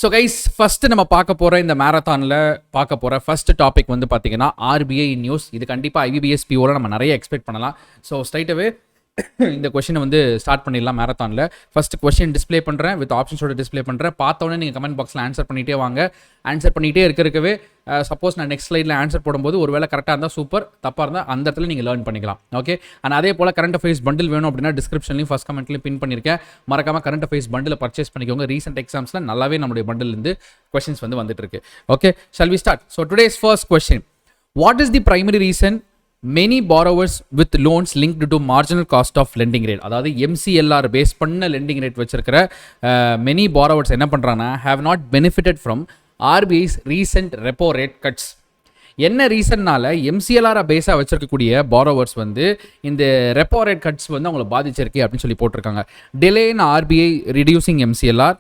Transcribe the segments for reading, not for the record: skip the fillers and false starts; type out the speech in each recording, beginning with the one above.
So guys first நம்ம பார்க்க போகிற இந்த மேரத்தானில் பார்க்க போகிற ஃபர்ஸ்ட் டாபிக் வந்து பார்த்தீங்கன்னா ஆர்பிஐ நியூஸ். இது கண்டிப்பாக IBPS POவில் நம்ம நிறைய எக்ஸ்பெக்ட் பண்ணலாம். ஸோ ஸ்ட்ரைட்டாகவே இந்த கொஷினை வந்து ஸ்டார்ட் பண்ணிடலாம். மேரத்தானில் ஃபர்ஸ்ட் கொஷின் டிஸ்பிளே பண்ணுறேன், வித் ஆப்ஷன்ஸோட டிஸ்பிளே பண்ணுறேன். பார்த்தோன்னே நீங்கள் கமெண்ட் பாக்ஸில் ஆன்சர் பண்ணிகிட்டே வாங்க. ஆன்சர் பண்ணிகிட்டே இருக்கவே சப்போஸ் நான் நெக்ஸ்ட் ஸ்லைடில் ஆன்சர் போடும்போது ஒரு வேளை கரெக்டாக இருந்தால் சூப்பர், தப்பாக இருந்தால் அந்த இடத்துல நீங்கள் லேர்ன் பண்ணிக்கலாம். ஓகே, அண்ட் அதே போல் கரண்ட் அஃபேர்ஸ் பண்டில் வேணும் அப்படின்னா டிஸ்கிரிப்ஷன்லையும் ஃபர்ஸ்ட் கமெண்ட்லையும் பின் பண்ணியிருக்கேன். மறக்காம கரண்ட் அஃபேர்ஸ் பண்டில் பர்ச்சேஸ் பண்ணிக்கோங்க. ரீசெண்ட் எக்ஸாம்ஸில் நல்லாவே நம்மளுடைய பண்டிலிருந்து கொஷின்ஸ் வந்து வந்துட்டு இருக்கு. Okay, shall we start? So today's first question, what is the primary reason many borrowers with loans linked to marginal cost of lending rate? அதாவது MCLR பேஸ் பண்ண lending rate வச்சிருக்கிற many borrowers என்ன பண்றாங்கன்னா have not benefited from RBI's recent repo rate cuts. என்ன ரீசன்னால MCLR பேஸாக வச்சிருக்கக்கூடிய borrowers வந்து இந்த ரெப்போ ரேட் கட்ஸ் வந்து அவங்களை பாதிச்சிருக்கு அப்படின்னு சொல்லி போட்டிருக்காங்க. Delay in RBI reducing MCLR,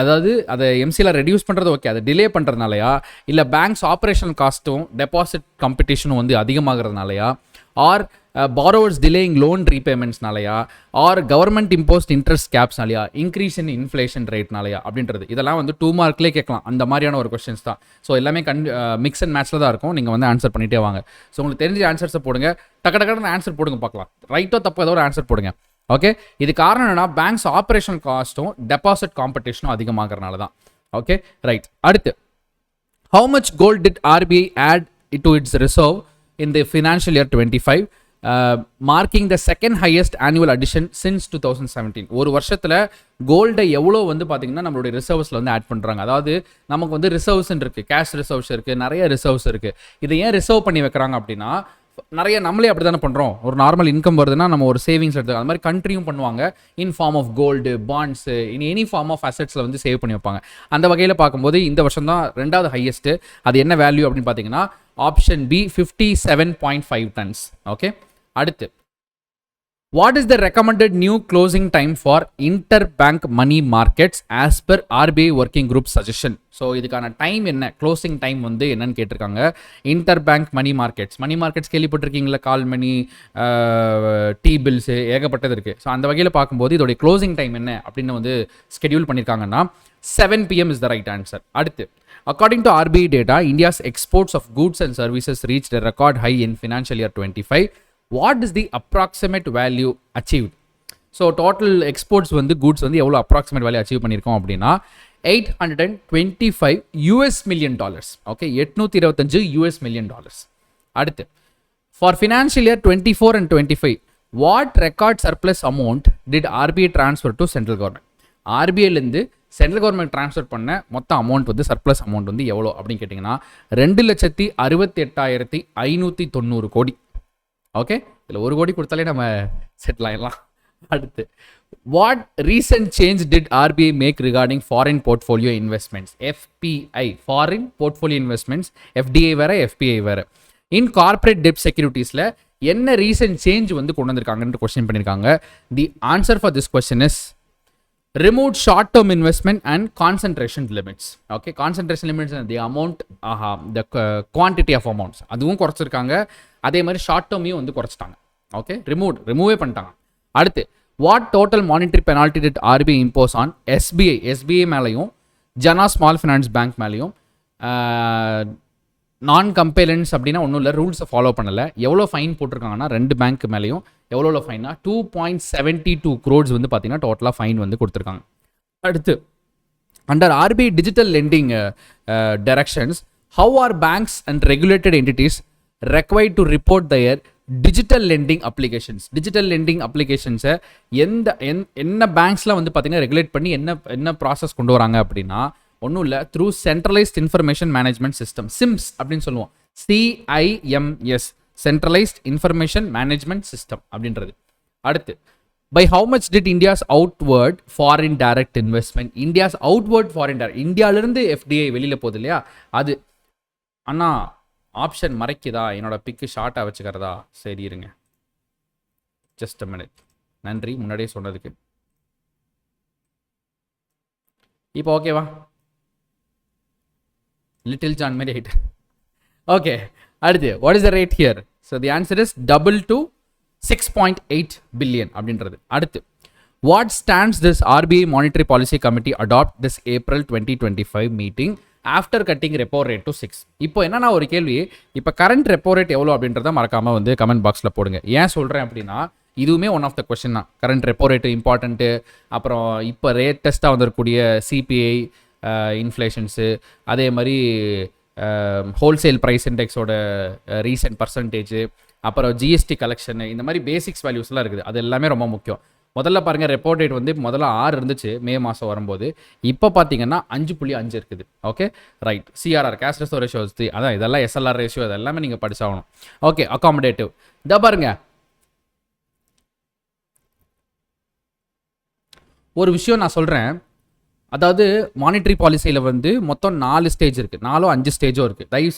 அதாவது அதை MCLR ரெடியூஸ் பண்ணுறது ஓகே, அதை டிலே பண்ணுறதுனாலயா, இல்லை பேங்க்ஸ் ஆப்ரேஷனல் காஸ்ட்டும் டெபாசிட் காம்படிஷனும் வந்து அதிகமாகிறதுனாலயா, ஆர் borrowers delaying loan repayments-நாலயா, ஆர் கவர்மெண்ட் இம்போஸ்ட் இன்ட்ரெஸ்ட் கேப்ஸ்னாலயா, இன்க்ரீஸ் இன் இன்ஃப்ளேஷன் ரேட்னாலயா அப்படின்றது. இதெல்லாம் வந்து 2 மார்க்லேயே கேட்கலாம். அந்த மாதிரியான ஒரு கொஸ்டின்ஸ் தான். ஸோ எல்லாமே மிக்ஸ் அண்ட் மேட்ச்சில் தான் இருக்கும். நீங்கள் வந்து ஆன்சர் பண்ணிகிட்டே வாங்க. ஸோ உங்களுக்கு தெரிஞ்ச ஆன்சர்ஸை போடுங்க, டக்கு ஆன்சர் போடுங்க, பார்க்கலாம். ரைட்டோ தப்போ ஏதோ ஒரு ஆன்சர் போடுங்க. ஓகே, இது காரணம் என்னன்னா பேங்க்ஸ் ஆப்ரேஷன் காஸ்ட்டும் டெபாசிட் காம்படிஷனும் அதிகமாகறனால தான். Okay, right. அடுத்து, how much gold did RBI add to its reserve in the financial year 25, marking the second highest annual addition since 2017? ஒரு வருஷத்தில் கோல்டை எவ்வளோ வந்து பார்த்தீங்கன்னா நம்மளுடைய ரிசர்வ்ஸில் வந்து ஆட் பண்ணுறாங்க. அதாவது நமக்கு வந்து ரிசர்வ்ஸ் இருக்குது, கேஷ் ரிசர்வ்ஸ் இருக்குது, நிறைய ரிசர்வ்ஸ் இருக்குது. இதை ஏன் ரிசர்வ் பண்ணி வைக்கிறாங்க அப்படின்னா, நிறைய நம்மளே அப்படி தானே பண்ணுறோம். ஒரு நார்மல் இன்கம் வருதுன்னா நம்ம ஒரு சேவிங்ஸ் எடுத்துக்கலாம். அது மாதிரி கண்ட்ரியும் பண்ணுவாங்க. In form of gold, bonds, in any form of அசெட்ஸில் வந்து சேவ் பண்ணி வைப்பாங்க. அந்த வகையில் பார்க்கும்போது இந்த வருஷம் தான் 2வது ஹையஸ்ட்டு. அது என்ன வேல்யூ அப்படின்னு பார்த்தீங்கன்னா ஆப்ஷன் பி 57.5 tons. ஓகே, அடுத்து, what is the recommended new closing time for inter bank money markets as per RBI working group suggestion? So இதுக்கான டைம் என்ன, க்ளோசிங் டைம் வந்து என்னன்னு கேட்டிருக்காங்க. இன்டர் பேங்க் மணி மார்க்கெட்ஸ் கேள்விப்பட்டிருக்கீங்களா? கால் மணி, D bills, ஏகப்பட்டது இருக்குது. So அந்த வகையில் பார்க்கும்போது இதோடைய க்ளோசிங் டைம் என்ன அப்படின்னு வந்து ஸ்கெடியூல் பண்ணியிருக்காங்கன்னா 7 PM is the right answer. அடுத்து, according to RBI data, India's exports of goods and services reached a record high in financial year 25. What is the approximate value achieved? So total exports வந்து goods வந்து எவ்வளோ approximate value achieve பண்ணியிருக்கோம் அப்படின்னா $825 million. Okay, $825 million. அடுத்து, for financial year 24 and 25, what record surplus amount did RBI transfer to central government? RBIலேருந்து central government transfer பண்ண மொத்த amount வந்து சர்ப்ளஸ் அமௌண்ட் வந்து எவ்வளோ அப்படின்னு கேட்டிங்கன்னா 2,68,590 கோடி. ஓகே, இதில் 1 கோடி கொடுத்தாலே நம்ம செட்டில் ஆகிடலாம். அடுத்து, what recent change did RBI make regarding foreign portfolio investments, FPI, foreign portfolio investments, FDI வேறு, FPI வேறு, இன் கார்பரேட் டெப்ட் செக்யூரிட்டிஸில் என்ன ரீசன்ட் சேஞ்ச் வந்து கொண்டு வந்திருக்காங்கன்னு கொஸ்டின் பண்ணியிருக்காங்க. The answer for this question is removed short term investment and concentration limits. Okay, concentration limits and the amount, the quantity of amounts அதுவும் குறைச்சிருக்காங்க. அதே மாதிரி ஷார்ட் டேர்மையும் வந்து குறைச்சிட்டாங்க. ஓகே, ரிமூவே பண்ணிட்டாங்க. அடுத்து, what total monetary penalty did RBI impose on SBI மேலேயும் ஜனா small finance bank மேலேயும் நான் compliance அப்படின்னா ஒன்றும் இல்லை, ரூல்ஸை ஃபாலோ பண்ணலை. எவ்வளோ ஃபைன் போட்டிருக்காங்கன்னா 2 பேங்க் மேலேயும் எவ்வளோ ஃபைனா 2.72 crores வந்து பார்த்தீங்கன்னா டோட்டலாக ஃபைன் வந்து கொடுத்துருக்காங்க. அடுத்து, under RBI digital lending directions, how are banks and regulated entities required to report their digital lending அப்ளிகேஷன்ஸை என்ன பேங்க்ஸில் வந்து பார்த்தீங்கன்னா ரெகுலேட் பண்ணி என்ன ப்ராசஸ் கொண்டு வராங்க அப்படின்னா ஒன்றும் இல்லை, through centralised information management system, CIMS அப்படின்னு சொல்லுவோம். CIMS, centralised information management system அப்படின்றது. அடுத்து, by how much did India's outward foreign direct investment, இந்தியாவிலிருந்து FDI வெளியில் போகுது இல்லையா, அது. அண்ணா ஆப்ஷன் மறைக்குதா, என்னோட பிக்கு ஷார்ட்டாக வச்சுக்கிறதா? சரி இருங்க, ஜஸ்ட் அ மினிட். நன்றி முன்னாடியே சொன்னதுக்கு. இப்போ ஓகேவா? லிட்டில் ஜான் மாதிரி ஆகிட்டு. ஓகே, அடுத்து, what is the rate here? So the answer is double to 6.8 billion அப்படின்றது. அடுத்து, What stands this RBI Monetary Policy Committee adopt this April 2025 meeting after cutting repo rate to 6? இப்போ என்னன்னா ஒரு கேள்வி, இப்போ கரண்ட் ரெப்போ ரேட் எவ்வளோ அப்படின்றத மறக்காம வந்து கமெண்ட் பாக்ஸில் போடுங்க. ஏன் சொல்கிறேன் அப்படின்னா இதுவுமே ஒன் ஆஃப் த கொஸ்டின் தான். கரண்ட் ரெப்போ ரேட்டு இம்பார்ட்டண்ட்டு, அப்புறம் இப்போ லேட்டஸ்ட்டாக வந்திருக்கக்கூடிய சிபிஐ இன்ஃப்ளேஷன்ஸு, அதே மாதிரி ஹோல்சேல் ப்ரைஸ் இண்டெக்ஸோட ரீசெண்ட் பர்சன்டேஜ், அப்புறம் ஜிஎஸ்டி கலெக்ஷன், இந்த மாதிரி பேசிக்ஸ் வேல்யூஸ்லாம் இருக்குது. அது எல்லாமே ரொம்ப முக்கியம். முதல்ல பாருங்கள், ரெப்போ ரேட் வந்து முதல்ல 6 இருந்துச்சு மே மாதம் வரும்போது. இப்போ பார்த்தீங்கன்னா 5.5 இருக்குது. Okay right. CRR cash reserve ratios, அதான் இதெல்லாம் எஸ்எல்ஆர் ரேஷியோ, இதெல்லாமே நீங்கள் படிச்சாகணும். Okay accommodative. இதை பாருங்க, ஒரு விஷயம் நான் சொல்கிறேன். அதாவது மானிட்டரி பாலிசியில் வந்து மொத்தம் 4 ஸ்டேஜ் இருக்குது, 4-5 ஸ்டேஜோ இருக்குது. தயவு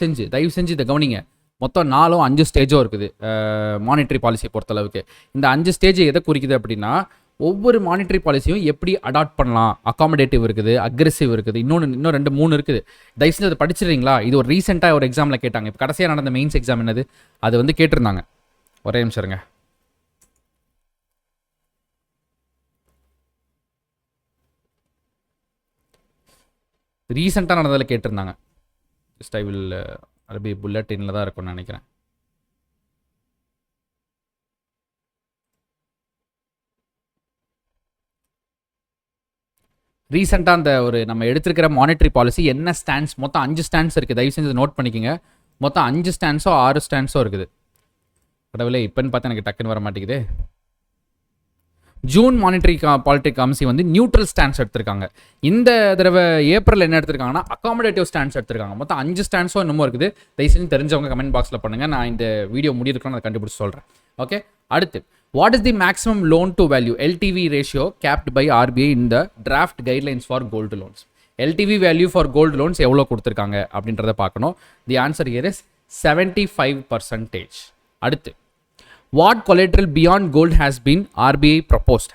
செஞ்சு இதை கவனிங்க. மொத்தம் 4-5 ஸ்டேஜோ இருக்குது மானிட்டரி பாலிசியை பொறுத்தளவுக்கு. இந்த 5 ஸ்டேஜ் எதை குறிக்குது அப்படின்னா, ஒவ்வொரு மானிட்டரி பாலிசியும் எப்படி அடாப்ட் பண்ணலாம். அகாமடேட்டிவ் இருக்குது, அக்ரெசிவ் இருக்குது, இன்னும் 2-3 இருக்குது. தயவு செஞ்சு அதை படிச்சிடுறீங்களா? இது ஒரு ரீசெண்டாக ஒரு எக்ஸாமில் கேட்டாங்க. இப்போ கடைசியாக நடந்த மெயின்ஸ் எக்ஸாம் என்னது அது வந்து கேட்டிருந்தாங்க. ஒரே நிமிஷம் இருங்க. ரீசெண்டாக நடந்ததில் கேட்டிருந்தாங்க. ஜஸ்ட் ஐ வில் அரபி புல்லட்டினில் தான் இருக்கும்னு நினைக்கிறேன். ரீசெண்டாக அந்த ஒரு நம்ம எடுத்திருக்கிற மானிட்டரி பாலிசி என்ன ஸ்டாண்ட்ஸ், மொத்தம் 5 ஸ்டாண்ட்ஸ் இருக்குது. தயவு செஞ்சு நோட் பண்ணிக்கோங்க. மொத்தம் 5 ஸ்டாண்ட்ஸோ 6 ஸ்டாண்ட்ஸோ இருக்குது. கடவுளே, இப்போன்னு பார்த்தா எனக்கு டக்குன்னு வர மாட்டேங்குது. ஜூன் மானிட்டரி பாலிட்டி கமிட்டி வந்து நியூட்ரல் ஸ்டாண்ட்ஸ் எடுத்திருக்காங்க. இந்த தடவை ஏப்ரல் என்ன எடுத்திருக்காங்கன்னா அகாமடேட்டிவ் ஸ்டாண்ட்ஸ் எடுத்திருக்காங்க. மொத்தம் 5 ஸ்டாண்ட்ஸோ இன்னமும் இருக்குது. தயவுசெய்து தெரிஞ்சவங்க கமெண்ட் பாக்ஸில் பண்ணுங்கள். நான் இந்த வீடியோ முடியிருக்கணும்னு அதை கண்டுபிடிச்சி சொல்கிறேன். ஓகே, அடுத்து, what is the maximum loan to value LTV ratio capped by RBI in the draft guidelines for gold loans? LTV value for gold loans எவ்வளோ கொடுத்துருக்காங்க அப்படின்றத பார்க்கணும். The answer here is 75%. அடுத்து, what collateral beyond gold has RBI proposed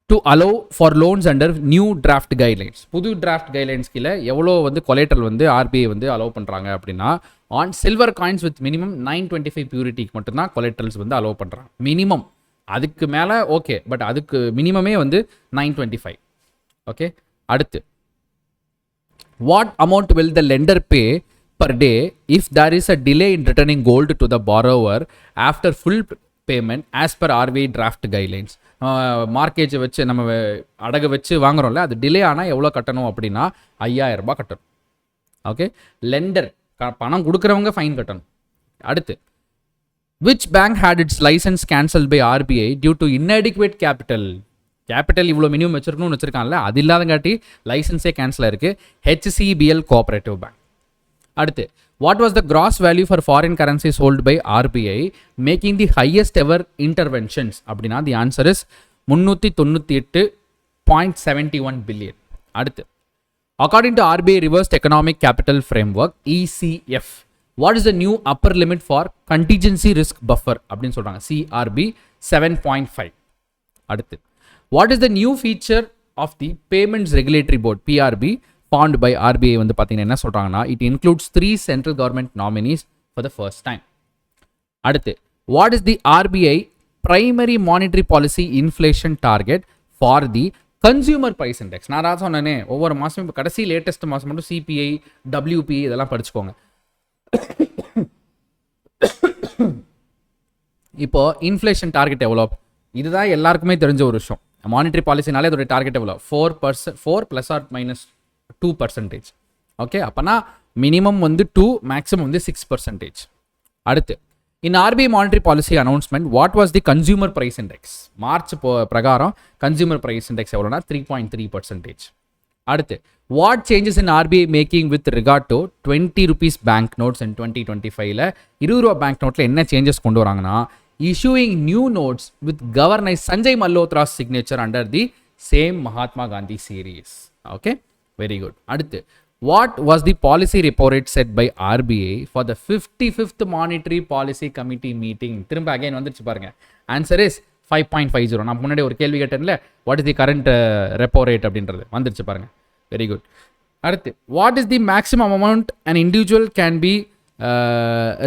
to allow for loans under new draft guidelines? புது draft guidelines கீழ எவ்வளோ வந்து collateral வந்து RBI வந்து allow பண்ணுறாங்க அப்படின்னா, on silver coins with minimum 925 purity மட்டும்தான் collaterals வந்து allow பண்ணுறாங்க. மினிமம், அதுக்கு மேலே ஓகே, பட் அதுக்கு மினிமமே வந்து 925. ஓகே, அடுத்து, what amount will the lender pay per day if there is a delay in returning gold to the borrower after full payment as per RBI draft guidelines? மார்க்கேஜை வச்சு நம்ம அடகு வச்சு வாங்குறோம்ல, அது டிலே ஆனால் எவ்வளோ கட்டணும் அப்படின்னா 5000 ரூபாய் கட்டணும். ஓகே, லெண்டர் பணம் கொடுக்குறவங்க ஃபைன் கட்டணும். அடுத்து, which bank had its license cancelled by RBI due to inadequate capital? Capital இவ்வளோ மினிமம் வச்சிருக்கணும்னு வச்சிருக்காங்கல்ல, அது இல்லாதங்காட்டி லைசன்ஸே கேன்சல் ஆயிருக்கு. HCBL cooperative bank. அடுத்து, what was the gross value for foreign currency sold by RBI making the highest ever interventions அப்படின்னா the answer is 398.71 billion. அடுத்து, according to RBI reversed economic capital framework ECF, what is the new upper limit for contingency risk buffer அப்படின்னு சொல்கிறாங்க. CRB 7.5. அடுத்து, what is the new feature of the payments regulatory board PRB formed by RBI வந்து பார்த்தீங்கன்னா என்ன சொல்கிறாங்கன்னா, it includes 3 central government nominees for the first time. அடுத்து, what is the RBI primary monetary policy inflation target for the consumer price index? நான் தான் சொன்னேனே, ஒவ்வொரு மாதமும் இப்போ கடைசி லேட்டஸ்ட் மாதம் மட்டும் CPI WP இதெல்லாம் படிச்சுக்கோங்க. இப்போ இன்ஃப்ளேஷன் டார்கெட் எவ்வளோ, இதுதான் எல்லாருக்குமே தெரிஞ்ச ஒரு விஷயம். மானிட்டரி பாலிசினாலே அதோட டார்கெட் எவ்வளோ, 4% +2%. ஓகே, அப்போனா மினிமம் வந்து 2, மேக்ஸிமம் வந்து 6%. அடுத்து, in RBI monetary policy announcement what was the consumer price index? March பிரகாரம் கன்சியூமர் ப்ரைஸ் இண்டெக்ஸ் எவ்வளோனா 3.3%. அடுத்து, what changes in RBI making with regard to 20 rupees bank notes in 2025ல 20 ரூபா பேங்க் நோட்டில் என்ன சேஞ்சஸ் கொண்டு வராங்கன்னா, issuing new notes with Governor Sanjay Malhotra's signature under the same Mahatma Gandhi series. Okay, very good. அடுத்து, what was the policy repo rate set by RBI for the 55th monetary policy committee meeting? திரும்ப again வந்துருச்சு பாருங்க. Answer is 5.50. நான் முன்னாடி ஒரு கேள்வி கேட்டேன்ல, what is the current repo rate அப்படின்றது வந்துருச்சு பாருங்க. Very good. அடுத்து, what is the maximum amount an individual can be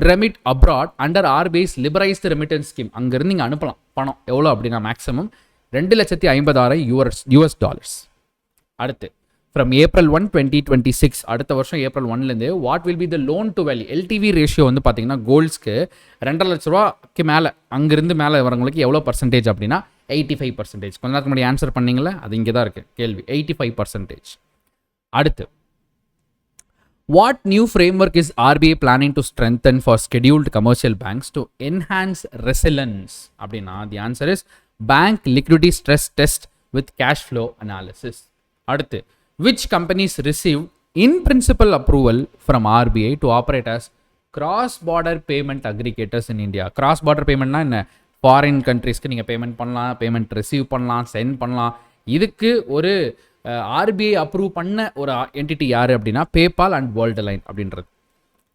remit abroad under RBI's liberalized remittance scheme? அங்கேருந்து இங்கே அனுப்பலாம் பணம் எவ்வளோ அப்படின்னா மேக்ஸிமம் $2,50,000 யூஎஸ் டாலர்ஸ். அடுத்து ஃப்ரம் April 1, 2026 அடுத்த வருஷம் April 1லேருந்து what will be the loan to value LTV ratio வந்து பார்த்தீங்கன்னா கோல்ட்ஸ்க்கு 2,50,000 மேலே அங்கிருந்து மேலே வரவங்களுக்கு எவ்வளோ பர்சன்டேஜ் அப்படின்னா 85%. கொஞ்ச நேரத்துக்கு முன்னாடி ஆன்சர் பண்ணீங்களா, அது இங்கே தான் இருக்குது கேள்வி. 85%. அடுத்து what new framework is RBI planning to strengthen for scheduled commercial banks to enhance resilience அப்படின்னா the answer is bank liquidity stress test with cash flow analysis. அடுத்து which companies receive in principle approval from RBI to operate as cross border payment aggregators in India. cross border paymentனா என்ன, foreign கண்ட்ரீஸ்க்கு நீங்கள் payment பண்ணலாம், payment receive பண்ணலாம், send பண்ணலாம். இதுக்கு ஒரு RBI approve பண்ண ஒரு என்டிட்டி யார் அப்படின்னா பேபால் அண்ட் வேர்ல்டு லைன் அப்படின்றது.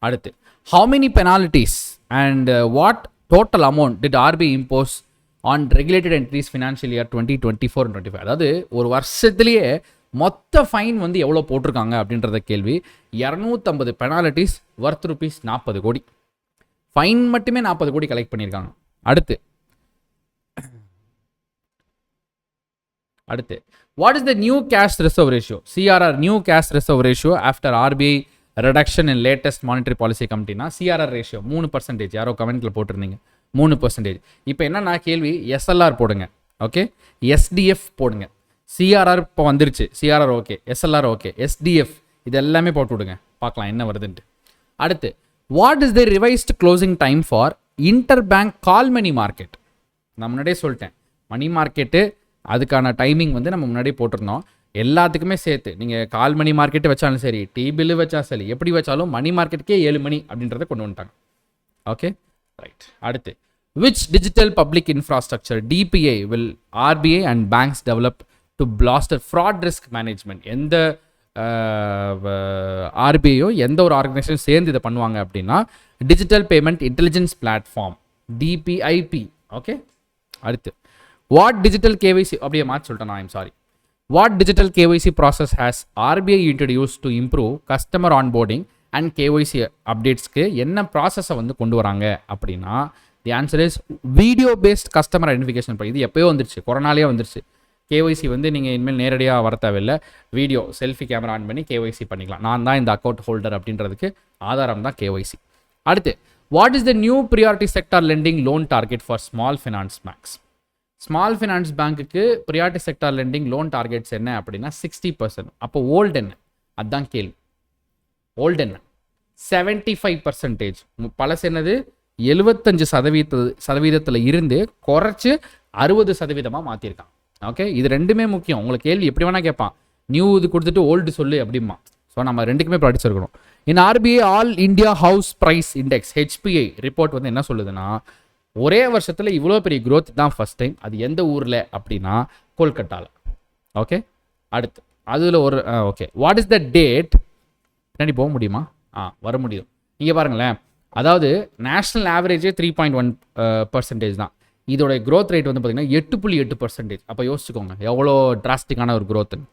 அடுத்து how many penalties and what total amount did RBI impose on regulated entries financial year 2024-25. அதாவது ஒரு வருஷத்துலேயே மொத்த ஃபைன் வந்து எவ்வளோ போட்டிருக்காங்க அப்படின்றத கேள்வி. 250 பெனால்டிஸ் வர்த் ரூபீஸ் 40 கோடி. ஃபைன் மட்டுமே 40 கோடி கலெக்ட் பண்ணியிருக்காங்க. அடுத்து what is the new cash reserve ratio, CRR, new cash reserve ratio after RBI reduction in latest monetary policy committee? CRR ratio 3%. யாரோ கமெண்ட்ல போட்டிருந்தீங்க 3%. இப்போ என்னன்னா கேள்வி, SLR போடுங்க, ஓகே, SDF போடுங்க. CRR இப்போ வந்துருச்சு, CRR okay, SLR okay, SDF இது எல்லாமே போட்டு விடுங்க, பார்க்கலாம் என்ன வருதுன்ட்டு. அடுத்து what is the revised closing time for interbank call money market? நான் முன்னாடியே சொல்லிட்டேன், மணி மார்க்கெட்டு அதுக்கான டைமிங் வந்து நம்ம முன்னாடியே போட்டிருந்தோம். எல்லாத்துக்குமே சேர்த்து நீங்கள் கால் மணி மார்க்கெட்டு வச்சாலும் சரி, டீ பில்லு வச்சா சரி, எப்படி வச்சாலும் மணி மார்க்கெட்டுக்கே 7 மணி அப்படின்றத கொண்டு வந்துட்டாங்க. Okay right. அடுத்து which digital public infrastructure DPI will RBI and banks develop to bolster fraud risk management? எந்த ஆர்பிஐயோ எந்த ஒரு ஆர்கனைசேஷன் சேர்ந்து இதை பண்ணுவாங்க அப்படின்னா digital payment intelligence platform DPIP. Okay. அடுத்து what digital KYC அப்படியே மாற்றி சொல்லிட்டேன், I'm sorry. what digital KYC process has RBI introduced to improve customer onboarding and KYC updatesக்கு என்ன ப்ராசஸை வந்து கொண்டு வராங்க அப்படின்னா the answer is video based customer identification. இது எப்போயோ வந்துருச்சு, கொரோனாலே வந்துருச்சு. கேஒய்சி வந்து நீங்கள் இனிமேல் நேரடியாக வர தேவையில்லை, வீடியோ செல்ஃபி கேமரா ஆன் பண்ணி கேஒய்சி பண்ணிக்கலாம். நான் தான் இந்த அக்கௌண்ட் ஹோல்டர் அப்படின்றதுக்கு ஆதாரம் தான் கேஒய்சி. அடுத்து what is the new priority sector lending loan target for small finance banks? Small finance பேங்க்குக்கு priority sector lending loan targets என்ன அப்படின்னா 60%. அப்போ ஓல்டு என்ன, அதுதான் கேள்வி. ஓல்டு என்ன? 75%. பழசு என்னது? 75% இருந்து குறைச்சி 60% மாற்றிருக்கான். ஓகே, இது ரெண்டுமே முக்கியம். உங்களுக்கு கேள்வி எப்படி வேணால் கேட்பான், நியூ இது கொடுத்துட்டு ஓல்டு சொல்லு அப்படிமா. ஸோ நம்ம ரெண்டுக்குமே படிச்சிருக்கணும். In RBI all India house price index HPI report வந்து என்ன சொல்லுதுன்னா ஒரே வருஷத்தில் இவ்வளோ பெரிய க்ரோத் தான் ஃபஸ்ட் டைம். அது எந்த ஊரில் அப்படின்னா கொல்கட்டாவில். ஓகே. அடுத்து அதில் ஒரு okay what is the date? பின்னாடி போக முடியுமா? வர முடியும். நீங்கள் பாருங்களேன், அதாவது நேஷ்னல் ஆவரேஜே 3.1% தான். இதோட க்ரோத் ரேட் வந்து பார்த்தீங்கன்னா 8.8%. அப்போ யோசிச்சுக்கோங்க எவ்வளோ டிராஸ்டிக்கான ஒரு க்ரோத்துன்னு.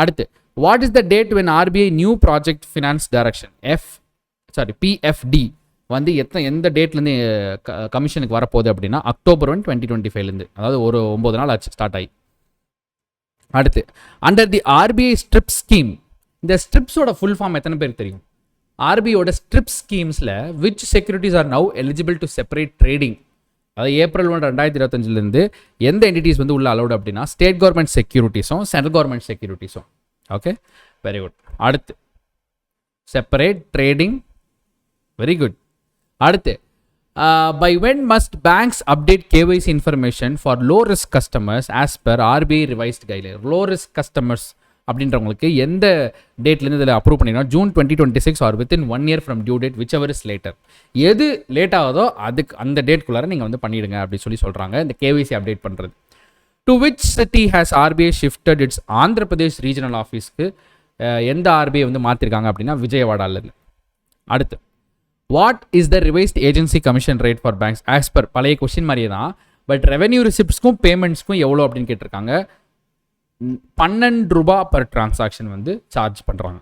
அடுத்து what is the date when RBI new project finance direction PFT வந்து எந்த டேட்லேருந்து கமிஷனுக்கு வரப்போகுது அப்படின்னா October 1, 2025லேருந்து, அதாவது ஒரு 9 நாள் ஆச்சு ஸ்டார்ட் ஆகி. அடுத்து under the RBI strip scheme, இந்த ஸ்ட்ரிப்ஸோட ஃபுல் ஃபார்ம் எத்தனை பேருக்கு தெரியும்? ஆர்பிஐயோட ஸ்ட்ரிப் ஸ்கீம்ஸில் which securities are now eligible to separate trading? அதாவது April 1, 2025லேருந்து எந்த என்டிட்டிஸ் வந்து உள்ள அலௌட் அப்படின்னா ஸ்டேட் கவர்மெண்ட் செக்யூரிட்டிஸும் சென்ட்ரல் கவர்மெண்ட் செக்யூரிட்டிஸும். Okay, very good. அடுத்து செப்பரேட் ட்ரேடிங், வெரி குட். அடுத்து by when must banks update KYC information for low risk customers as per RBI revised guideline? low risk customers அப்படின்றவங்களுக்கு எந்த டேட்லேருந்து இதில் approve பண்ணிங்கன்னா June 2026 or within 1 year from due date whichever is later. எது late ஆகுதோ அதுக்கு அந்த டேட்குள்ளார நீங்கள் வந்து பண்ணிவிடுங்க அப்படின்னு சொல்கிறாங்க இந்த கேஒய்சி அப்டேட் பண்ணுறது. To which city has RBI shifted it's Andhra Pradesh regional ஆஃபீஸ்க்கு எந்த ஆர்பிஐ வந்து மாற்றிருக்காங்க அப்படின்னா விஜயவாடாலேருந்து. அடுத்து what is the revised agency commission rate for banks as per பழைய கொஸ்டின் மாதிரியே தான், பட் ரெவென்யூ ரிசிப்ட்ஸ்க்கும் பேமெண்ட்ஸ்க்கும் எவ்வளோ அப்படின்னு கேட்டிருக்காங்க. 12 ரூபா பர் டிரான்சாக்ஷன் வந்து சார்ஜ் பண்ணுறாங்க.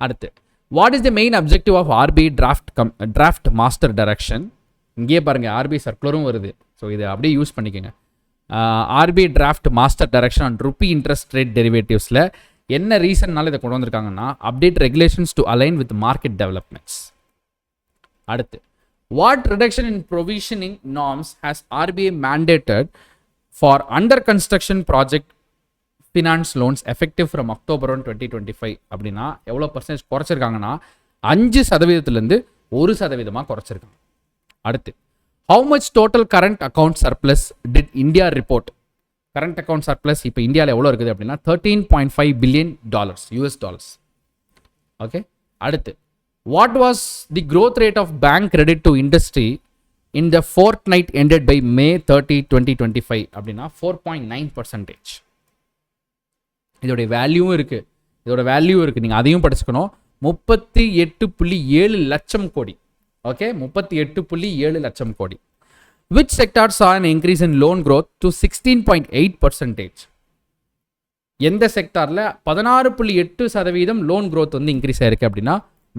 அடுத்து what is the main objective of RBI draft master direction? இங்கேயே பாருங்கள் ஆர்பிஐ சர்க்குலரும் வருது, ஸோ இதை அப்படியே யூஸ் பண்ணிக்கோங்க. RBI draft master direction on rupee interest rate டெரிவேட்டிவ்ஸில் என்ன ரீசன்னால இதை கொண்டு வந்திருக்காங்கன்னா update regulations to align with market developments. அடுத்து, what reduction in provisioning norms has RBI mandated for under construction project finance loans effective from October 1, 2025 அப்படின்னா எவ்வளோ percentage குறைச்சிருக்காங்கன்னா 5%லேருந்து 1% குறைச்சிருக்காங்க. அடுத்து, how much total current account surplus did India report? Current account surplus இப்போ இந்தியாவில் எவ்வளோ இருக்குது அப்படின்னா $13.5 billion US dollars. Okay. அடுத்து, what was the growth rate of bank credit to industry in the fortnight ended by May 30, 2025 அப்படின்னா 4.9%. இதோடைய வேல்யூவும் இருக்குது, நீங்கள் அதையும் படிச்சுக்கணும். 38.7 லட்சம் கோடி. ஓகே, 38.7 லட்சம் கோடி. Which sector saw an increase in loan growth to 16.8%? எந்த செக்டாரில் 16.8% லோன் growth வந்து இன்க்ரீஸ் ஆயிருக்கு அப்படின்னா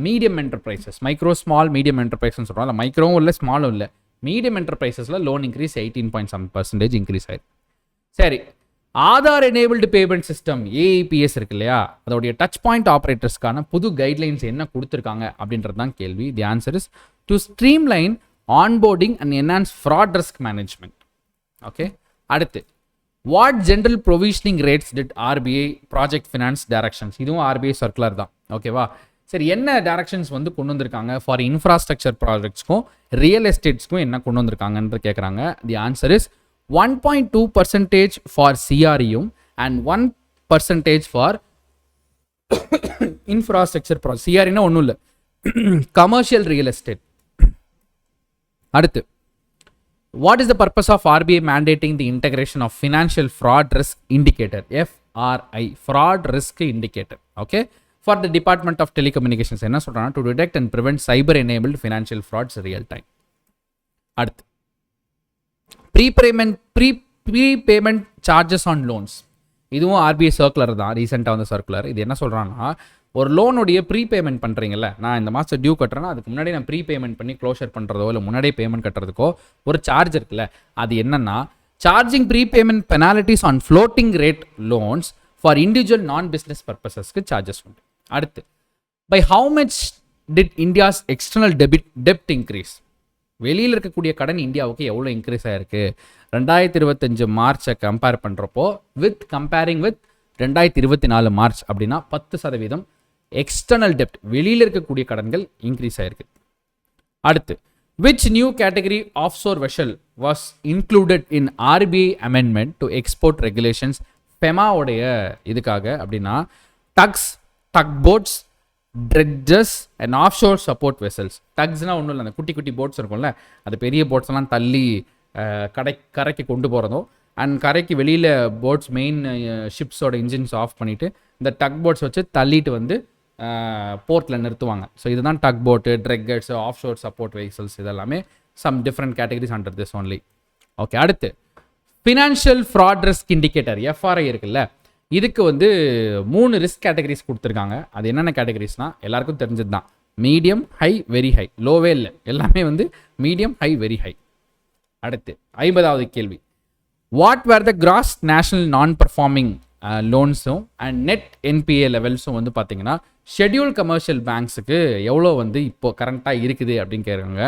medium enterprises, micro small medium என்டர்பிரைஸ்னு சொல்கிறோம். இல்லை மைக்ரோவும் இல்லை ஸ்மாலும் இல்லை, மீடியம் என்டர்பிரைசஸில் லோன் இன்க்ரீஸ் 18.7% இன்க்ரீஸ் ஆயிருக்கு. சரி, Aadhaar enabled payment system AEPS இருக்கு இல்லையா, அதோடைய டச் பாயிண்ட் ஆப்ரேட்டர்ஸ்க்கான புது கைட்லைன்ஸ் என்ன கொடுத்துருக்காங்க அப்படின்றது தான் கேள்வி. The answer is to streamline onboarding and enhance fraud risk management. Okay. அடுத்து, what general provisioning rates did RBI project finance directions, இதுவும் ஆர்பிஐ சர்க்குலர் தான். ஓகேவா. சரி, என்ன டைரக்ஷன்ஸ் வந்து கொண்டு வந்திருக்காங்க ஃபார் இன்ஃப்ராஸ்ட்ரக்சர் ப்ராஜெக்ட்ஸ்க்கும் ரியல் எஸ்டேட்ஸ்க்கும் என்ன கொண்டு வந்திருக்காங்கன்னு கேட்குறாங்க. தி ஆன்சர் இஸ் 1.2% ஃபார் சிஆர்இயும் அண்ட் 1% ஃபார் இன்ஃப்ராஸ்ட்ரக்சர் ப்ராஜெக்ட். சிஆர்இனா ஒன்றும் இல்லை, கமர்ஷியல் ரியல் எஸ்டேட். அடுத்து, what is the purpose of RBI மேண்டேட்டிங் the integration of financial fraud risk indicator, FRI, fraud risk indicator. Okay, for the department of telecommunications. என்ன சொல்றாங்க? To detect and prevent cyber enabled financial frauds real time. அடுத்து, prepayment charges on loans, இதுவும் RBI circular தான், ரீசெண்டாக வந்த circular. இது என்ன சொல்கிறாங்கன்னா, ஒரு லோனுடைய ப்ரீபேமெண்ட் பண்ணுறீங்கல்ல, நான் இந்த மாதம் டியூ கட்டுறேன்னா அதுக்கு முன்னாடி நான் ப்ரீபேமெண்ட் பண்ணி க்ளோஷர் பண்ணுறதோ இல்லை முன்னாடியே பேமெண்ட் கட்டுறதுக்கோ ஒரு சார்ஜ் இருக்குல்ல, அது என்னன்னா charging prepayment penalties on floating rate loans for individual non business பர்பஸஸ்க்கு சார்ஜஸ் உண்டு. அடுத்து, by how much did India's external டெப்ட் இன்க்ரீஸ், வெளியில் இருக்கக்கூடிய கடன் இந்தியாவுக்கு எவ்வளோ இன்க்ரீஸ் ஆகிருக்கு 2025 மார்ச்சை கம்பேர் பண்ணுறப்போ கம்பேரிங் வித் 2024 மார்ச் அப்படின்னா 10% எக்ஸ்டர்னல் டெப்ட், வெளியில் இருக்கக்கூடிய கடன்கள் இன்க்ரீஸ் ஆகிருக்கு. அடுத்து, which new category offshore vessel was included in RBI amendment to export regulations, FEMA உடைய இதுக்காக அப்படின்னா tugs, tug boats, dredges and offshore support vessels. டக்ஸ்னா ஒன்றும் இல்லை, அந்த குட்டி குட்டி போட்ஸ் இருக்கும்ல, அது பெரிய போட்ஸ் எல்லாம் தள்ளி கரைக்கு கொண்டு போகிறதும், அண்ட் கரைக்கு வெளியில் போட்ஸ் மெயின் ஷிப்ஸோட இன்ஜின்ஸ் ஆஃப் பண்ணிவிட்டு இந்த டக் போட்ஸ் வச்சு தள்ளிட்டு வந்து போர்ட்டில் நிறுத்துவாங்க. ஸோ இதுதான் டக் போட்டு, trekkers, offshore support vehicles, இதெல்லாமே some different categories under this only. Okay. அடுத்து, financial fraud risk indicator FRI இருக்குல்ல, இதுக்கு வந்து 3 ரிஸ்க் கேட்டகரிஸ் கொடுத்துருக்காங்க. அது என்னென்ன கேட்டகரிஸ்னால் எல்லாருக்கும் தெரிஞ்சது தான், மீடியம், ஹை, வெரி ஹை. லோவே இல்லை, எல்லாமே வந்து மீடியம், ஹை, வெரி ஹை. அடுத்து 50வது கேள்வி, what were the gross national non performing லோன்ஸும் அண்ட் நெட் என்பிஏ லெவல்ஸும் வந்து பார்த்தீங்கன்னா ஷெட்யூல் கமர்ஷியல் பேங்க்ஸுக்கு எவ்வளோ வந்து இப்போ கரண்ட்டாக இருக்குது அப்படின்னு கேட்குறாங்க.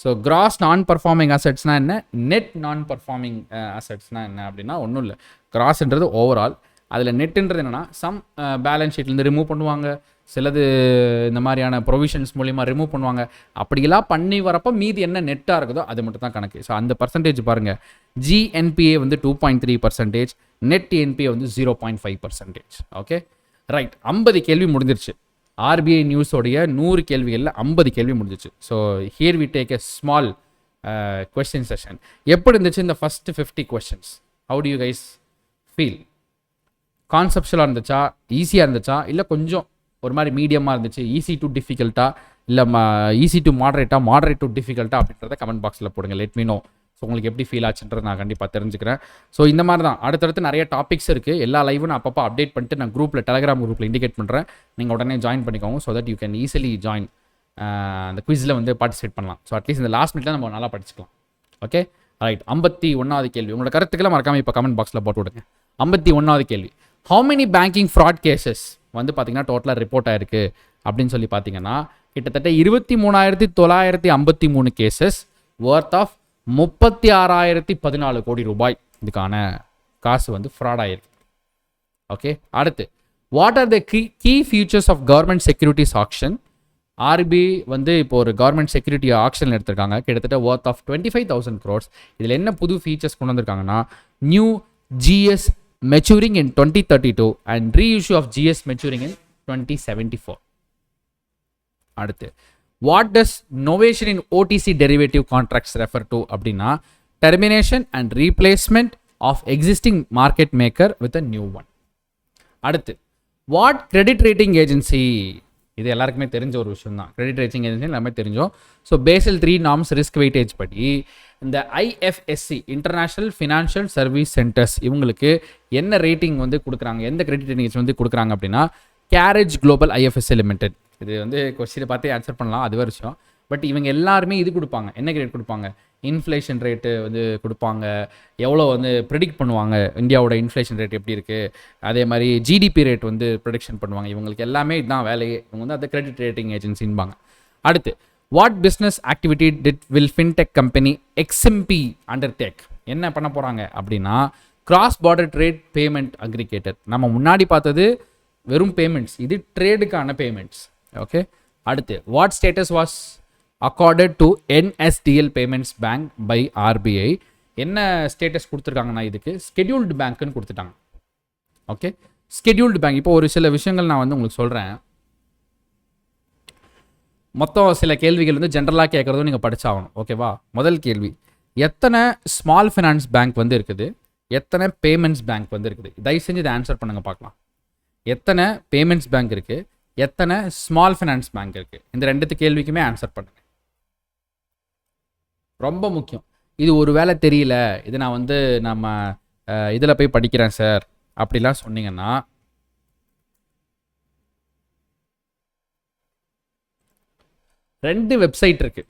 ஸோ கிராஸ் நான் பர்ஃபார்மிங் அசெட்ஸ்னால் என்ன, நெட் நான் பர்ஃபார்மிங் அசெட்ஸ்னால் என்ன அப்படின்னா ஒன்றும் இல்லை, கிராஸ்ன்றது ஓவரால், அதில் நெட்டுன்றது என்னென்னா சம் பேலன்ஸ் ஷீட்லேருந்து ரிமூவ் பண்ணுவாங்க, சிலது இந்த மாதிரியான ப்ரொவிஷன்ஸ் மூலிமா ரிமூவ் பண்ணுவாங்க, அப்படியெல்லாம் பண்ணி வரப்போ மீதி என்ன நெட்டாக இருக்குதோ அது மட்டும் தான் கணக்கு. ஸோ அந்த பர்சன்டேஜ் பாருங்கள், ஜிஎன்பிஏ வந்து 2.3%, நெட் என்பிஏ வந்து 0.5%. Okay, right. 50 கேள்வி முடிஞ்சிருச்சு. ஆர்பிஐ நியூஸோடைய 100 கேள்விகளில் 50 கேள்வி முடிஞ்சிச்சு. So here we take a small question session. எப்படி இருந்துச்சு இந்த first 50 questions? How do you guys feel? கான்செப்ஷுவலாக இருந்துச்சா, ஈஸியாக இருந்துச்சா, இல்லை கொஞ்சம் ஒரு மாதிரி மீடியமாக இருந்துச்சு, ஈஸி டு டிஃபிகல்ட்டாக, இல்லை ஈஸி டு மாடரேட்டாக, மாடரேட் டு டிஃபிகல்ட்டாக அப்படின்றத கமெண்ட் பாக்ஸில் போடுங்க. Let me no. ஸோ உங்களுக்கு எப்படி ஃபீல் ஆச்சுன்றது நான் கண்டிப்பாக தெரிஞ்சுக்கிறேன். ஸோ இந்த மாதிரி தான் அடுத்தடுத்து நிறைய டாபிக்ஸ் இருக்குது. எல்லா லைவும் நான் அப்பப்போ அப்டேட் பண்ணிட்டு நான் குரூப்பில், டெலகிராம் குரூப்பில் இண்டிகேட் பண்ணுறேன். நீங்கள் உடனே ஜாயின் பண்ணிக்கோங்க. So that you can easily join அந்த குவிஸில் வந்து பார்ட்டிசிபேட் பண்ணலாம். ஸோ அட்லீஸ்ட் இந்த லாஸ்ட் மினிட்ல நம்ம நல்லா படிச்சுக்கலாம். Okay, right. 51வது கேள்வி. உங்களோட கருத்துக்களை மறக்காம இப்போ கமெண்ட் பாக்ஸில் போட்டு விடுங்க. 51வது கேள்வி. How many banking fraud cases வந்து பார்த்தீங்கன்னா டோட்டலாக ரிப்போர்ட் ஆயிருக்கு அப்படின்னு சொல்லி பார்த்தீங்கன்னா கிட்டத்தட்ட 23,953 கேசஸ் ஒர்த் ஆஃப் 36,014 கோடி ரூபாய் இதுக்கான காசு வந்து ஃப்ராட் ஆயிருக்கு. ஓகே. அடுத்து, what are the key features of government securities auction? RBI வந்து இப்போ ஒரு கவர்மெண்ட் செக்யூரிட்டி ஆக்ஷன் எடுத்திருக்காங்க கிட்டத்தட்ட ஒர்த் ஆஃப் 25,000 crores. இதில் என்ன புது ஃபீச்சர்ஸ் கொண்டு வந்திருக்காங்கன்னா, new GS maturing in 2032 and reissue of GS maturing in 2074. அடுத்து, what does novation in OTC derivative contracts refer to அப்படின்னா, termination and replacement of existing market maker with a new one. அடுத்து, what credit rating agency? இது எல்லாருக்குமே தெரிஞ்ச ஒரு விஷயம் தான். Credit rating agency எல்லாமே தெரிஞ்சோம். So Basel 3 norms risk weightage படி இந்த IFSC international financial service centres இவங்களுக்கு என்ன ரேட்டிங் வந்து கொடுக்குறாங்க, எந்த கிரெடிட் ரேட்டிங் வந்து கொடுக்குறாங்க அப்படின்னா, கேரேஜ் குளோபல் ஐஎஃப்எஸ்சி லிமிடெட். இது வந்து கொஸ்டினை பார்த்து ஆன்சர் பண்ணலாம், அது ஒரு விஷயம். பட் இவங்க எல்லாருமே இது கொடுப்பாங்க. என்ன கிரேட் கொடுப்பாங்க? இன்ஃப்ளேஷன் ரேட்டு வந்து கொடுப்பாங்க, எவ்வளோ வந்து ப்ரிடிக்ட் பண்ணுவாங்க இந்தியாவோட இன்ஃப்ளேஷன் ரேட் எப்படி இருக்குது, அதே மாதிரி ஜிடிபி ரேட் வந்து ப்ரிடிக்ஷன் பண்ணுவாங்க. இவங்களுக்கு எல்லாமே இதுதான் வேலையே. இவங்க வந்து அந்த கிரெடிட் ரேட்டிங் ஏஜென்சின்பாங்க. அடுத்து, what business activity will fintech company XMB undertake? என்ன பண்ண போகிறாங்க அப்படின்னா, cross border trade payment aggregator. நம்ம முன்னாடி பார்த்தது வெறும் பேமெண்ட்ஸ், இது ட்ரேடுக்கான பேமெண்ட்ஸ். ஓகே. அடுத்து, what status was accorded to NSDL Payments Bank by RBI? என்ன ஸ்டேட்டஸ் கொடுத்துருக்காங்கன்னா, இதுக்கு ஸ்கெடியூல்டு பேங்க்னு கொடுத்துட்டாங்க. ஓகே. Scheduled bank. இப்போ ஒரு சில விஷயங்கள் நான் வந்து உங்களுக்கு சொல்கிறேன். மொத்தம் சில கேள்விகள் வந்து ஜென்ரலாக கேட்குறதும் நீங்கள் படிச்சாகணும். ஓகேவா? முதல் கேள்வி, எத்தனை ஸ்மால் ஃபினான்ஸ் பேங்க் வந்து இருக்குது, எத்தனை பேமெண்ட்ஸ் பேங்க் வந்து இருக்குது? தயவு செஞ்சு இதை ஆன்சர் பண்ணுங்க பார்க்கலாம். எத்தனை பேமெண்ட்ஸ் பேங்க் இருக்குது, எத்தனை ஸ்மால் ஃபினான்ஸ் பேங்க் இருக்குது? இந்த 2 கேள்விக்குமே ஆன்சர் பண்ணுங்க. ரொம்ப முக்கியம். இது ஒரு வேளை தெரியல, இது நான் வந்து நம்ம இதில் போய் படிக்கிறேன் சார் அப்படிலாம் சொன்னீங்கன்னா, ரெண்டு வெப்சைட் இருக்குது.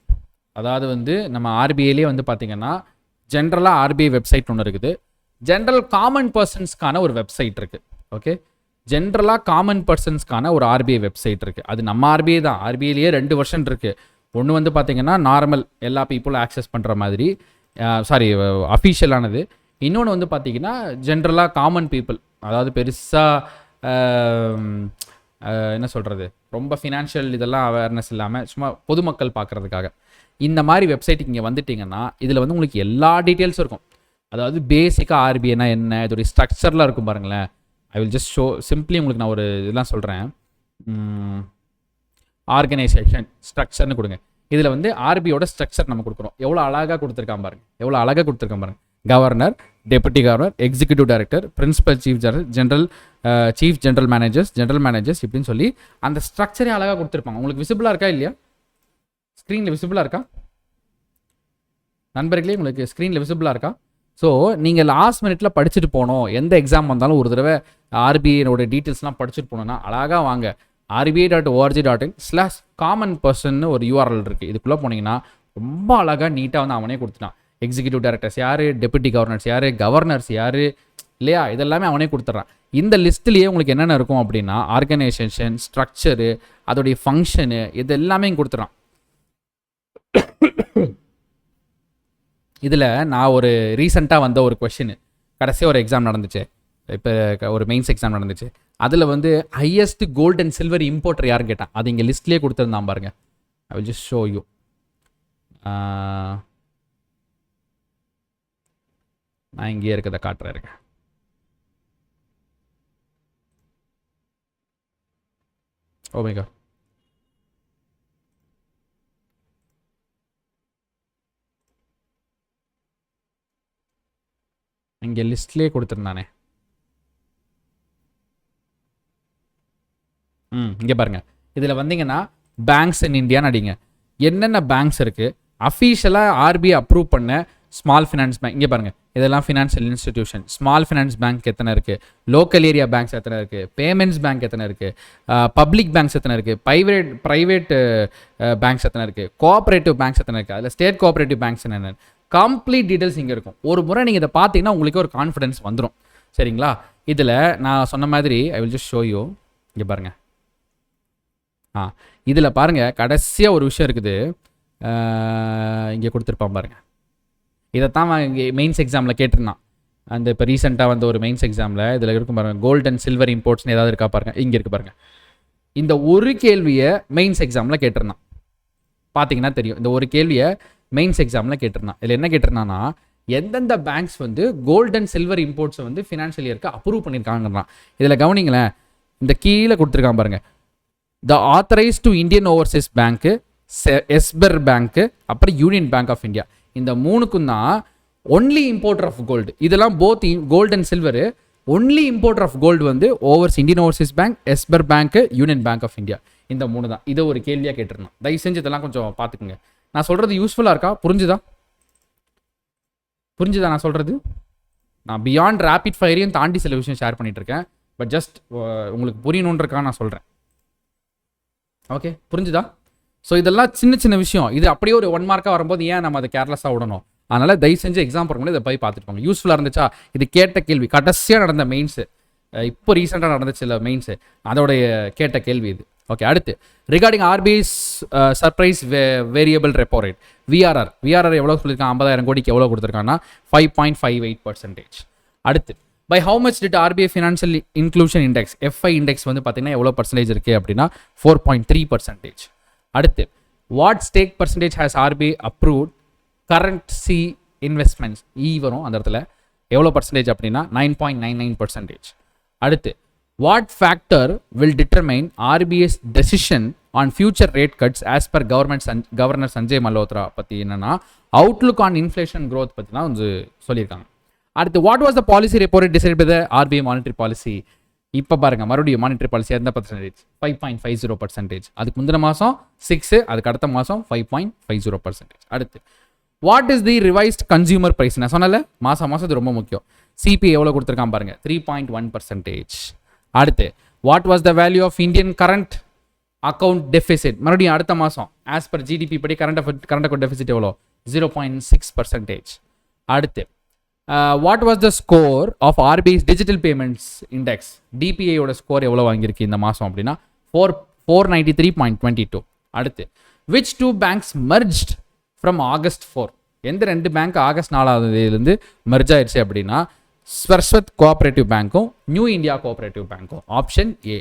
அதாவது வந்து நம்ம ஆர்பிஐலேயே வந்து பார்த்தீங்கன்னா ஜென்ரலாக ஆர்பிஐ வெப்சைட் ஒன்று இருக்குது, ஜென்ரல் காமன் பர்சன்ஸ்க்கான ஒரு வெப்சைட் இருக்குது. ஓகே. ஜென்ரலாக காமன் பர்சன்ஸ்க்கான ஒரு ஆர்பிஐ வெப்சைட் இருக்குது. அது நம்ம ஆர்பிஐ தான். ஆர்பிஐலேயே 2 வெர்ஷன் இருக்குது. ஒன்று வந்து பார்த்தீங்கன்னா நார்மல் எல்லா பீப்புளும் ஆக்சஸ் பண்ணுற மாதிரி, அஃபீஷியலானது. இன்னொன்று வந்து பார்த்தீங்கன்னா ஜென்ரலாக காமன் பீப்புள், அதாவது பெருசாக என்ன சொல்கிறது, ரொம்ப ஃபினான்ஷியல் இதெல்லாம் அவேர்னஸ் இல்லாமல் சும்மா பொதுமக்கள் பார்க்குறதுக்காக. இந்த மாதிரி வெப்சைட் இங்கே வந்துட்டிங்கன்னா இதில் வந்து உங்களுக்கு எல்லா டீட்டெயில்ஸும் இருக்கும். அதாவது பேசிக்காக ஆர்பிஐனா என்ன, இதோடைய ஸ்ட்ரக்சர்லாம் இருக்கும் பாருங்களேன். ஐ வில் ஜஸ்ட் ஷோ சிம்பிளி உங்களுக்கு நான் ஒரு இதெல்லாம் சொல்கிறேன். ஆர்கனைசேஷன் ஸ்ட்ரக்சர்னு கொடுங்க. இதில் வந்து ஆர்பிஐயோட ஸ்ட்ரக்சர் நம்ம கொடுக்குறோம். எவ்வளோ அழகாக கொடுத்துருக்கான் பாருங்க, எவ்வளோ அழகாக கொடுத்துருக்கான் பாருங்க. Governor, deputy governor, executive director, principal chief chief general managers இப்படின்னு சொல்லி அந்த ஸ்ட்ரக்சரே அழகாக கொடுத்துருப்பாங்க. உங்களுக்கு விசிபிளாக இருக்கா இல்லையா? ஸ்க்ரீனில் விசிபிளாக இருக்கா நண்பர்களே? உங்களுக்கு ஸ்க்ரீனில் விசிபிளாக இருக்கா? ஸோ நீங்கள் லாஸ்ட் மினிட்ல படிச்சுட்டு போனோம், எந்த எக்ஸாம் வந்தாலும் ஒரு தடவை ஆர்பிஐயோட டீட்டெயில்ஸ்லாம் படிச்சுட்டு போனோன்னா அழகாக வாங்க. rbi.org.in/common-person ஒரு URL இருக்குது. இதுக்குள்ளே போனீங்கன்னா ரொம்ப அழகாக நீட்டாக வந்து அவனே கொடுத்துட்டான். எக்ஸிக்யூட்டிவ் டைரக்டர்ஸ் யார், டெபுட்டி கவர்னர்ஸ் யார், கவர்னர்ஸ் யார் இல்லையா, இதெல்லாமே அவனே கொடுத்துட்றான். இந்த லிஸ்ட்லேயே உங்களுக்கு என்னென்ன இருக்கும் அப்படின்னா ஆர்கனைசேஷன், ஸ்ட்ரக்சரு, அதோடைய ஃபங்க்ஷனு, இது எல்லாமே கொடுத்துட்றான். இதில் நான் ஒரு ரீசெண்டாக வந்த ஒரு கொஷின், கடைசியாக ஒரு எக்ஸாம் நடந்துச்சு, இப்போ ஒரு மெயின்ஸ் எக்ஸாம் நடந்துச்சு. அதில் வந்து highest gold and silver importer யாருன்னு கேட்டான். அது இங்கே லிஸ்ட்லேயே கொடுத்துருந்தான் பாருங்க. I will just show you. நான் இங்கேயே இருக்கிறத காட்டுறேன். ஓமேகா, இங்கே லிஸ்ட்லேயே கொடுத்துருந்தானே. இங்கே பாருங்கள். இதில் வந்தீங்கன்னா பேங்க்ஸ் இன் இந்தியான்னு அடிங்க. என்னென்ன பேங்க்ஸ் இருக்குது அஃபீஷியலாக ஆர்பிஐ அப்ரூவ் பண்ண ஸ்மால் ஃபினான்ஸ் பேங்க். இங்கே பாருங்கள், இதெல்லாம் financial institution. Small finance bank எத்தனை இருக்குது, லோக்கல் ஏரியா பேங்க்ஸ் எத்தனை இருக்குது, பேமெண்ட்ஸ் பேங்க் எத்தனை இருக்குது, பப்ளிக் பேங்க்ஸ் எத்தனை இருக்குது, ப்ரைவேட் பேங்க்ஸ் எத்தனை இருக்குது, கோஆப்ரேட்டிவ் பேங்க்ஸ் எத்தனை இருக்குது, அதில் ஸ்டேட் கோஆப்ரேட்டிவ் பேங்க்ஸ் என்னென்ன, கம்ப்ளீட் டீடைல்ஸ் இங்கே இருக்கும். ஒரு முறை நீங்கள் இதை பார்த்தீங்கன்னா உங்களுக்கு ஒரு கான்ஃபிடன்ஸ் வந்துடும். சரிங்களா? இதில் நான் சொன்ன மாதிரி ஐ வில் ஜஸ்ட் ஷோ யூ. இங்கே பாருங்கள். இதில் பாருங்கள், கடைசியாக ஒரு விஷயம் இருக்குது. இங்கே கொடுத்துருப்பான் பாருங்கள். இதைத்தான் இங்கே மெயின்ஸ் எக்ஸாமில் கேட்டிருந்தான். அந்த இப்போ ரீசெண்டாக வந்த ஒரு மெயின்ஸ் எக்ஸாமில் இதில் இருக்கும் பாருங்கள், கோல்ட் அண்ட் சில்வர் இம்போர்ட்ஸ்னு ஏதாவது இருக்கா பாருங்கள். இங்கே இருக்குது பாருங்கள். இந்த ஒரு கேள்வியை மெயின்ஸ் எக்ஸாமில் கேட்டிருந்தான். பார்த்தீங்கன்னா தெரியும். இந்த ஒரு கேள்வியை மெயின்ஸ் எக்ஸாமில் கேட்டிருந்தான். இதில் என்ன கேட்டிருந்தான்னா, எந்தெந்த பேங்க்ஸ் வந்து கோல்ட் அண்ட் சில்வர் இம்போர்ட்ஸை வந்து ஃபினான்ஷியல் இயருக்கு அப்ரூவ் பண்ணியிருக்காங்கன்றான். இதில் கவனிங்களேன், இந்த கீழே கொடுத்துருக்கான் பாருங்கள். The authorise to Indian Overseas பேங்க்கு, எஸ்பெர் பேங்க்கு, அப்புறம் யூனியன் பேங்க் ஆஃப் இந்தியா. இந்த மூணுக்கும் தான் ஒன்லி இம்போர்ட்டர் ஆஃப் கோல்டு. இதெல்லாம் both gold and silver. Only importer of gold வந்து இந்தியன் ஓவர்சீஸ் பேங்க், எஸ்பெர் பேங்க்கு, யூனியன் பேங்க் ஆஃப் இந்தியா. இந்த மூணு தான். இதை ஒரு கேள்வியாக கேட்டிருந்தான். தயவு செஞ்சு இதெல்லாம் கொஞ்சம் பார்த்துக்குங்க. நான் சொல்கிறது யூஸ்ஃபுல்லாக இருக்கா? புரிஞ்சுதா நான் சொல்கிறது? நான் பியாண்ட் ரேபிட் ஃபயரையும் தாண்டி சில விஷயம் ஷேர் பண்ணிட்டு இருக்கேன். பட் ஜஸ்ட் உங்களுக்கு புரியணுன்றக்காக நான் சொல்கிறேன். ஓகே, புரிஞ்சுதா? ஸோ இதெல்லாம் சின்ன சின்ன விஷயம். இது அப்படியே ஒரு 1 மார்க்காக வரும்போது ஏன் நம்ம அதை கேர்லெஸ்ஸாக விடணும்? அதனால் தயவு செஞ்சு எக்ஸாம் போகிறவங்களே இதை போய் பார்த்துட்டு போங்க. யூஸ்ஃபுல்லாக இருந்துச்சா? இது கேட்ட கேள்வி கடைசியாக நடந்த மெயின்ஸு, இப்போ ரீசெண்டாக நடந்துச்சு இல்லை மெயின்ஸு, அதோடைய கேட்ட கேள்வி இது. ஓகே, அடுத்து regarding RBI's surprise variable repo rate, VRR எவ்வளோ சொல்லியிருக்காங்க? 50,000 கோடிக்கு எவ்வளோ கொடுத்துருக்காங்கன்னா 5.58%. அடுத்து by how much did RBI financial inclusion index, FI index வந்து பார்த்தீங்கன்னா எவ்வளோ பர்சன்டேஜ் இருக்குது அப்படின்னா 4.3%. அடுத்து what stake percentage has RBI approved currency investments, வரும் அந்த இடத்துல எவ்வளோ பர்சன்டேஜ் அப்படின்னா 9.99%. அடுத்து what factor will determine RBI's decision on future rate cuts as per governor Sanjay Malhotra பற்றி என்னன்னா அவுட்லுக் ஆன் இன்ஃப்ளேஷன் க்ரோத் பற்றி தான் வந்து சொல்லியிருக்காங்க. அடுத்து what was the policy repo rate decide by the RBI monetary policy. இப்போ பாருங்க, மறுபடியும் மானிட்டரி பாலிசி எந்த பர்சன்டேஜ்? 5.50%. அதுக்கு முந்தின மாதம் 6, அதுக்கு அடுத்த மாதம் 5.50%. அடுத்து what is the revised consumer price? நான் சொன்னல மாதம் இது ரொம்ப முக்கியம். சிபிஐ எவ்வளோ கொடுத்துருக்கான் பாருங்க, 3.1%. அடுத்து what was the value of Indian current account deficit? மறுபடியும் அடுத்த மாதம் ஆஸ் பர் ஜிடிபி படி கரண்ட் அக்கௌண்ட் டெபிசிட் எவ்வளோ? 0.6%. அடுத்து what was the score of RBI's digital payments index, டிபிஐயோட ஸ்கோர் எவ்வளோ வாங்கியிருக்கு இந்த மாதம் அப்படின்னா 493.22. அடுத்து which 2 banks merged from August 4? எந்த 2 பேங்க் ஆகஸ்ட் 4 மெர்ஜ் ஆயிடுச்சு அப்படின்னா ஸ்வர்ஸ்வத் கோஆபரேட்டிவ் பேங்க்கும் நியூ இந்தியா கோஆபரேட்டிவ் பேங்க்கும். Option A.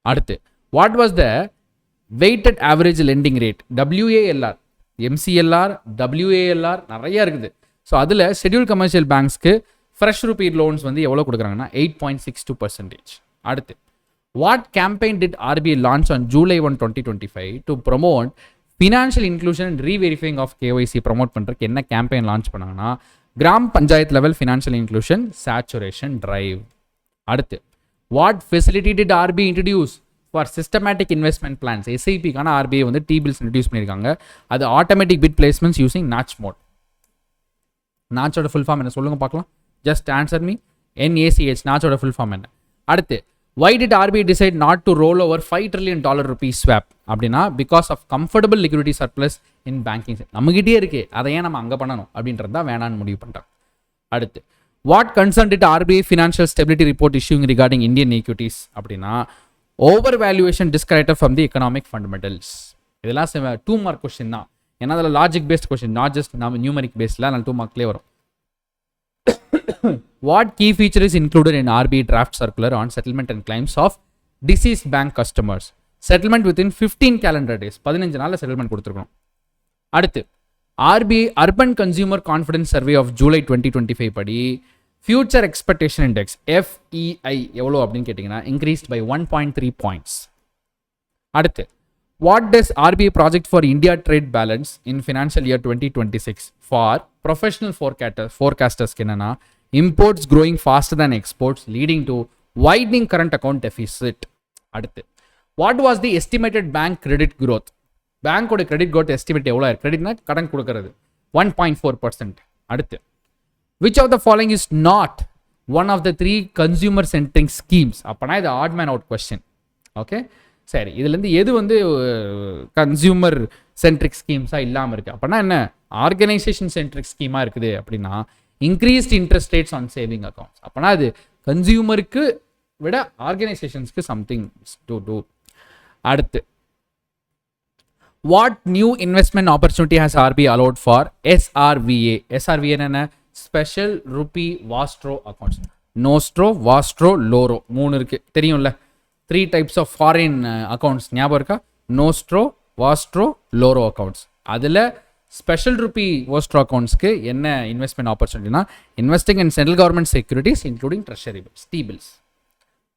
அடுத்து what was the weighted average lending rate, WALR, MCLR, WALR நிறைய இருக்குது. ஸோ அதில் ஷெட்யூல் கமர்ஷியல் பேங்க்ஸ்க்கு ஃப்ரெஷ் ருபீ லோன்ஸ் வந்து எவ்வளோ கொடுக்குறாங்கன்னா 8.62%. அடுத்து what campaign did RBI launch on July 1, 2025 to promote financial inclusion and reverifying of KYC promote பண்ணுறதுக்கு என்ன கேம்பெயின் லான்ச் பண்ணாங்கன்னா Gram Panchayat level financial inclusion saturation drive. அடுத்து what facility did RBI introduce for systematic investment plans, SIP-க்கான RBI வந்து T-bills introduce பண்ணியிருக்காங்க. அது automatic bid placements using NACH mode. நாச்சோட full form என்ன சொல்லுங்க பார்க்கலாம்? Just answer me. NACH நாச்சோட ஃபுல் ஃபார்ம் என்ன? அடுத்து why did RBI decide not to roll over $5 trillion rupees swap அப்படின்னா because of comfortable liquidity surplus in banking. நம்மகிட்டே இருக்கு, அதை ஏன் நம்ம அங்கே பண்ணணும் அப்படின்றது தான் வேணான்னு முடிவு பண்ணுறாங்க. அடுத்து what concern did RBI financial stability report issuing regarding Indian equities அப்படின்னா over valuation disconnected from the economic fundamentals. இதெல்லாம் 2 மார்க் கொஸ்டின் தான். ஏன்னா அதில் logic based question, not just நம்ம நியூமரிக் பேஸ்டில். அதனால் 2 மார்க்லேயே வரும். What key feature is included in RBI draft circular on settlement and claims of deceased bank customers? Settlement within 15 calendar days. 15 நாளில் settlement கொடுத்துருக்கணும். அடுத்து RBI Urban Consumer Confidence Survey of July 2025 படி Future Expectation Index FEI எவ்வளோ அப்படின்னு கேட்டிங்கன்னா increased by 1.3 points. அடுத்து what does RBI project for India trade balance in financial year 2026 for professional forecasters என்னன்னா imports growing faster than exports leading to widening current account deficit. அடுத்து what was the estimated bank credit growth? பேங்கோட credit growth estimate எவ்வளோ? கிரெடிட்னா கடன் கொடுக்கறது 1.4%. அடுத்து which of the following is not one of the 3 consumer centric schemes? அப்பனா இது odd man out question. Okay, சரி, இதுலேருந்து எது வந்து கன்சியூமர் சென்ட்ரிக் ஸ்கீம்ஸாக இல்லாமல் இருக்குது? அப்படின்னா என்ன? ஆர்கனைசேஷன் சென்ட்ரிக் ஸ்கீமாக இருக்குது அப்படின்னா increased interest rates on saving accounts. அப்போனா அது கன்சியூமருக்கு விட ஆர்கனைசேஷன்ஸ்க்கு சம்திங் டு டூ. அடுத்து, what new investment opportunity has RBI allowed for SRVA? SRVA என்ன? Special rupee vostro accounts. Nostro, vostro, loro 3 இருக்கு, தெரியும்ல. 3 டைப்ஸ் ஆஃப் ஃபாரின் அக்கௌண்ட்ஸ் ஞாபகம் இருக்கா? Nostro, vostro, loro accounts. அதில் ஸ்பெஷல் ருபி வாஸ்ட்ரோ அக்கௌண்ட்ஸ்க்கு என்ன investment ஆப்பர்ச்சுனிட்டினா investing in central government securities including treasury bills, T-bills.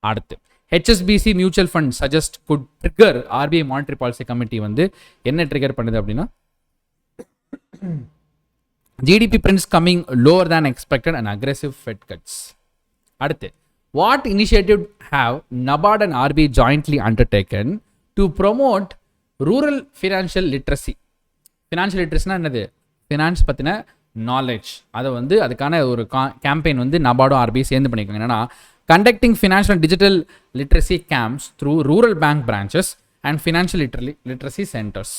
அடுத்து, HSBC mutual fund suggest could trigger RBI monetary policy committee வந்து என்ன trigger பண்ணுது அப்படின்னா GDP prints coming lower than expected and aggressive Fed cuts. அடுத்து, what initiative have NABARD and RBI jointly undertaken to promote rural financial literacy? Financial லிட்ரஸினா என்னது? Finance பற்றின knowledge. அதை வந்து அதுக்கான ஒரு கேம்பெயின் வந்து நபார்டும் RBI சேர்ந்து பண்ணியிருக்காங்க. என்னன்னா, conducting financial and digital literacy camps through rural bank branches and financial literacy centers.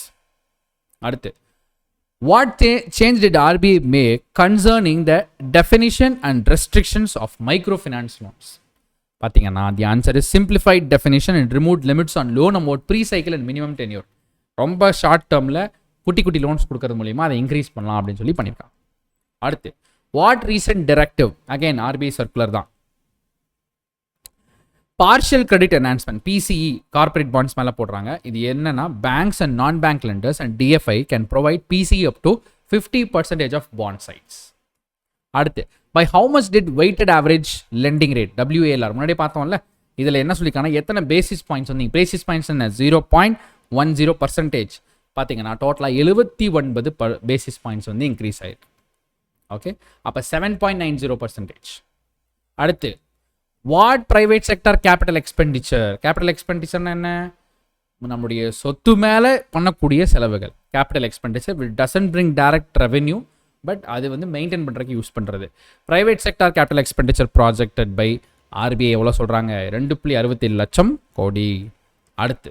அடுத்து, what change did RBI make concerning the definition and restrictions of microfinance loans? பார்த்தீங்கன்னா the answer is simplified definition and removed limits on loan amount, pre-cycle and minimum tenure. ரொம்ப short டேர்மில் குட்டி குட்டி loans கொடுக்கறது மூலியமாக அதை increase பண்ணலாம் அப்படின்னு சொல்லி பண்ணியிருக்காங்க. அடுத்து, what recent directive? Again RBI circular தான். Partial credit enhancement PCE corporate bonds மேலே போடுறாங்க. இது என்னன்னா, banks and non bank lenders and DFI can provide PCE up to 50% of bond சைட்ஸ். அடுத்து, by how much did weighted average lending rate WALR முன்னாடியே பார்த்தோம்ல. இதில் என்ன சொல்லியிருக்காங்கன்னா எத்தனை பேசிஸ் பாயிண்ட்ஸ் வந்து பேசிஸ் பாயிண்ட்ஸ் என்ன 0.10% பார்த்தீங்கன்னா டோட்டலாக 79 பேசிஸ் பாயிண்ட்ஸ் வந்து இன்க்ரீஸ் ஆயிருக்கு. ஓகே, அப்போ 7.90%. அடுத்து, what private sector capital expenditure? Capital எக்ஸ்பெண்டிச்சர்னா என்ன? நம்முடைய சொத்து மேலே பண்ணக்கூடிய செலவுகள். Capital expenditure doesn't bring direct revenue, but அது வந்து மெயின்டைன் பண்ணுறதுக்கு யூஸ் பண்ணுறது. Private sector capital expenditure projected by RBI எவ்வளோ சொல்கிறாங்க? 2.67 லட்சம் கோடி. அடுத்து,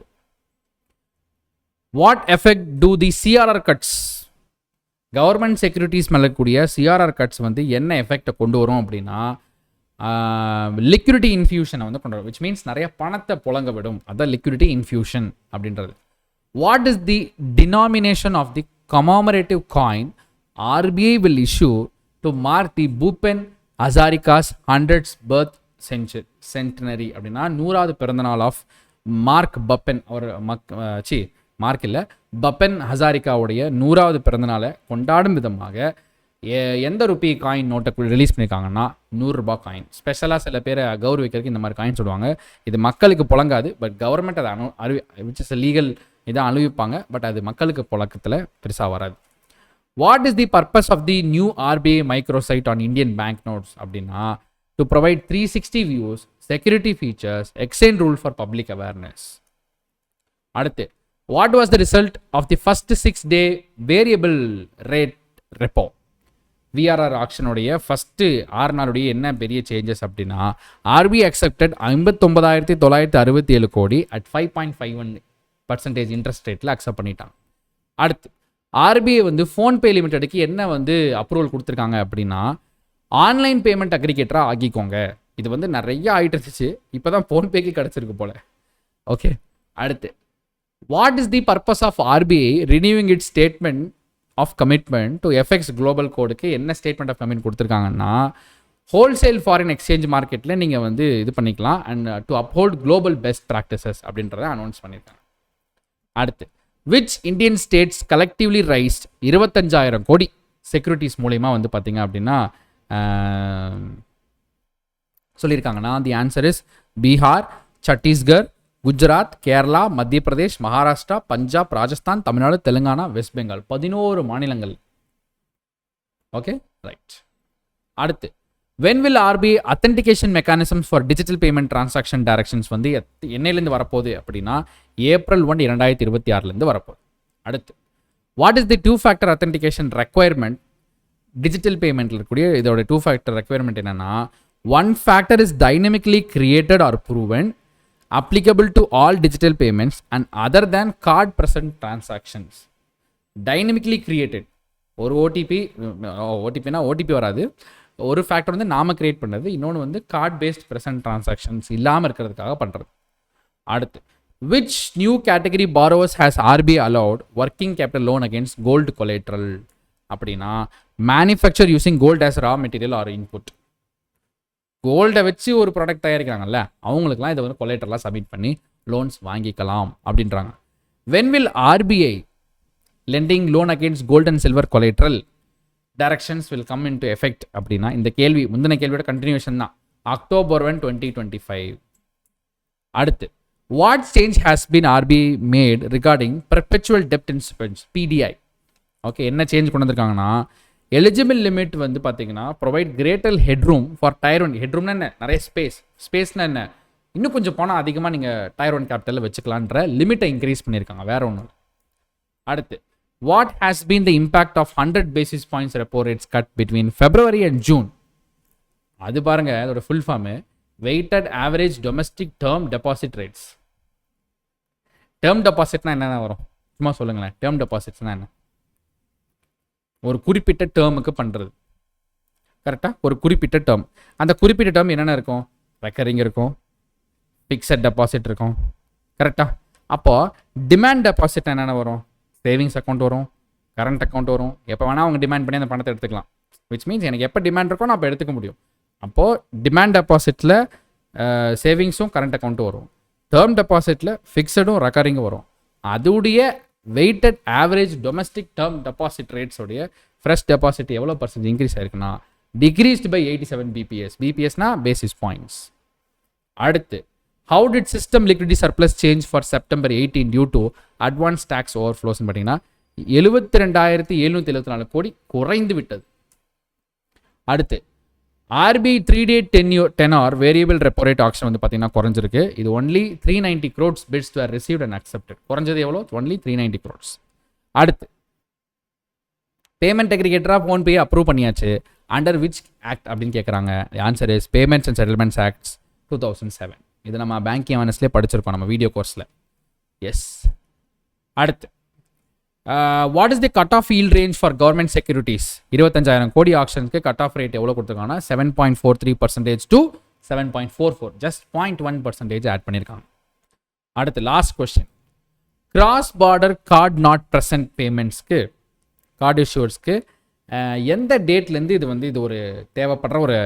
what effect do the CRR cuts? Government securities மேலே கூடிய CRR கட்ஸ் வந்து என்ன எஃபெக்டை கொண்டு வரும் அப்படின்னா லிக்விடிட்டி இன்ஃபியூஷனை வந்து கொண்டு வரும். விச் மீன்ஸ் நிறைய பணத்தை புழங்க விடும். அதான் லிக்விடிட்டி இன்ஃபியூஷன் அப்படின்றது. What is the denomination of the commemorative coin RBI will issue to mark the Bhupen Hazarika's 100th birth centenary? அப்படின்னா 100வது பிறந்தநாள் ஆஃப் மார்க் பப்பன், அவர் மார்க் இல்லை பப்பன் ஹசாரிகாவுடைய 100வது பிறந்தநாளை கொண்டாடும் விதமாக எந்த ருபி காயின் நோட்டை ரிலீஸ் பண்ணியிருக்காங்கன்னா 100 ரூபாய் காயின். ஸ்பெஷலாக சில பேரை கௌரவிக்கிறதுக்கு இந்த மாதிரி காயின் சொல்லுவாங்க. இது மக்களுக்கு புழங்காது, பட் கவர்மெண்ட் அதை விச் இஸ் லீகல் இதான் அனுபவிப்பாங்க, பட் அது மக்களுக்கு புழக்கத்தில் பெருசாக வராது. What is the purpose of the new RBI microsite on Indian bank notes அப்படின்னா to provide 360 views, security features, exchange rule for public awareness. அடுத்து, what was the result of the first 6-day variable rate repo? VRR ஆக்ஷனுடைய first 6 நாளுடைய என்ன பெரிய changes அப்படின்னா RBI accepted 59,967 கோடி at 5.51% interest ரேட்டில் accept பண்ணிட்டாங்க. அடுத்து, RBI வந்து ஃபோன்பே லிமிட்டெடுக்கு என்ன வந்து அப்ரூவல் கொடுத்துருக்காங்க அப்படின்னா ஆன்லைன் பேமெண்ட் அக்ரிகேட்டராக ஆக்கிக்கோங்க. இது வந்து நிறைய ஆகிட்டு இருந்துச்சு, இப்போ தான் ஃபோன்பேக்கு கிடச்சிருக்கு போல. ஓகே, அடுத்து, what is the purpose of RBI renewing its statement of commitment to FX global கோடுக்கு என்ன ஸ்டேட்மெண்ட் ஆஃப் கமிட்மெண்ட் கொடுத்துருக்காங்கன்னா ஹோல்சேல் ஃபாரின் எக்ஸ்சேஞ்ச் மார்க்கெட்டில் நீங்கள் வந்து இது பண்ணிக்கலாம் and to uphold global best practices அப்படின்றத அனௌன்ஸ் பண்ணியிருக்காங்க. அடுத்து, which Indian states collectively raised 25,000 crore securities மூலயமா வந்து பார்த்தீங்க அப்படின்னா சொல்லியிருக்காங்கன்னா the answer is Bihar, Chhattisgarh, Gujarat, Kerala, Madhya Pradesh, Maharashtra, Punjab, Rajasthan, Tamil Nadu, Telangana, west Bengal 11 மாநிலங்கள். Okay, right. அடுத்து, when will RBI authentication mechanisms for digital payment transaction directions வந்து என்னையிலேருந்து வரப்போகுது அப்படின்னா April 1, 2026 வரப்போகுது. அடுத்து, what is the 2-factor authentication requirement? Digital பேமெண்ட்டில் இருக்கக்கூடிய இதோட 2-factor requirement என்னன்னா 1 factor is dynamically created or proven applicable to all digital payments and other than card present transactions. Dynamically created ஒரு ஓடிபினா ஓடிபி வராது. ஒரு ஃபேக்டர் வந்து நாம கிரியேட் பண்ணது, இன்னொன்று வந்து கார்ட் பேஸ்ட் ப்ரெசன்ட் டிரான்சாக்ஷன்ஸ் இல்லாமல் இருக்கிறதுக்காக பண்ணுறது. அடுத்து, which new category borrowers has RBI allowed working capital loan against gold collateral அப்படின்னா manufacture using gold as raw material or input. கோல்டை வச்சு ஒரு ப்ராடக்ட் தயாரிக்கிறாங்கல்ல, அவங்களுக்குலாம் இதை வந்து கொலேட்டரலாக சப்மிட் பண்ணி லோன்ஸ் வாங்கிக்கலாம் அப்படின்றாங்க. when will RBI lending loan against gold and silver collateral directions will come into effect அப்படின்னா இந்த கேள்வி முந்தின கேள்வியோட கண்டினியூஷன் தான். October 1, 2025. அடுத்து, what change has been RBI made regarding perpetual debt instruments PDI? Okay, என்ன சேஞ்ச் கொண்டு வந்திருக்காங்கன்னா, எலிஜிபிள் லிமிட் வந்து பார்த்தீங்கன்னா provide greater headroom for tier one. ஹெட்ரூம்னா என்ன, நிறைய ஸ்பேஸ்னா என்ன, இன்னும் கொஞ்சம் போனால் அதிகமாக நீங்கள் டயர் ஒன் கேபிட்டலில் வச்சுக்கலான்ற லிமிட்டை இன்க்ரீஸ் பண்ணியிருக்காங்க, வேற ஒன்றும். அடுத்து, what has been the impact of 100 basis points repo rates cut between February and June? அது பாருங்க, அதோட full form weighted average domestic term deposit rates. Term டெபாசிட்னா என்னென்ன வரும், சும்மா சொல்லுங்களேன். டேர்ம் டெபாசிட்ஸ்னா என்ன? ஒரு குறிப்பிட்ட டேர்முக்கு பண்ணுறது, கரெக்டாக? ஒரு குறிப்பிட்ட டேர்ம். அந்த குறிப்பிட்ட டேர்ம் என்னென்ன இருக்கும்? ரெக்கரிங் இருக்கும், ஃபிக்ஸட் டெபாசிட் இருக்கும், கரெக்டாக? அப்போது டிமாண்ட் டெபாசிட் என்னென்ன வரும்? சேவிங்ஸ் அக்கௌண்ட் வரும், கரண்ட் அக்கௌண்ட் வரும். எப்போ வேணால் அவங்க டிமாண்ட் பண்ணி அந்த பணத்தை எடுத்துக்கலாம். விச் மீன்ஸ் எனக்கு எப்போ டிமாண்ட் இருக்கோ நான் அப்போ எடுத்துக்க முடியும். அப்போது டிமாண்ட் டெபாசிட்டில் சேவிங்ஸும் கரண்ட் அக்கௌண்ட்டும் வரும். டேர்ம் டெபாசிட்டில் ஃபிக்ஸடும் ரெக்கரிங்கும் வரும். அதுடைய weighted average domestic term deposit ரேட்ஸோடைய ஃப்ரெஷ் டெபாசிட் எவ்வளோ பர்சன்ட் இன்க்ரீஸ் ஆயிருக்குன்னா டிக்ரீஸ்டு பை 87 BPS. பிபிஎஸ்னா பேசிஸ் பாயிண்ட்ஸ். அடுத்து, how did system liquidity surplus change for September 18 due to advance tax overflows? பார்த்தீங்கன்னா 72,774 கோடி குறைந்து விட்டது. அடுத்து, RBI 3-day tenor variable repo rate auction வந்து பார்த்தீங்கன்னா குறைஞ்சிருக்கு. இது only 390 crores bids were received and accepted. குறைஞ்சது எவ்வளோ? only 390 crores. அடுத்து, பேமெண்ட் அக்ரிகேட்டராக ஃபோன்பே அப்ரூவ் பண்ணியாச்சு. அண்டர் விச் ஆக்ட் அப்படின்னு கேட்குறாங்க. Answer is payments and settlements acts 2007. இது நம்ம பேங்கிங் அவேர்னஸ்லேயே படிச்சிருக்கோம் நம்ம வீடியோ கோர்ஸில். எஸ். அடுத்து, what is the cut off yield range for government securities? 25,000 கோடி ஆக்ஷனுக்கு கட் ஆஃப் ரேட் எவ்வளோ கொடுத்துருக்காங்கன்னா 7.43% to 7.44, ஜஸ்ட் 0.1% ஆட் பண்ணியிருக்காங்க. அடுத்து, last question, cross border card not present பேமெண்ட்ஸ்க்கு, கார்டு இஷ்யூவர்ஸ்க்கு எந்த டேட்லேருந்து இது ஒரு தேவைப்படுற ஒரு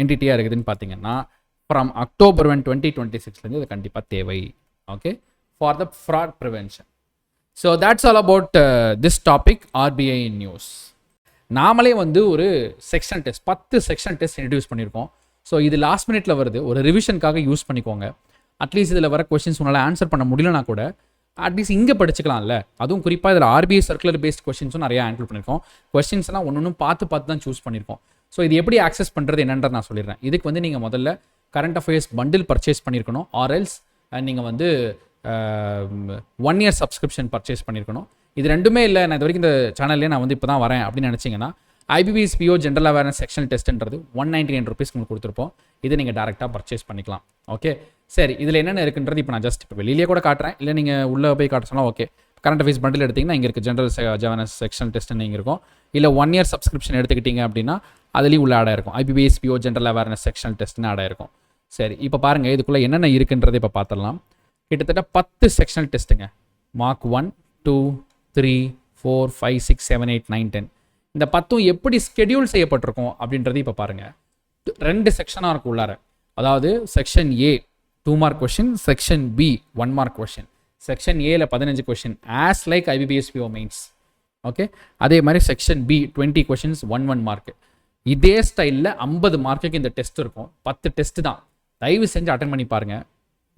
என்டிட்டியாக இருக்குதுன்னு பார்த்தீங்கன்னா ஃப்ரம் October 1, 2026 இது கண்டிப்பாக தேவை. Okay, for the fraud prevention. So that's all about this topic RBI news. நாமளே ஒரு section test 10 section test introduce பண்ணியிருக்கோம். ஸோ இது லாஸ்ட் மினிட்ல வருது, ஒரு ரிவிஷனுக்காக யூஸ் பண்ணிக்கோங்க. அட்லீஸ்ட் இதில் வர கொஸ்டின்ஸ் உங்களால் ஆன்சர் பண்ண முடியலனா கூட அட்லீஸ்ட் இங்கே படிச்சுக்கலாம்ல. அதுவும் குறிப்பாக இதில் RBI சர்க்குலர் பேஸ்ட் கொஸ்டின்ஸும் நிறையா இன்க்ளூட் பண்ணியிருக்கோம். கொஸ்டின்ஸ்லாம் ஒன்று பார்த்து தான் சூஸ் பண்ணியிருக்கோம். ஸோ இது எப்படி ஆக்சஸ் பண்ணுறது என்னன்றது நான் சொல்லிடுறேன். இதுக்கு நீங்கள் முதல்ல கரண்ட் அஃபேர்ஸ் பண்டில் பர்ச்சேஸ் பண்ணியிருக்கணும். ஆர்எல்ஸ் நீங்கள் 1 year சப்ஸ்கிரிப்ஷன் பர்ச்சேஸ் பண்ணியிருக்கணும். இது ரெண்டுமே இல்லை, நான் இது வரைக்கும் இந்த சேனல்லே நான் இப்போ தான் வரேன் அப்படின்னு நினச்சிங்கன்னா IBPS PO general awareness section டெஸ்ட்ன்றது 199 rupees உங்களுக்கு கொடுத்துருப்போம். இதை நீங்கள் டேரெக்டாக பர்ச்சேஸ் பண்ணிக்கலாம். ஓகே, சரி. இதில் என்னென்ன இருக்குன்றது இப்போ நான் ஜஸ்ட் இப்போ வெளியிலே கூட காட்டுறேன், இல்லை நீங்கள் உள்ளே போய் காட்ட சொன்னால் ஓகே. கரண்ட் அஃபேர்ஸ் பண்டில் எடுத்திங்கன்னா இங்கே இருக்குது ஜென்ரல் அவேர்னஸ் செக்ஷன் டெஸ்ட்னு இங்கே இருக்கும். இல்லை 1 year சப்ஸ்கிரிப்ஷன் எடுத்துக்கிட்டீங்க அப்படின்னா அதுலேயும் உள்ள ஆடாக இருக்கும். IBPS PO general awareness section டெஸ்ட்னு ஆடாக இருக்கும். சரி, இப்போ பாருங்கள் இதுக்குள்ளே என்னென்ன இருக்குன்றது இப்போ பார்த்துடலாம். கிட்டத்தட்ட 10 செக்ஷனல் டெஸ்ட்டுங்க. மார்க் 1, 2, 3, 4, 5, 6, 7, 8, 9, 10. இந்த 10 எப்படி ஸ்கெடியூல் செய்யப்பட்டிருக்கும் அப்படின்றது இப்போ பாருங்கள். 2 செக்ஷனாக இருக்கும் உள்ளார. அதாவது section A 2 mark question, section B 1 mark question. Section ஏல 15 question as like IBPS PO mains. Okay, அதே மாதிரி செக்ஷன் B 20 கொஷின்ஸ் 1 mark. இதே ஸ்டைலில் 50 மார்க்குக்கு இந்த டெஸ்ட் இருக்கும். 10 டெஸ்ட் தான். தயவு செஞ்சு அட்டன் பண்ணி பாருங்கள்.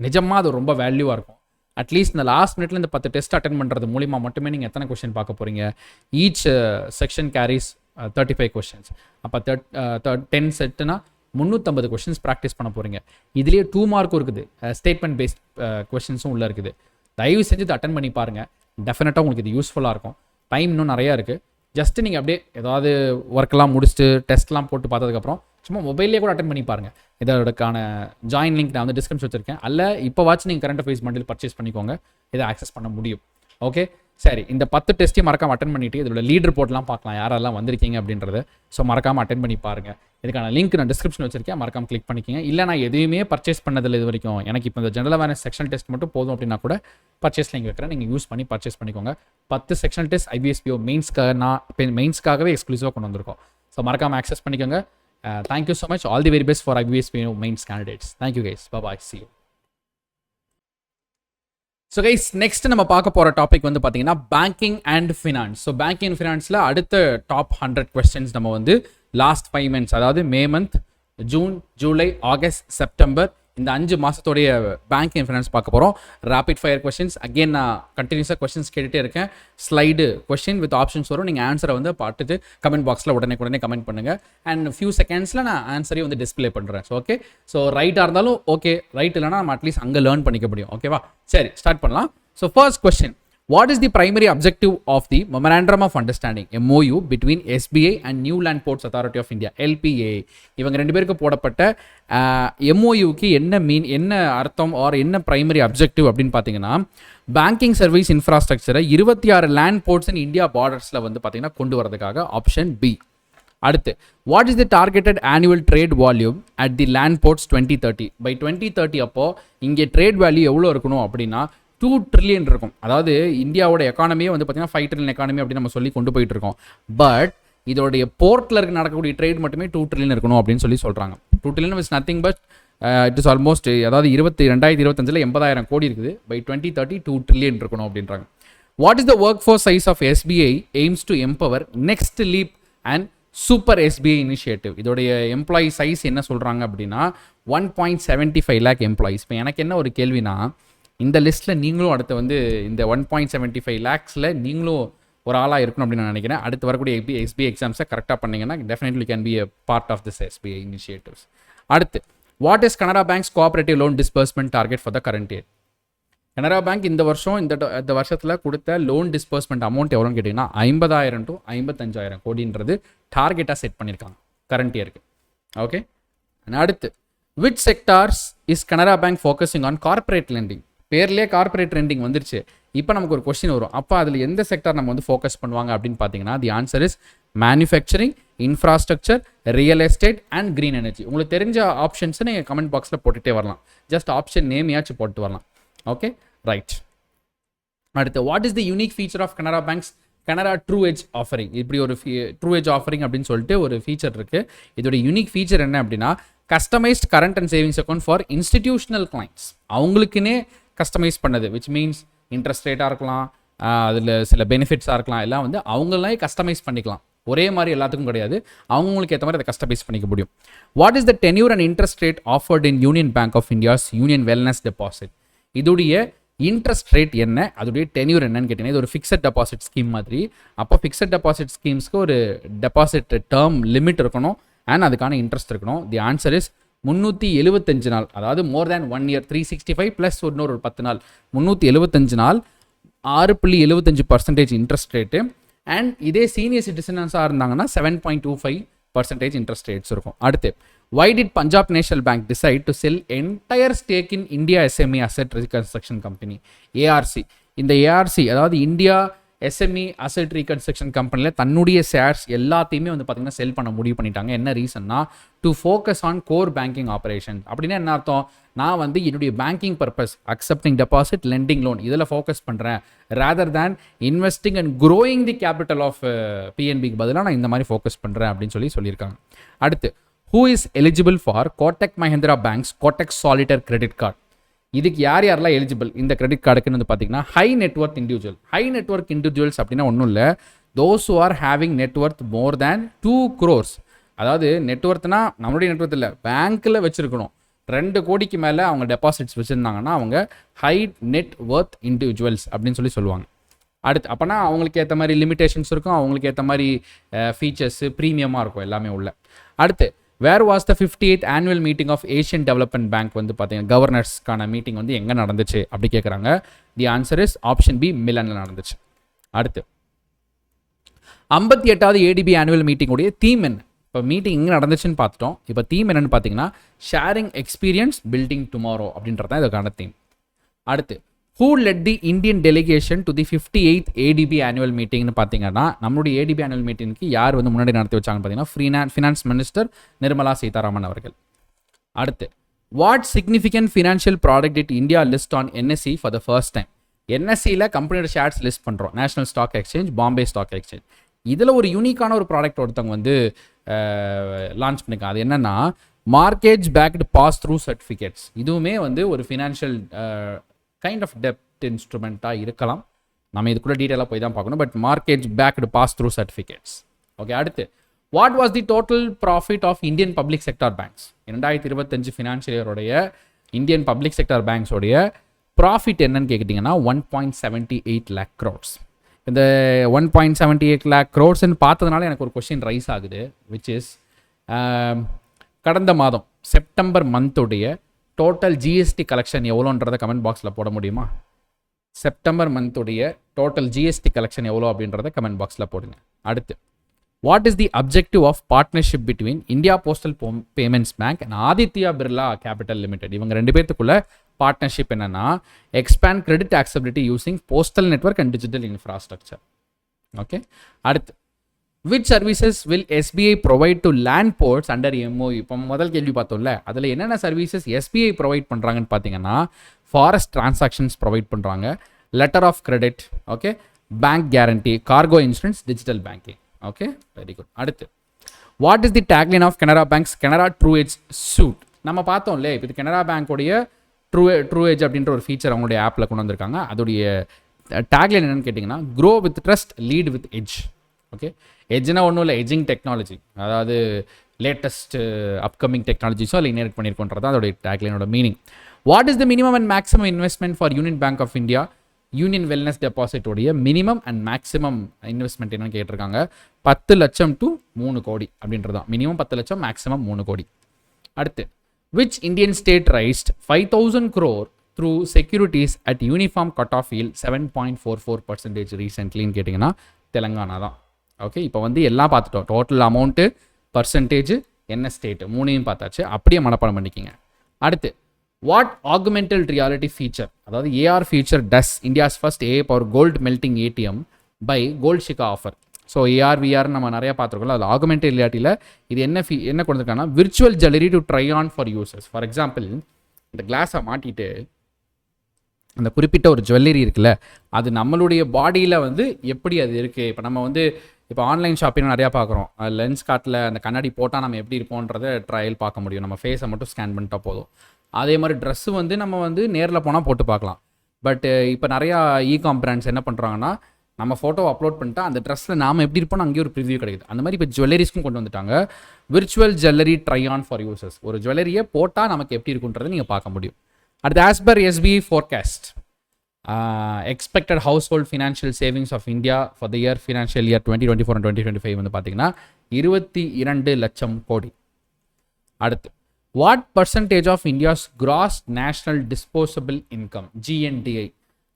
நிஜமாக அது ரொம்ப வேல்யூவாக இருக்கும். அட்லீஸ்ட் இந்த லாஸ்ட் மினிட்ல இந்த 10 டெஸ்ட் அட்டன் பண்ணுறது மூலிமா மட்டுமே நீங்கள் எத்தனை கொஸ்டின் பார்க்க போகிறீங்க? Each section carries 35 questions. அப்போ 10 செட்டுனா 350 கொஸ்டின்ஸ் ப்ராக்டிஸ் பண்ண போகிறீங்க. இதுலேயே 2 mark இருக்குது, ஸ்டேட்மெண்ட் பேஸ்ட் கொஸ்டின்ஸும் உள்ளே இருக்குது. தயவு செஞ்சு இதை அட்டன் பண்ணி பாருங்கள். டெஃபினட்டாக உங்களுக்கு இது யூஸ்ஃபுல்லாக இருக்கும். டைம் இன்னும் நிறையா இருக்குது. ஜஸ்ட்டு நீங்கள் அப்படியே ஏதாவது ஒர்க்கெலாம் முடிச்சுட்டு டெஸ்ட்லாம் போட்டு பார்த்ததுக்கப்புறம் சும்மா மொபைல்லேயே கூட அட்டன் பண்ணி பாருங்கள். இதோடக்கான ஜாயின் லிங்க் நான் டிஸ்கிரிப்ஷன் வச்சுருக்கேன். அல்ல இப்போ வாட்ச் நீங்கள் கரண்ட் அஃபேர்ஸ் பண்டில் பர்ச்சேஸ் பண்ணிக்கோங்க, இதை ஆக்சஸ் பண்ண முடியும். ஓகே, சரி. இந்த 10 டெஸ்ட்டையும் மறக்காம அட்டென்ட் பண்ணிட்டு இதோட லீட் ரிப்போர்ட்லாம் பார்க்கலாம், யாரெல்லாம் வந்திருக்கீங்க அப்படின்றது. ஸோ மறக்காம அட்டென்ட் பண்ணி பாருங்க. இதுக்கான லிங்க் நான் டிஸ்கிரிப்ஷன் வச்சிருக்கேன், மறக்காம கிளிக் பண்ணிக்கங்க. இல்லை நான் எதுவுமே பர்ச்சேஸ் பண்ணதில்லை இது வரைக்கும், எனக்கு இப்போ இந்த ஜெனரல் அவேர்னஸ் செக்ஷன் டெஸ்ட் மட்டும் போதும் அப்படின்னா கூட பர்ச்சேஸ் லிங்க் வைக்கிறேன், நீங்கள் யூஸ் பண்ணி பர்ச்சேஸ் பண்ணிக்கோங்க. 10 செக்ஷன் டெஸ்ட் IBSPO மெயின்ஸ்க்காகவே எக்ஸ்க்ளூசிவாக கொண்டு வந்திருக்கோம். ஸோ மறக்காம ஆக்சஸ் பண்ணிக்கோங்க. Thank you so much. All the very best for IBSPO mains candidates. Thank you guys. Bye. See you. So guys, next நம்ம பார்க்க போகிற டாபிக் வந்து பார்த்தீங்கன்னா banking and finance. So banking and ஃபினான்ஸில் அடுத்த டாப் 100 கொஸ்டின்ஸ் நம்ம வந்து லாஸ்ட் 5 months, அதாவது May month, June, July, August, September, இந்த 5 மாதத்தோடைய பேங்கிங் அண்ட் ஃபினான்ஸ் பார்க்க போகிறோம். Rapid fire questions. அகெயின் நான் கண்டினியூஸாக கொஸ்டின்ஸ் கேட்டுகிட்டே இருக்கேன். ஸ்லைடு கொஸ்டின் வித் ஆப்ஷன்ஸ் வரும், நீங்கள் ஆன்சரை வந்து பார்த்துட்டு கமெண்ட் பாக்ஸில் உடனே கமெண்ட் பண்ணுங்கள். அண்ட் ஃபியூ செகண்ட்ஸில் நான் ஆன்சரையும் வந்து டிஸ்பிளே பண்ணுறேன். ஸோ ஓகே, ஸோ ரைட்டாக இருந்தாலும் ஓகே, ரைட் இல்லைனா நம்ம அட்லீஸ்ட் அங்கே லேர்ன் பண்ணிக்க முடியும். ஓகேவா? சரி, ஸ்டார்ட் பண்ணலாம். So first question, what is the primary objective of the memorandum of understanding MOU between SBI and New Land Ports Authority of India LPA? இவங்க ரெண்டு பேருக்கு போடப்பட்ட MOUக்கு என்ன அர்த்தம் ஆர் என்ன பிரைமரி அப்ஜெக்டிவ் அப்படின்னு பார்த்தீங்கன்னா, பேங்கிங் சர்வீஸ் இன்ஃப்ராஸ்ட்ரக்சரை 26 லேண்ட் போர்ட்ஸ் இன் இந்தியா பார்டர்ஸில் வந்து பார்த்தீங்கன்னா கொண்டு வரதுக்காக. Option B. அடுத்து, what is the targeted annual trade volume at the land ports 2030? By 2030 அப்போ இங்கே ட்ரேட் வேல்யூ எவ்வளோ இருக்கணும் அப்படின்னா 2 trillion இருக்கும். அதாவது இந்தியாவோட எக்கானமியே வந்து பார்த்தீங்கன்னா 5 trillion எக்கானமி அப்படின்னு நம்ம சொல்லி கொண்டு போயிட்டு இருக்கோம். பட் இதோடைய போர்ட்டில் நடக்கக்கூடிய ட்ரேட் மட்டுமே 2 trillion இருக்கணும் அப்படின்னு சொல்லி சொல்கிறாங்க. 2 trillion is nothing but it is almost, அதாவது 2025 80,000 கோடி இருக்குது. பை 2030 2 trillion இருக்கணும் அப்படின்றாங்க. What is the work force size of SBI aims to empower next leap and super SBI initiative? இதோடைய எம்ப்ளாயி சைஸ் என்ன சொல்கிறாங்க அப்படின்னா 1.75 lakh எம்ப்ளாயிஸ். இப்போ எனக்கு என்ன ஒரு கேள்வினா, இந்த லிஸ்ட்டில் நீங்களும் அடுத்து வந்து இந்த 1.75 lakhஸில் நீங்களும் ஒரு ஆளாக இருக்கணும் அப்படின்னு நான் நினைக்கிறேன். அடுத்து வரக்கூடிய SBI எக்ஸாம்ஸை கரெக்டாக பண்ணிங்கன்னா definitely can be a part of this SBI initiatives. அடுத்து, what is Canara bank's cooperative loan disbursement target for the current year? Canara bank இந்த வருஷத்தில் கொடுத்த லோன் டிஸ்பர்ஸ்மெண்ட் அமௌண்ட் எவ்வளோன்னு கேட்டிங்கன்னா 50,000 to 55,000 கோடின்றது டார்கெட்டாக செட் பண்ணியிருக்காங்க கரண்ட் இயருக்கு. ஓகே, அடுத்து, which sectors is Canara Bank focusing on corporate lending? பேர்லேயே கார்பரேட் லெண்டிங் வந்துருச்சு. இப்போ நமக்கு ஒரு கொஸ்டின் வரும், அப்போ அதில் எந்த செக்டார் நம்ம வந்து ஃபோக்கஸ் பண்ணுவாங்க அப்படின்னு பார்த்தீங்கன்னா, தி answer is manufacturing, infrastructure, real estate and green energy. உங்களுக்கு தெரிஞ்ச ஆப்ஷன்ஸை நீங்கள் கமெண்ட் பாக்ஸில் போட்டுகிட்டே வரலாம். ஜஸ்ட் ஆப்ஷன் நேமையாச்சும் போட்டு வரலாம். Okay, right. அடுத்து, what is the unique feature of Canara bank's Canara true edge offering? இப்படி ஒரு ட்ரூ எஜ் ஆஃபரிங் அப்படின்னு சொல்லிட்டு ஒரு ஃபீச்சர் இருக்குது. இதோட யூனிக் ஃபீச்சர் என்ன அப்படின்னா, customised current and savings account for institutional clients. அவங்களுக்குன்னே கஸ்டமைஸ் பண்ணது, விச் மீன்ஸ் இன்ட்ரெஸ்ட் ரேட்டாக இருக்கலாம், அதில் சில பெனிஃபிட்ஸாக இருக்கலாம், எல்லாம் வந்து அவங்களே கஸ்டமைஸ் பண்ணிக்கலாம். ஒரே மாதிரி எல்லாத்துக்கும் கிடையாது, அவங்களுக்கு ஏற்ற மாதிரி அதை கஸ்டமைஸ் பண்ணிக்க முடியும். What is the tenure and interest rate offered in Union Bank of India's Union Wellness Deposit? இதோடைய இன்ட்ரெஸ்ட் ரேட் என்ன, அதோடைய டென்யூர் என்னன்னு கேட்டீங்கன்னா, இது ஒரு ஃபிக்ஸட் டெபாசிட் ஸ்கீம் மாதிரி. அப்போ ஃபிக்ஸட் டெபாசிட் ஸ்கீம்ஸ்க்கு ஒரு டெபாசிட் டேர்ம் லிமிட் இருக்கணும் அண்ட் அதுக்கான இன்ட்ரெஸ்ட் இருக்கணும். தி ஆன்சர் இஸ் 375 நாள், அதாவது மோர் தேன் 1 year, 365 ப்ளஸ் இன்னொரு 10 நாள், 375 நாள், 6.75% இன்ட்ரெஸ்ட் ரேட்டு. அண்ட் இதே சீனியர் சிட்டிசன்ஸாக இருந்தாங்கன்னா 7.25% இன்ட்ரெஸ்ட் ரேட்ஸ் இருக்கும். அடுத்து, why did Punjab National Bank decide to sell entire stake in India SME Asset Reconstruction Company ARC? இந்த ARC, அதாவது இந்தியா SME அசெட் ரீகன்ஸ்ட்ரக்ஷன் கம்பெனியில் தன்னுடைய ஷேர்ஸ் எல்லாத்தையுமே வந்து பார்த்தீங்கன்னா செல் பண்ண முடிவு பண்ணிட்டாங்க. என்ன ரீசன்னா, to focus on core banking operation. அப்படின்னா என்ன அர்த்தம், நான் வந்து என்னுடைய banking purpose accepting deposit, lending loan இதில் ஃபோக்கஸ் பண்ணுறேன், rather than investing and growing the capital of PNBக்கு பதிலாக நான் இந்த மாதிரி ஃபோக்கஸ் பண்ணுறேன் அப்படின்னு சொல்லியிருக்காங்க. அடுத்து, who is eligible for Kotak Mahindra Bank's Kotak Solitaire credit card? இதுக்கு யாரெல்லாம் எலிஜிபிள் இந்த கிரெடிட் கார்டுக்குன்னு வந்து பார்த்தீங்கன்னா, high network individual. High network individuals அப்படின்னா ஒன்றும் இல்லை, those who are having net worth more than 2 crores. அதாவது நெட்வொர்த்னா நம்மளுடைய நெட்வொர்த் இல்லை, பேங்க்கில் வச்சுருக்கணும். 2 கோடிக்கு மேலே அவங்க டெபாசிட்ஸ் வச்சுருந்தாங்கன்னா அவங்க ஹை நெட் ஒர்த் இண்டிவிஜுவல்ஸ் அப்படின்னு சொல்லுவாங்க. அடுத்து, அப்போனா அவங்களுக்கு ஏற்ற மாதிரி லிமிடேஷன்ஸ் இருக்கும், அவங்களுக்கு ஏற்ற மாதிரி ஃபீச்சர்ஸு ப்ரீமியமாக இருக்கும் எல்லாமே உள்ள. அடுத்து, where was the 58th annual meeting of Asian development bank வந்து பார்த்தீங்கன்னா கவர்னர்ஸ்க்கான மீட்டிங் வந்து எங்கே நடந்துச்சு அப்படி கேட்குறாங்க. The answer is option B, மிலனில் நடந்துச்சு. அடுத்து, 58வது ADB ஆனுவல் மீட்டிங்குடைய தீம் என்ன? இப்போ மீட்டிங் எங்கே நடந்துச்சுன்னு பார்த்துட்டோம். இப்போ தீம் என்னன்னு பார்த்தீங்கன்னா, ஷேரிங் எக்ஸ்பீரியன்ஸ் பில்டிங் டுமாரோ அப்படின்றது தான் இதுக்கான தீம். அடுத்து, Who led the Indian delegation to the 58th ADB annual meeting னு பார்த்தீங்கன்னா நம்மளுடைய ADB annual meetingக்கு யார் வந்து முன்னாடி நடத்தி வச்சாங்கன்னு பார்த்தீங்கன்னா ஃபினான்ஸ் மினிஸ்டர் நிர்மலா சீதாராமன் அவர்கள். அடுத்து, what significant financial product did India list on NSE for the first time? NSEல கம்பெனியோட ஷேர்ஸ் லிஸ்ட் பண்ணுறோம், national stock exchange, Bombay stock exchange. இதில் ஒரு யூனிக்கான ஒரு ப்ராடக்ட் ஒருத்தவங்க வந்து லான்ச் பண்ணிருக்காங்க. அது என்னன்னா market backed pass through certificates. இதுவுமே வந்து ஒரு ஃபினான்ஷியல் கைண்ட் ஆஃப் டெப்ட் இன்ஸ்ட்ருமெண்ட்டாக இருக்கலாம். நம்ம இது கூட டீட்டெயிலாக போய் தான் பார்க்கணும். But market backed pass through certificates. Okay, அடுத்து, what was the total profit of Indian public sector banks? 2025 financial இயரோடைய இந்தியன் பப்ளிக் செக்டார் பேங்க்ஸோடைய ப்ராஃபிட் என்னன்னு கேட்டிங்கன்னா 1.78 lakh crores. இந்த 1.78 lakh crores பார்த்ததுனால எனக்கு ஒரு கொஸ்டின் ரைஸ் ஆகுது, விச் இஸ் கடந்த மாதம் செப்டம்பர் மந்தோடைய டோட்டல் ஜிஎஸ்டி கலெக்ஷன் எவ்வளோன்றதை கமெண்ட் பாக்ஸில் போட முடியுமா? செப்டம்பர் மந்தோடைய டோட்டல் ஜிஎஸ்டி கலெக்ஷன் எவ்வளோ அப்படின்றத கமெண்ட் பாக்ஸில் போடுங்க. அடுத்து, what is the objective of partnership between India postal payments bank and Aditya Birla capital limited? இவங்க ரெண்டு பேர்த்துக்குள்ள பார்ட்னர்ஷிப் என்னன்னா expand credit accessibility using postal network and digital infrastructure. Okay, அடுத்து, which services will SBI provide to land ports under MOU? இப்போ முதல் கேள்வி பார்த்தோம்ல, அதில் என்னென்ன சர்வீசஸ் SBI ப்ரொவைட் பண்ணுறாங்கன்னு பார்த்தீங்கன்னா ஃபாரஸ்ட் டிரான்சாக்ஷன்ஸ் ப்ரொவைட் பண்ணுறாங்க, letter of credit, okay, bank guarantee, cargo insurance, digital banking. Okay, very good. அடுத்து, what is the tagline of Canara bank's Canara true edge suite? நம்ம பார்த்தோம்ல, இப்போ இது கனரா பேங்கோடைய ட்ரூ எட்ஜ் அப்படின்ற ஒரு ஃபீச்சர் அவங்களுடைய ஆப்பில் கொண்டு வந்திருக்காங்க. அதோடைய டேக்லைன் என்னன்னு கேட்டிங்கன்னா grow with trust, lead with edge. Okay, எட்ஜ்னா ஒன்றும் இல்லை, எட்ஜிங் டெக்னாலஜி, அதாவது லேட்டஸ்ட் அப்கமிங் டெக்னாலஜிஸும் அதில் இன்ஹெரிட் பண்ணியிருக்கோன்றது அதோடைய டேக்லைனோட meaning. What is the minimum and maximum investment for Union Bank of India Union wellness டெபாசிட்டோடைய மினிமம் அண்ட் மேக்ஸிமம் இன்வெஸ்ட்மெண்ட் என்னன்னு கேட்டிருக்காங்க? 10 லட்சம் to 3 கோடி அப்படின்றது தான். மினிமம் 10 லட்சம், மேக்ஸிமம் 3 கோடி. அடுத்து, which Indian state raised 5,000 crore through securities at uniform cutoff yield 7.44% recentlyன்னு கேட்டிங்கன்னா தெலங்கானா தான். ஓகே, இப்போ வந்து எல்லாம் பார்த்துட்டோம், டோட்டல் அமௌண்ட்டு, பர்சன்டேஜ், என்ன ஸ்டேட்டு, மூணையும் பார்த்தாச்சு. அப்படியே மனப்பாடம் பண்ணிக்கிங்க. அடுத்து, வாட் ஆகுமெண்டல் ரியாலிட்டி ஃபீச்சர், அதாவது AR feature does India's first a power gold melting ATM by gold Sikka offer? So AR VR நம்ம நிறையா பார்த்துருக்கோம். அதில் ஆகுமெண்டல் ரியாலிட்டியில் இது என்ன கொடுத்துருக்காங்கன்னா virtual jewellery to try on for users. For example, இந்த கிளாஸை மாட்டிட்டு அந்த குறிப்பிட்ட ஒரு ஜுவல்லரி இருக்குல்ல, அது நம்மளுடைய பாடியில் வந்து எப்படி அது இருக்குது. இப்போ நம்ம வந்து இப்போ ஆன்லைன் ஷாப்பிங் நிறையா பார்க்குறோம், லென்ஸ் காட்டில் அந்த கண்ணாடி போட்டால் நம்ம எப்படி இருப்போன்றதை ட்ரையல் பார்க்க முடியும், நம்ம ஃபேஸை மட்டும் ஸ்கேன் பண்ணிட்டா போதும். அதே மாதிரி ட்ரெஸ்ஸு வந்து நம்ம வந்து நேரில் போனால் போட்டு பார்க்கலாம். பட் இப்போ நிறையா இகாம் பிராண்ட்ஸ் என்ன பண்ணுறாங்கன்னா, நம்ம ஃபோட்டோ அப்லோட் பண்ணிட்டா அந்த ட்ரெஸ்ஸில் நாம் எப்படி இருப்போம் அங்கேயே ஒரு ப்ரிவியூ கிடைக்குது. அந்த மாதிரி இப்போ ஜுவல்லரிஸ்க்கும் கொண்டு வந்துட்டாங்க, virtual jewellery try on for users. ஒரு ஜுவல்லரியை போட்டால் நமக்கு எப்படி இருக்குன்றதை நீங்கள் பார்க்க முடியும். அடுத்து, as per SBI forecast, expected household financial savings of India for the financial year 2024 and 2025 வந்து பார்த்தீங்கன்னா 22 லட்சம் கோடி. அடுத்து, what percentage of India's gross national disposable income GNDI?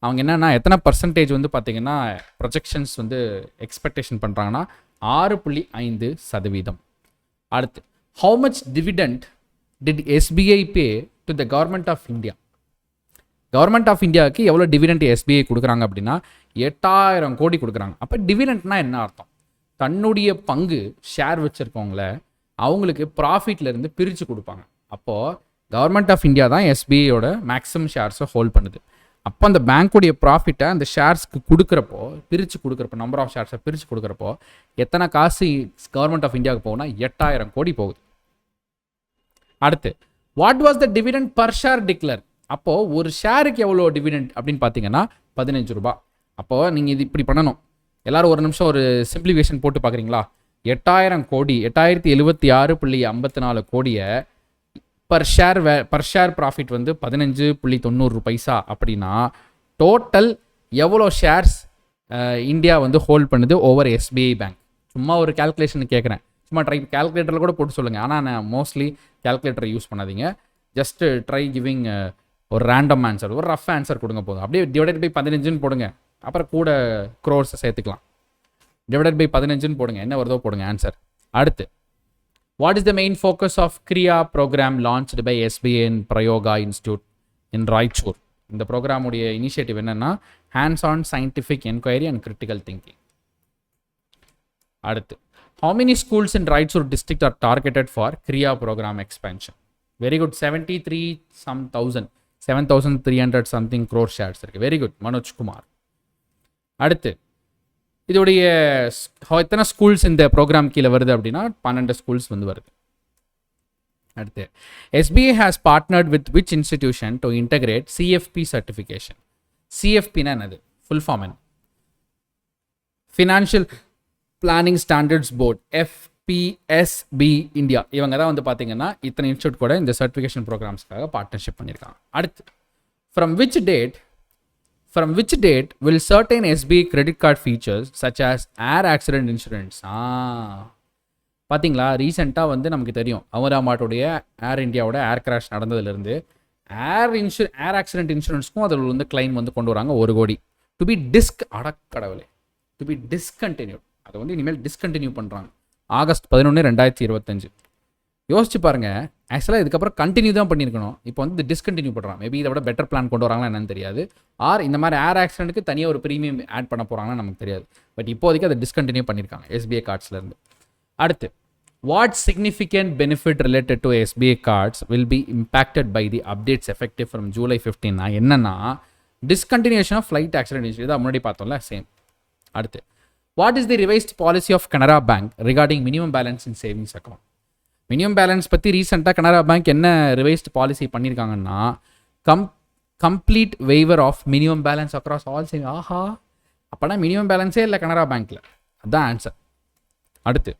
அவங்க என்னன்னா எத்தனை பர்சன்டேஜ் வந்து பார்த்தீங்கன்னா ப்ரொஜெக்ஷன்ஸ் வந்து எக்ஸ்பெக்டேஷன் பண்ணுறாங்கன்னா 6.5%. அடுத்து, how much dividend did SBI pay to the government of India? Government of இந்தியாவுக்கு எவ்வளோ டிவிடெண்ட் SBI கொடுக்குறாங்க அப்படின்னா 8,000 கோடி கொடுக்குறாங்க. அப்போ டிவிடெண்ட்னா என்ன அர்த்தம்? தன்னுடைய பங்கு ஷேர் வச்சுருக்கவங்கள அவங்களுக்கு ப்ராஃபிட்லேருந்து பிரித்து கொடுப்பாங்க. அப்போது கவர்மெண்ட் ஆஃப் இந்தியா தான் SBIயோட மேக்ஸிமம் ஷேர்ஸை ஹோல்ட் பண்ணுது. அப்போ அந்த பேங்க்குடைய ப்ராஃபிட்டை அந்த ஷேர்ஸ்க்கு கொடுக்குறப்போ, பிரித்து கொடுக்குறப்போ, நம்பர் ஆஃப் ஷேர்ஸை பிரித்து கொடுக்குறப்போ எத்தனை காசு கவர்மெண்ட் ஆஃப் இந்தியாவுக்கு போகுனா 8,000 கோடி போகுது. அடுத்து, what was the dividend per share declare? அப்போது ஒரு ஷேருக்கு எவ்வளோ டிவிடெண்ட் அப்படின்னு பார்த்தீங்கன்னா 15 ரூபாய். அப்போது நீங்கள் இது இப்படி பண்ணணும், எல்லோரும் ஒரு நிமிஷம் ஒரு சிம்பிளிஃபிகேஷன் போட்டு பார்க்குறீங்களா? 8,000 கோடி 8,076.54 கோடியை பர் ஷேர் ப்ராஃபிட் வந்து 15.90 பைசா அப்படின்னா டோட்டல் எவ்வளோ ஷேர்ஸ் இந்தியா வந்து ஹோல்ட் பண்ணுது ஓவர் SBI பேங்க்? சும்மா ஒரு கேல்குலேஷன் கேட்குறேன், சும்மா கேல்குலேட்டரில் கூட போட்டு சொல்லுங்கள். ஆனால் நான் மோஸ்ட்லி கேல்குலேட்டரை யூஸ் பண்ணாதீங்க, ஜஸ்ட் ட்ரை கிவிங் ஒரு ரேண்டம் ஆன்சர், ஒரு ரஃப் ஆன்சர் கொடுங்க போதும். அப்படியே டிவைடட் பை 15ன்னு போடுங்க, அப்புறம் கூட க்ரோர்ஸை சேர்த்துக்கலாம். டிவைடட் பை 15ன்னு போடுங்க, என்ன வருதோ போடுங்க ஆன்சர். அடுத்து, what is the main focus of Kriya programme launched by SBI in Prayoga institute in Raichur? இந்த ப்ரோக்ராமுடைய இனிஷியேட்டிவ் என்னன்னா hands on scientific enquiry and critical thinking. அடுத்து, how many schools in Raittur district are targeted for Kriya program expansion? Very good. 73 some thousand, 7,300 something crore shares இருக்கு. Very good, Manoj Kumar. அடுத்து, இதோடைய எத்தனை schools இந்த program கீழே வருது அப்படின்னா 12 schools வந்து வருது. அடுத்து, SBI has partnered with which institution to integrate CFP certification? CFP-னா என்னது? ஃபுல் ஃபார்ம் என்ன? Financial Planning Standards Board, FPSB India. இவங்க தான் வந்து பார்த்தீங்கன்னா இத்தனை இன்ஸ்டியூட் கூட இந்த சர்டிஃபிகேஷன் ப்ரோக்ராம்ஸ்க்காக பார்ட்னர்ஷிப் பண்ணியிருக்காங்க. அடுத்து, from which date will certain SBI credit card features such as air accident insurance? பார்த்தீங்களா, ரீசெண்டாக வந்து நமக்கு தெரியும் அமராமாட்டோடைய ஏர் இந்தியாவோட ஏர் கிராஷ் நடந்ததுலேருந்து ஏர் ஆக்சிடென்ட் இன்சூரன்ஸ்க்கும் அதில் வந்து கிளைம் வந்து கொண்டு வராங்க 1 கோடி. To be discontinued. அதை வந்து இனிமேல் டிஸ்கண்டினியூ பண்ணுறாங்க ஆகஸ்ட் 11, 2025. யோசிச்சு பாருங்க, ஆக்சுவலாக இதுக்கப்புறம் கண்டினியூ தான் பண்ணியிருக்கணும். இப்போ வந்து டிஸ்கண்டினியூ பண்ணுறாங்க. மேபி இதை விட பெட்டர் பிளான் கொண்டு வராங்களா என்னன்னு தெரியாது. இந்த மாதிரி ஏர் ஆக்சிடென்ட்டுக்கு தனியாக ஒரு ப்ரீமியம் ஆட் பண்ண போகிறாங்கன்னா நமக்கு தெரியாது. பட் இப்போதைக்கு அதை டிஸ்கண்டினியூ பண்ணியிருக்காங்க SBI கார்ட்ஸ்லேருந்து. அடுத்து, what significant benefit related to SBI cards will be impacted by the updates effective from July 15? என்னன்னா discontinuation of flight accident insurance. இதை முன்னாடி பார்த்தோம்ல, சேம். அடுத்து, what is the revised policy of Canara Bank regarding minimum balance in savings account? Minimum balance பற்றி ரீசெண்டாக Canara bank என்ன revised policy பண்ணியிருக்காங்கன்னா complete waiver of minimum balance across all saving. ஆஹா, அப்போனா மினிமம் பேலன்ஸே இல்லை கனரா பேங்க்கில். அதுதான் ஆன்சர். அடுத்து,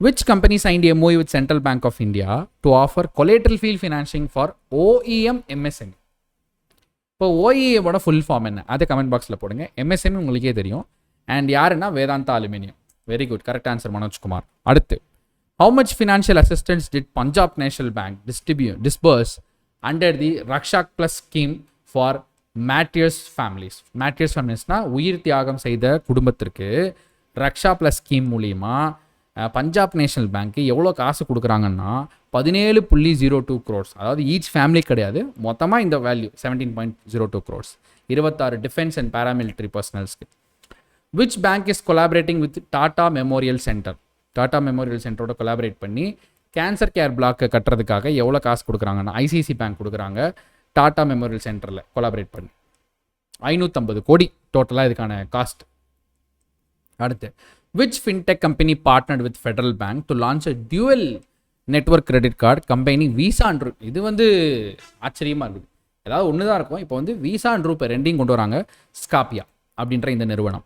which company signed a MOU with Central Bank of India to offer collateral field financing for OEM MSME? இப்போ OEM-ஓட full form என்ன? அதை கமெண்ட் பாக்ஸில் போடுங்க. MSME உங்களுக்கே தெரியும். அண்ட் யாருன்னா Vedanta aluminium. Very good, correct answer Manojkumar. அடுத்து, how much financial assistance did Punjab National Bank disburse under the Rakshak Plus scheme for martyrs families? Martyrs familiesனா உயிர் தியாகம் செய்த குடும்பத்திற்கு ரக்ஷா ப்ளஸ் ஸ்கீம் மூலிமா பஞ்சாப் நேஷனல் பேங்க்கு எவ்வளோ காசு கொடுக்குறாங்கன்னா 17.02 crores. அதாவது ஈச் ஃபேமிலி கிடையாது, மொத்தமாக இந்த value 17.02 crores. 26 defence and paramilitary பர்சனல்ஸ்க்கு. which bank is collaborating with Tata Memorial Center? Tata memorial சென்டரோட கொலாபரேட் பண்ணி கேன்சர் கேர் பிளாக் கட்டுறதுக்காக எவ்வளோ காசு கொடுக்குறாங்கன்னா ஐசிசி பேங்க் கொடுக்குறாங்க டாடா மெமோரியல் சென்டரில் கொலாபரேட் பண்ணி 550 கோடி டோட்டலாக இதுக்கான காஸ்ட். அடுத்து, which fintech company partnered with Federal Bank to launch a dual network credit card combining Visa and Rupee? இது வந்து ஆச்சரியமாக இருக்குது. ஏதாவது ஒன்று தான் இருக்கும். இப்போ வந்து Visa and Rupee ரெண்டையும் கொண்டு வராங்க ஸ்காப்பியா அப்படின்ற இந்த நிறுவனம்.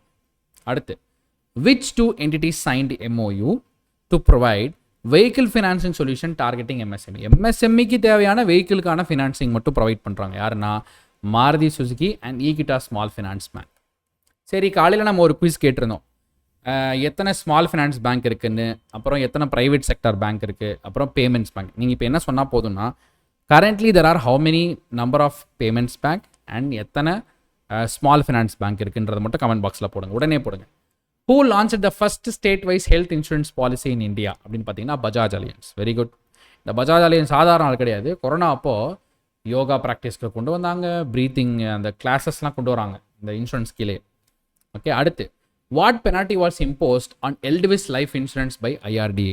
அடுத்து, which two entities signed MOU to provide vehicle financing solution targeting MSME? MSMEக்கு தேவையான வெஹிக்கிளுக்கான ஃபினான்சிங் மட்டும் ப்ரொவைட் பண்ணுறாங்க. யாருன்னா Maruti Suzuki and Equitas small finance bank. சரி, காலையில் நம்ம ஒரு குவிஸ் கேட்டிருந்தோம். எத்தனை ஸ்மால் ஃபினான்ஸ் பேங்க் இருக்குன்னு, அப்புறம் எத்தனை ப்ரைவேட் செக்டர் பேங்க் இருக்குது, அப்புறம் பேமெண்ட்ஸ் பேங்க். நீங்கள் இப்போ என்ன சொன்னால் போதும்னா currently there are how many number of payments bank and எத்தனை ஸ்மால் ஃபினான்ஸ் பேங்க் இருக்குன்றதை மட்டும் கமெண்ட் பாக்ஸில் போடுங்க, உடனே போடுங்க. Who launched the first state-wise health insurance policy in India? அப்படின்னு பார்த்தீங்கன்னா பஜாஜ் அலையன்ஸ். Very good. இந்த பஜாஜ் அலையன்ஸ் சாதாரண ஆள் கிடையாது. கொரோனா அப்போது யோகா ப்ராக்டிஸ்க்கு கொண்டு வந்தாங்க, ப்ரீத்திங் அந்த கிளாஸஸ்லாம் கொண்டு வராங்க இந்த இன்சூரன்ஸ் கீழே. ஓகே. அடுத்து, what penalty was imposed on எல்டிவிஸ் life insurance by IRDA?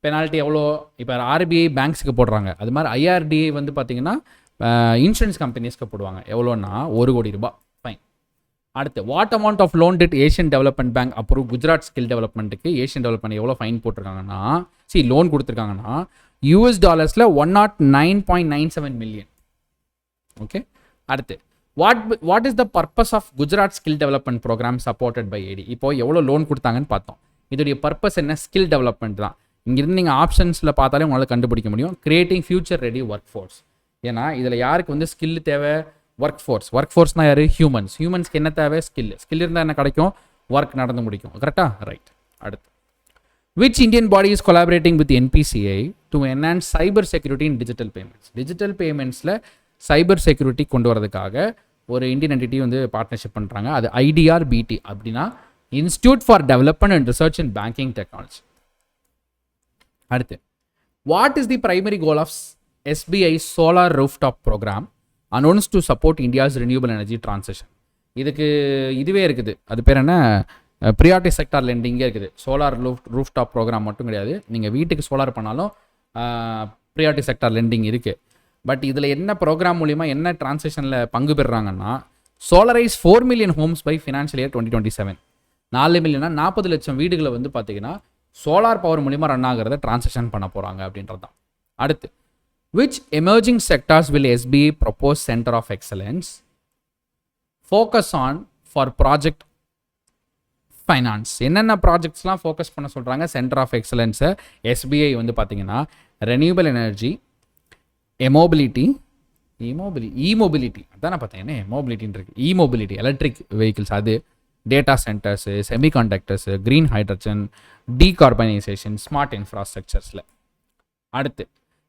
Penalty எவ்வளோ? இப்போ RBI பேங்க்ஸுக்கு போடுறாங்க, அது மாதிரி IRDA வந்து பார்த்தீங்கன்னா இன்சூரன்ஸ் கம்பெனிஸ்க்கு போடுவாங்க. எவ்வளோன்னா 1 கோடி ரூபாய். அடுத்து, what amount of loan did Asian development bank approve Gujarat skill டெவலப்மெண்ட்டுக்கு? ஏஷியன் டெவலப்மெண்ட் எவ்வளோ ஃபைன் போட்டிருக்காங்கன்னா லோன் கொடுத்துருக்காங்கன்னா $109.97 million. ஓகே. அடுத்து, what is the purpose of Gujarat skill development programme supported by AD? இப்போ எவ்வளோ லோன் கொடுத்தாங்கன்னு பார்த்தோம். இதோடைய பர்பஸ் என்ன? ஸ்கில் டெவலப்மெண்ட் தான். இங்கிருந்து நீங்கள் ஆப்ஷன்ஸில் பார்த்தாலே உங்களால் கண்டுபிடிக்க முடியும். Creating future ready work force. ஏன்னா இதில் யாருக்கு வந்து ஸ்கில் தேவை? ஒர்க் ஃபோர்ஸ்னால் யார்? ஹியூமன்ஸ்க்கு என்ன தேவை? ஸ்கில் இருந்தால் என்ன கிடைக்கும்? ஒர்க் நடந்து முடிக்கும். கரெக்டாக? ரைட். அடுத்து, which Indian body is collaborating with NPCI to enhance cyber security in digital payments? Digital பேமெண்ட்ஸில் சைபர் செக்யூரிட்டி கொண்டு வரதுக்காக ஒரு இந்தியன் என்டிட்டி வந்து பார்ட்னர்ஷிப் பண்ணுறாங்க. அது IDRBT அப்படின்னா institute for development and research in banking technology. அடுத்து, what is the primary goal of SBI solar rooftop programme announced to support India's renewable energy transition. இதுக்கு இதுவே இருக்குது, அது பேர் என்ன, ப்ரியாரிட்டி செக்டார் லெண்டிங்கே இருக்குது. சோலார் ரூஃப் டாப் ப்ரோக்ராம் மட்டும் கிடையாது, நீங்கள் வீட்டுக்கு சோலார் பண்ணாலும் ப்ரியாரிட்டி செக்டார் லெண்டிங் இருக்குது. பட் இதில் என்ன ப்ரோக்ராம் மூலிமா என்ன டிரான்சாக்ஷனில் பங்கு பெறுறாங்கன்னா, solarise 4 million homes by financial year 2027. 4 மில்லியனா 40 லட்சம் வீடுகளை வந்து பார்த்தீங்கன்னா சோலார் பவர் மூலிமா ரன் ஆகிறத டிரான்சாக்ஷன் பண்ண போகிறாங்க அப்படின்றது தான். அடுத்து, which emerging sectors will SBI propose center of excellence focus on for project finance? என்னென்ன ப்ராஜெக்ட்ஸ்லாம் ஃபோக்கஸ் பண்ண சொல்கிறாங்க சென்டர் ஆஃப் எக்ஸலன்ஸை எஸ்பிஐ வந்து பார்த்தீங்கன்னா, ரெனியூபிள் எனர்ஜி, இமோபிலிட்டி, அதான் நான் பார்த்தேன், என்ன மொபிலிட்டின்னு இருக்கு, இமோபிலிட்டி, எலக்ட்ரிக் வெஹிக்கிள்ஸ், அது data centres, semiconductors, green hydrogen, decarbonisation, smart இன்ஃப்ராஸ்ட்ரக்சர்ஸில். அடுத்து,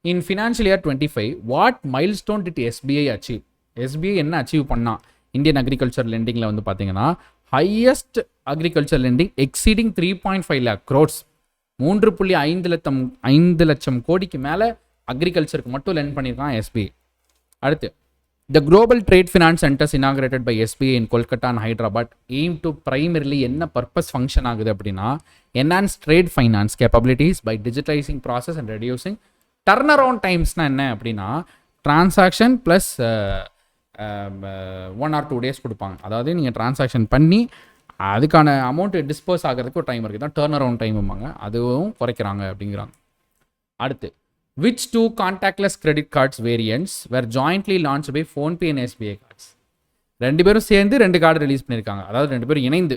in financial year 25 what milestone did SBI achieve? SBI என்ன அச்சீவ் பண்ணா இந்தியன் அக்ரிகல்ச்சர் லெண்டிங்கில் வந்து பார்த்தீங்கன்னா, highest agriculture lending exceeding 3.5 lakh crores, 3.5 லட்சம் கோடிக்கு மேலே அக்ரிகல்ச்சருக்கு மட்டும் லெண்ட் பண்ணியிருக்கான் எஸ்பிஐ. அடுத்து, the global trade finance centres inaugurated by SBI in Kolkata and Hyderabad aim to primarily என்ன பர்பஸ் ஃபங்க்ஷன் ஆகுது அப்படின்னா, enhance trade finance capabilities by digitalising process and reducing turn around டைம்ஸ்னால் என்ன அப்படின்னா, டிரான்சாக்ஷன் ப்ளஸ் 1 or 2 days கொடுப்பாங்க. அதாவது நீங்கள் டிரான்சாக்ஷன் பண்ணி அதுக்கான அமௌண்ட் டிஸ்போஸ் ஆகிறதுக்கு ஒரு டைம் இருக்குது, தான் டர்ன் அரவுண்ட் டைமும்பாங்க, அதுவும் குறைக்கிறாங்க அப்படிங்கிறாங்க. அடுத்து, which 2 contactless credit cards variants were jointly launched by PhonePe and SBI cards? ரெண்டு பேரும் சேர்ந்து 2 கார்டு ரிலீஸ் பண்ணியிருக்காங்க, அதாவது 2 பேரும் இணைந்து.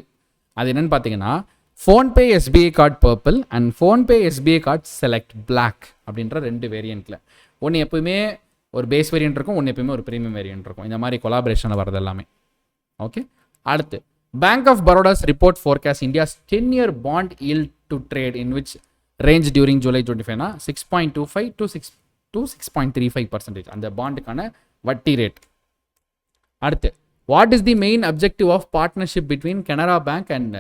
அது என்னன்னு பார்த்தீங்கன்னா, PhonePe SBI card purple and PhonePe SBI card select black அப்படின்ற 2 வேரியண்ட்டில். ஒன்று எப்பவுமே ஒரு பேஸ் வேரியன்ட் இருக்கும், ஒன்று எப்பவுமே ஒரு ப்ரீமியம் வேரியன்ட் இருக்கும். இந்த மாதிரி கொலாபரேஷனில் வரது எல்லாமே. ஓகே. அடுத்து, bank of Baroda's report forecast India's 10-year bond yield to trade in which range during July 25 6.25 to 6.35%. அந்த பாண்டுக்கான வட்டி ரேட். அடுத்து, what is the main objective of partnership between Canara bank and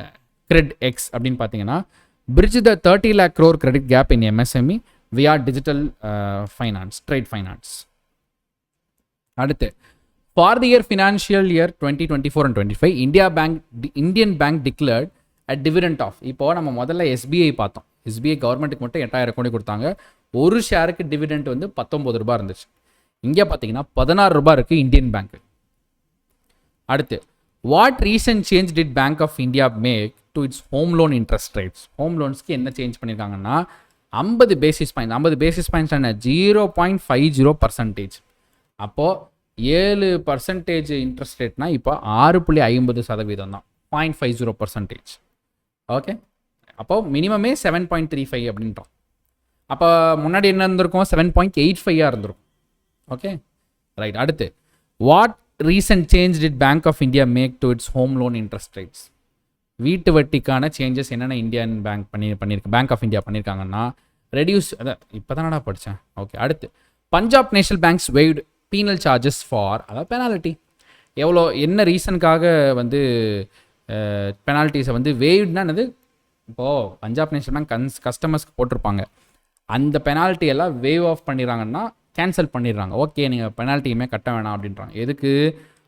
Cred X அப்படின்னு பார்த்தீங்கன்னா, bridge the 30 lakh crore credit gap in MSME via digital finance, trade finance. அடுத்து, for the year financial year 2024 and 25 Indian bank declared a dividend of, இப்போ நம்ம முதல்ல SBI பார்த்தோம், SBI கவர்மெண்ட்டுக்கு மட்டும் 8,000 கோடி கொடுத்தாங்க, ஒரு ஷேருக்கு டிவிடெண்ட் வந்து 19 ரூபாய் இருந்துச்சு. இங்கே பார்த்தீங்கன்னா 16 ரூபாய் இருக்குது இந்தியன் பேங்க். அடுத்து, what recent change did bank of India make to its home loan interest rates? Home லோன்ஸ்க்கு என்ன சேஞ்ச் பண்ணியிருக்காங்கன்னா, 50 பேசிஸ் பாயிண்ட்ஸ் என்ன 0.50%. அப்போது 7% இன்ட்ரெஸ்ட் ரேட்னா இப்போ 6.50% தான், 0.50%. ஓகே. அப்போ மினிமமே 7.35 அப்படின்றோம். அப்போ முன்னாடி என்ன இருந்திருக்கும், 7.85 இருந்திருக்கும். Okay, right. அடுத்து, what recent change did bank of India make to its home loan interest rates? வீட்டு வட்டிக்கான சேஞ்சஸ் என்னென்ன இந்தியன் பேங்க் பண்ணியிருக்கு, பேங்க் ஆஃப் இந்தியா பண்ணியிருக்காங்கன்னா, ரெடியூஸ், அதான் இப்போ தானடா படித்தேன். ஓகே. அடுத்து, Punjab national bank's waived penal charges for, அதாவது பெனால்ட்டி எவ்வளோ, என்ன ரீசனுக்காக வந்து பெனால்ட்டிஸை வந்து வெய்வ்டுனா என்னது, இப்போது பஞ்சாப் நேஷனல் பேங்க் கஸ்டமர்ஸ்க்கு போட்டிருப்பாங்க, அந்த பெனால்ட்டி எல்லாம் வேவ் ஆஃப் பண்ணிடுறாங்கன்னா கேன்சல் பண்ணிடுறாங்க. ஓகே, நீங்கள் பெனால்ட்டியுமே கட்ட வேணாம் அப்படின்றாங்க. எதுக்கு?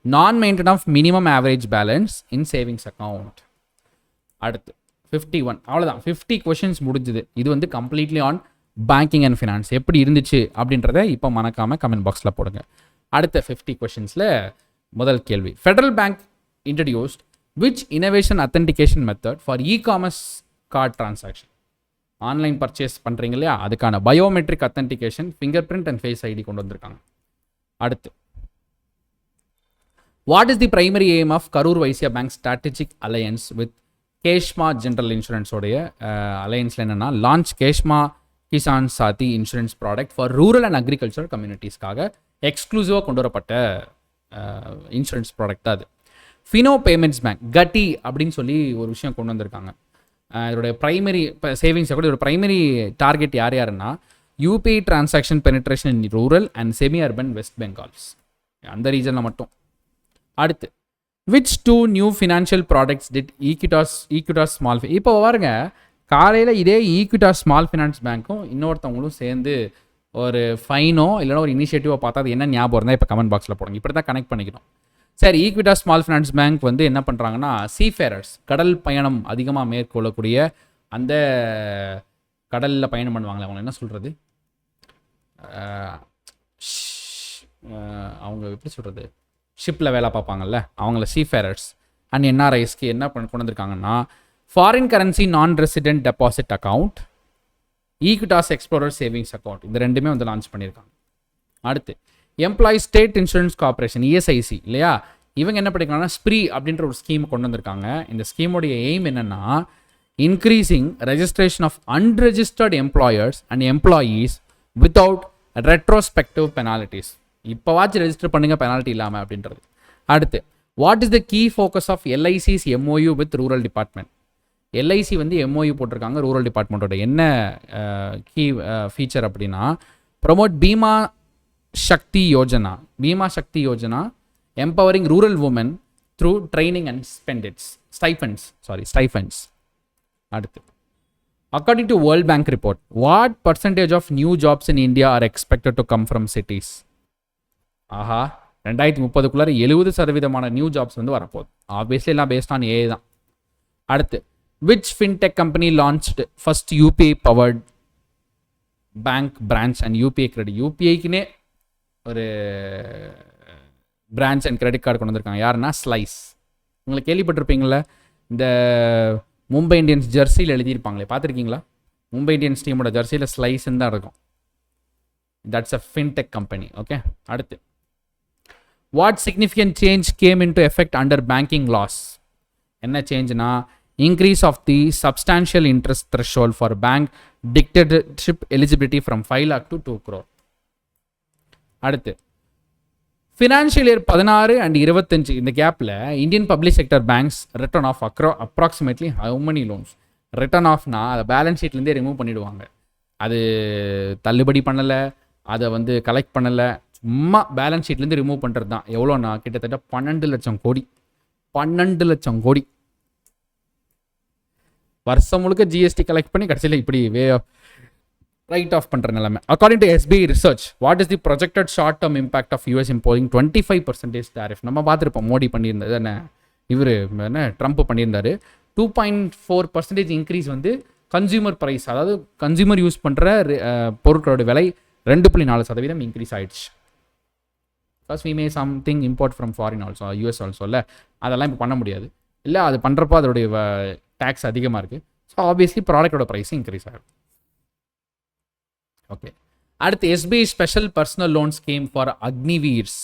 நான் maintain of minimum average balance in savings account. அடுத்து 51, அவ்வளோதான், 50 கொஷின்ஸ் முடிஞ்சுது. இது வந்து completely on banking and finance. எப்படி இருந்துச்சு அப்படின்றத இப்போ மறக்காமல் கமெண்ட் பாக்ஸில் போடுங்க. அடுத்த 50 கொஷின்ஸில் முதல் கேள்வி, federal bank introduced which innovation authentication method for ecommerce card transaction? Online purchase பண்ணுறீங்க இல்லையா, அதுக்கான biometric authentication, fingerprint and face ID கொண்டு வந்திருக்காங்க. அடுத்து, what is the primary aim of Karur Vysya bank strategic alliance with Kshema general இன்சூரன்ஸோடைய அலையன்ஸில் என்னென்னா, launch Kshema Kisan Saathi insurance product for rural and agriculture கம்யூனிட்டிஸ்க்காக எக்ஸ்க்ளூசிவாக கொண்டு வரப்பட்ட இன்சூரன்ஸ் ப்ராடக்ட் தான் அது. ஃபினோ பேமெண்ட்ஸ் பேங்க் கட்டி அப்படின்னு சொல்லி ஒரு விஷயம் கொண்டு வந்திருக்காங்க. இதோடைய ப்ரைமரி இப்போ சேவிங்ஸை கூட இதோட ப்ரைமரி டார்கெட் யாருன்னா, UPI transaction penetration in rural and semi urban west Bengals, அந்த ரீஜனில் மட்டும். அடுத்து, which 2 new financial products did Equitas small, இப்போ பாருங்க, காலையில் இதே ஈக்விட்டாஸ் ஸ்மால் ஃபினான்ஸ் பேங்க்கும் இன்னொருத்தவங்களும் சேர்ந்து ஒரு ஃபைனோ இல்லைனா ஒரு இனிஷியேட்டிவோ பார்த்தா அது என்ன ஞாபகம் இருந்தால் இப்போ கமெண்ட் பாக்ஸில் போடுங்க. இப்படி தான் கனெக்ட் பண்ணிக்கணும். சரி, ஈக்விட்டாஸ் ஸ்மால் ஃபினான்ஸ் பேங்க் வந்து என்ன பண்ணுறாங்கன்னா, சீஃபேரர்ஸ் கடல் பயணம் அதிகமாக மேற்கொள்ளக்கூடிய அந்த கடலில் பயணம் பண்ணுவாங்களே, அவங்க என்ன சொல்கிறது, அவங்க எப்படி சொல்கிறது, ஷிப்பில் வேலை பார்ப்பாங்கல்ல அவங்கள சீஃபேரர்ஸ் அண்ட் என்ஆர்ஐஸ்க்கு என்ன கொண்டு வந்திருக்காங்கன்னா, foreign currency non resident deposit account, Equitas explorer savings account, இந்த ரெண்டுமே வந்து லான்ச் பண்ணியிருக்காங்க. அடுத்து employee state insurance corporation ESIC இல்லையா, இவங்க என்ன பண்ணிருக்காங்கன்னா ஸ்ப்ரீ அப்படின்ற ஒரு ஸ்கீம் கொண்டு வந்திருக்காங்க. இந்த ஸ்கீமோடைய எய்ம் என்னன்னா, increasing registration of unregistered employers and employees without retrospective penalties. இப்போவாச்சும் ரெஜிஸ்டர் பண்ணுங்க பெனால்ட்டி இல்லாமல் அப்படின்றது. அடுத்து what is the key focus of LIC's MoU with rural department. LIC வந்து எம்ஓயு போட்டிருக்காங்க ரூரல் டிபார்ட்மெண்ட்டோட. என்ன கீ ஃபீச்சர் அப்படின்னா, promote Bima Shakti Yojana, Bima Shakti Yojana empowering rural women through training and stipends. அடுத்து according to World Bank report, what percentage of new jobs in India are expected to come from cities? ஆஹா, 2030 70% new jobs வந்து வரப்போகுது. Obviously எல்லாம் based on AI தான். அடுத்து which fintech company launched first UPI powered bank branch and UPI credit. யூபிஐக்குனே ஒரு branch and credit card கொண்டு வந்திருக்காங்க. யாருன்னா ஸ்லைஸ். உங்களுக்கு கேள்விப்பட்டிருப்பீங்களா, இந்த மும்பை இந்தியன்ஸ் ஜெர்சியில் எழுதியிருப்பாங்களே, பார்த்துருக்கீங்களா? மும்பை இந்தியன்ஸ் டீமோட ஜெர்சியில் ஸ்லைஸ்ன்னு தான் இருக்கும். That's a fintech company. Okay, அடுத்து what significant change came into effect under banking laws. என்ன சேஞ்ச்னா, increase of the substantial interest threshold for bank directorship eligibility from 5 lakh to 2 crore. அடுத்து financial year 16 and 25 இந்த கேப்பில் Indian public sector banks written off approximately how many loans. Written ஆஃப்னா அதை balance ஷீட்லேருந்தே remove பண்ணிவிடுவாங்க. அது தள்ளுபடி பண்ணலை, அதை வந்து கலெக்ட் பண்ணலை, சும்மா பேலன்ஸ் ஷீட்லேருந்து ரிமூவ் பண்ணுறது தான். எவ்வளோண்ணா, கிட்டத்தட்ட 12 லட்சம் கோடி. 12 லட்சம் கோடி வருஷம் முழுக்க ஜிஎஸ்டி கலெக்ட் பண்ணி கடைசியில் இப்படி ரைட் ஆஃப் பண்ணுற நிலைமை. According to SBI research, what is the projected short term impact of US imposing 25% tariff. நம்ம பார்த்துருப்போம், மோடி பண்ணியிருந்தது என்ன, இவர் என்ன ட்ரம்ப் பண்ணியிருந்தாரு. 2.4% இன்க்ரீஸ் வந்து கன்சியூமர் ப்ரைஸ், அதாவது கன்சியூமர் யூஸ் பண்ணுற பொருட்களோட விலை 2.4% இன்க்ரீஸ் ஆயிடுச்சு. Because we may something import from foreign also, US also. இல்லை அதெல்லாம் இப்போ பண்ண முடியாது. இல்லை அது பண்ணுறப்போ அதோடைய டேக்ஸ் அதிகமாக இருக்குது. ஸோ ஆப்வியஸ்லி ப்ராடக்டோட ப்ரைஸும் இன்க்ரீஸ் ஆகும். ஓகே, அடுத்து SBI special personal loan scheme for Agniveers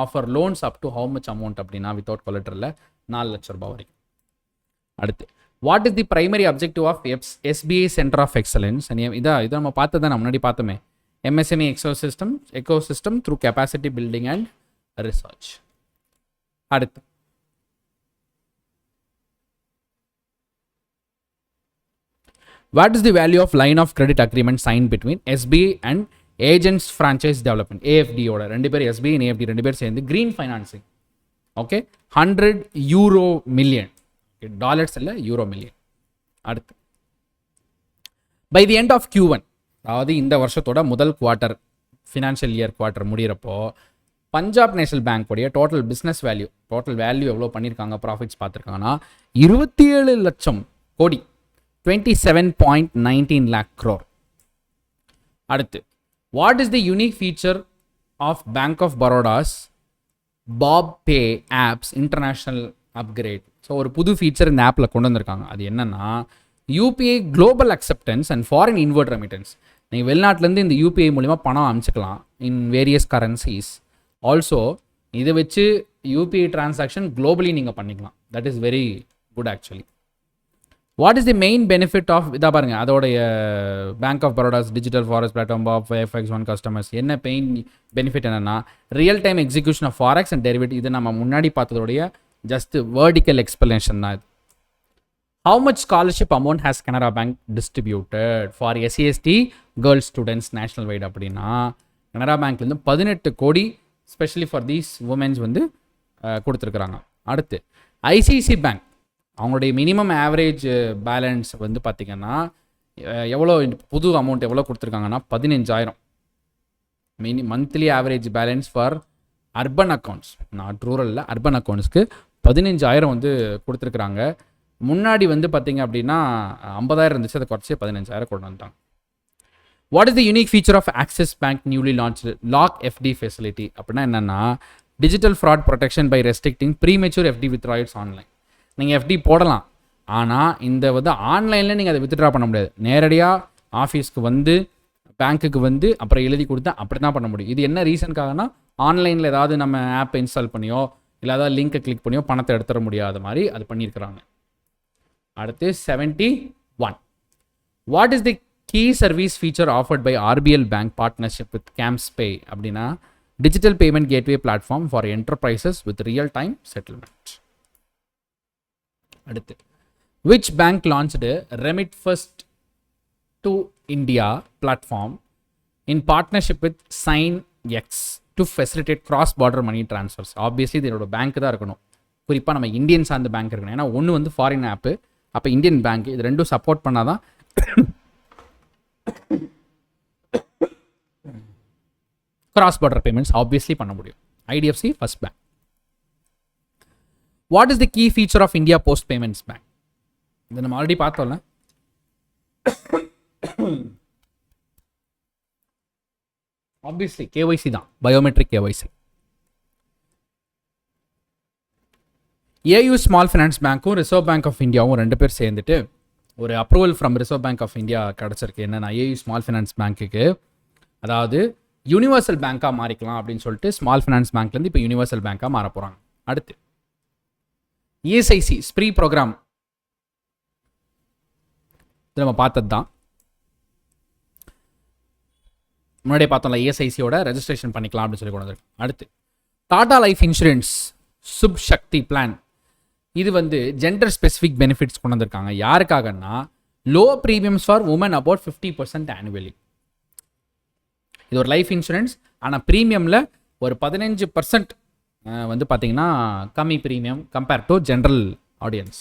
offer loans up to how much amount அப்படின்னா வித்தவுட் கொலட்டரில் 4 லட்சம் ரூபாய் வரைக்கும். அடுத்து what is the primary objective of SBI centre of excellence. இதை நம்ம பார்த்தது தான், முன்னாடி பார்த்தோமே, MSME ecosystem through capacity building and research. அடுத்து what is the value of line of credit agreement signed between SBI and Agents Franchise Development AFD ஓட ரெண்டு பேர், SBI and AFD ரெண்டு பேர் சேர்ந்து green financing. Okay, 100 euro million, dollars இல்லை euro million. அடுத்து by the end of Q1, அதாவது இந்த வருஷத்தோட முதல் குவார்ட்டர், ஃபினான்ஷியல் இயர் குவார்ட்டர் முடிகிறப்போ Punjab national bank total business value, total value எவ்வளோ பண்ணியிருக்காங்க, ப்ராஃபிட்ஸ் பார்த்துருக்காங்கன்னா 27 லட்சம் கோடி, 27.19 lakh crore. அடுத்து what is the unique feature of bank of Baroda's bob pay app's international upgrade. So ஒரு புது ஃபீச்சர் இந்த ஆப்பில் கொண்டு வந்திருக்காங்க. அது என்னன்னா, UPI global acceptance and foreign inward remittance. நீங்கள் வெளிநாட்டிலேருந்து இந்த யூபிஐ மூலிமா பணம் அனுப்பிச்சிக்கலாம் இன் வேரியஸ் கரன்சிஸ். ஆல்சோ இதை வச்சு யூபிஐ டிரான்சாக்ஷன் குளோபலி நீங்கள் பண்ணிக்கலாம். That is very good actually. What is the main benefit of, இதாக பாருங்கள், அதோடைய bank of பரோடாஸ் digital forex platform of FX1 customers. என்ன பெனிஃபிட் என்னன்னா, real time execution of forex and derivative. இது நம்ம முன்னாடி பார்த்ததோடைய ஜஸ்ட் வேர்டிக்கல் எக்ஸ்பிளனேஷன் தான் இது. How much scholarship amount has Canara Bank distributed for SCST girls students national wide அப்படின்னா, கனரா பேங்க்லேருந்து 18 கோடி ஸ்பெஷலி ஃபார் தீஸ் உமன்ஸ் வந்து கொடுத்துருக்குறாங்க. அடுத்து ஐசிஐசி பேங்க், அவங்களுடைய மினிமம் ஆவரேஜ் பேலன்ஸ் வந்து பார்த்திங்கன்னா எவ்வளோ, புது அமௌண்ட் எவ்வளோ கொடுத்துருக்காங்கன்னா 15,000. Monthly average balance for urban accounts, not ரூரலில் அர்பன் அக்கௌண்ட்ஸ்க்கு 15,000 வந்து கொடுத்துருக்குறாங்க. முன்னாடி வந்து பார்த்தீங்க அப்படின்னா 50,000 இருந்துச்சு, அதை குறைச்சி 15,000 கொண்டு வந்துட்டாங்க. What is the unique feature of Axis bank newly launch lock FD facility அப்படின்னா என்னென்னா, digital fraud protection by restricting premature FD withdrawals online. நீங்கள் எஃப்டி போடலாம், ஆனால் இந்த வந்து ஆன்லைனில் நீங்கள் அதை வித்ட்ரா பண்ண முடியாது. நேரடியாக ஆஃபீஸ்க்கு வந்து பேங்க்குக்கு வந்து அப்புறம் எழுதி கொடுத்தா அப்படி தான் பண்ண முடியும். இது என்ன ரீசனுக்காகனா, ஆன்லைனில் ஏதாவது நம்ம ஆப்பை இன்ஸ்டால் பண்ணியோ இல்லை ஏதாவது லிங்கை கிளிக் பண்ணியோ பணத்தை எடுத்துட முடியாத மாதிரி அது பண்ணியிருக்கிறாங்க. அடுத்து 71. What is the key service feature offered by RBL bank partnership with CAMSPay அப்படின்னா, digital payment gateway platform for enterprises with real time settlement. அடுத்து, which bank launched remit first to India platform in partnership with sign X to facilitate cross border money transfers. Obviously இதோட bank தான் இருக்கணும், குறிப்பாக நம்ம Indian சார்ந்த bank இருக்கணும். ஏன்னா ஒன்று வந்து ஃபாரின் ஆப்பு, அப்போ இந்தியன் பேங்க், இது ரெண்டும் சப்போர்ட் பண்ணாதான் கிராஸ் பார்டர் பேமெண்ட்ஸ் ஆப்வியஸ்லி பண்ண முடியும். IDFC first bank. What is the key feature of India post payments bank? இதை நம்ம ஆல்ரெடி பார்த்தோம்ல. ஆப்வியஸ்லி கேஒய்சி தான், biometric KYC. AU small finance பேங்க்கும் ரிசர்வ் பேங்க் ஆஃப் இந்தியாவும் ரெண்டு பேர் சேர்ந்துட்டு ஒரு approval from reserve bank of India கிடச்சிருக்கு. என்னென்னா, ஏயு ஸ்மால் ஃபினான்ஸ் பேங்க்குக்கு அதாவது யூனிவர்சல் பேங்காக மாறிக்கலாம் அப்படின்னு சொல்லிட்டு ஸ்மால் ஃபினான்ஸ் பேங்க்லேருந்து இப்போ யூனிவர்சல் பேங்காக மாற போகிறாங்க. அடுத்து, இஎஸ்ஐசி ஸ்ப்ரீ ப்ரோக்ராம், இது நம்ம பார்த்தது தான், முன்னாடியே பார்த்தோம்ல. இஎஸ்ஐசியோட ரெஜிஸ்ட்ரேஷன் பண்ணிக்கலாம் அப்படின்னு சொல்லி கொண்டு வந்திருக்கு. அடுத்து, Tata life insurance Shubh Shakti plan, இது வந்து ஜெண்டர் ஸ்பெசிஃபிக் பெனிஃபிட்ஸ் கொண்டு வந்திருக்காங்க. யாருக்காகன்னா, low premiums for women about 50% annually. இது ஒரு லைஃப் இன்சூரன்ஸ், ஆனால் ப்ரீமியமில் ஒரு 15% வந்து பார்த்தீங்கன்னா கம்மி premium compare to general audience.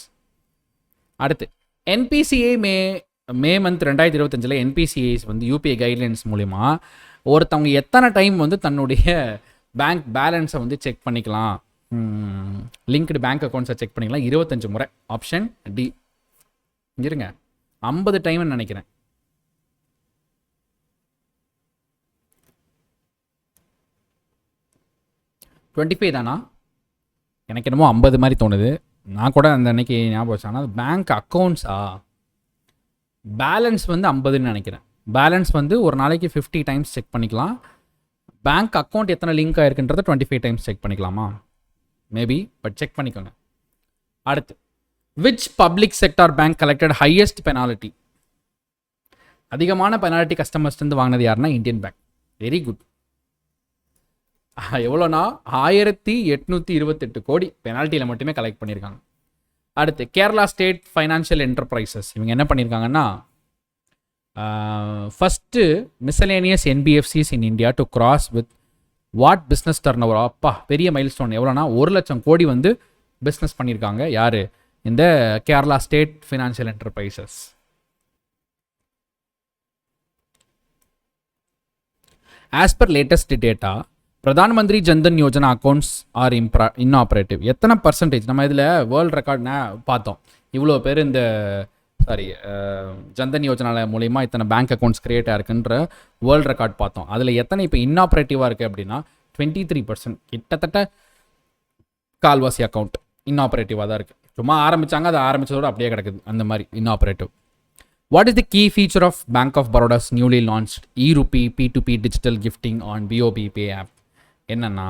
அடுத்து, என்பிசிஏ மே மந்த் 2025 என்பிசிஐஸ் வந்து யூபிஐ கைட்லைன்ஸ் மூலிமா ஒருத்தவங்க எத்தனை டைம் வந்து தன்னுடைய பேங்க் பேலன்ஸை வந்து செக் பண்ணிக்கலாம், லிங்க்டு பேங்க் அக்கௌண்ட்ஸை செக் பண்ணிக்கலாம் 25 முறை. Option D. இருங்க, 50 டைம்னு நினைக்கிறேன். $25 தானா? எனக்கு என்னமோ 50 மாதிரி தோணுது. நான் கூட அந்த அன்னைக்கு ஞாபகம் வச்சேன். ஆனால் பேங்க் அக்கௌண்ட்ஸா, பேலன்ஸ் வந்து 50ன்னு நினைக்கிறேன். பேலன்ஸ் வந்து ஒரு நாளைக்கு 50 டைம்ஸ் செக் பண்ணிக்கலாம். பேங்க் அக்கௌண்ட் எத்தனை லிங்க் ஆயிருக்குன்றதை 25 டைம்ஸ் செக் பண்ணிக்கலாமா? மேபி, பட் செக் பண்ணிக்கோங்க. அடுத்து, which public sector bank collected highest penalty? அதிகமான பெனால்ட்டி கஸ்டமர்ஸ்லேருந்து வாங்கினது யாருன்னா இந்தியன் பேங்க். Very good. எவ்வளோனா 1828 கோடி பெனால்ட்டியில் மட்டுமே கலெக்ட் பண்ணியிருக்காங்க. அடுத்து, கேரளா ஸ்டேட் ஃபைனான்ஷியல் என்டர்பிரைசஸ், இவங்க என்ன பண்ணியிருக்காங்கன்னா, first miscellaneous NBFCs in India to cross with what business turn over. அப்பா, பெரிய மைல் ஸ்டோன். எவ்வளோனா 1,00,000 கோடி வந்து பிஸ்னஸ் பண்ணியிருக்காங்க. யார்? இந்த Kerala state financial enterprises. As per latest data, Pradhan Mantri Jan Dhan Yojana accounts are inoperative. எத்தனை பர்சன்டேஜ்? நம்ம இதில் வேர்ல்டு ரெக்கார்ட் பார்த்தோம். இவ்வளோ பேர் இந்த ஜன்தன் யோஜனா மூலிமா இத்தனை bank accounts create ஆயிருக்குன்ற world record பார்த்தோம். அதில் எத்தனை இப்போ இன்ஆப்ரேட்டிவாக இருக்குது அப்படின்னா 23%. கிட்டத்தட்ட கால்வாசி அக்கௌண்ட் இன்ஆப்ரேட்டிவாக தான் இருக்குது. சும்மா ஆரம்பித்தாங்க, அது ஆரம்பித்ததோடு அப்படியே கிடக்குது, அந்த மாதிரி inoperative. What is the key feature of bank of Baroda's newly launch e RUPI P2P digital gifting on BOB pay app? என்னன்னா,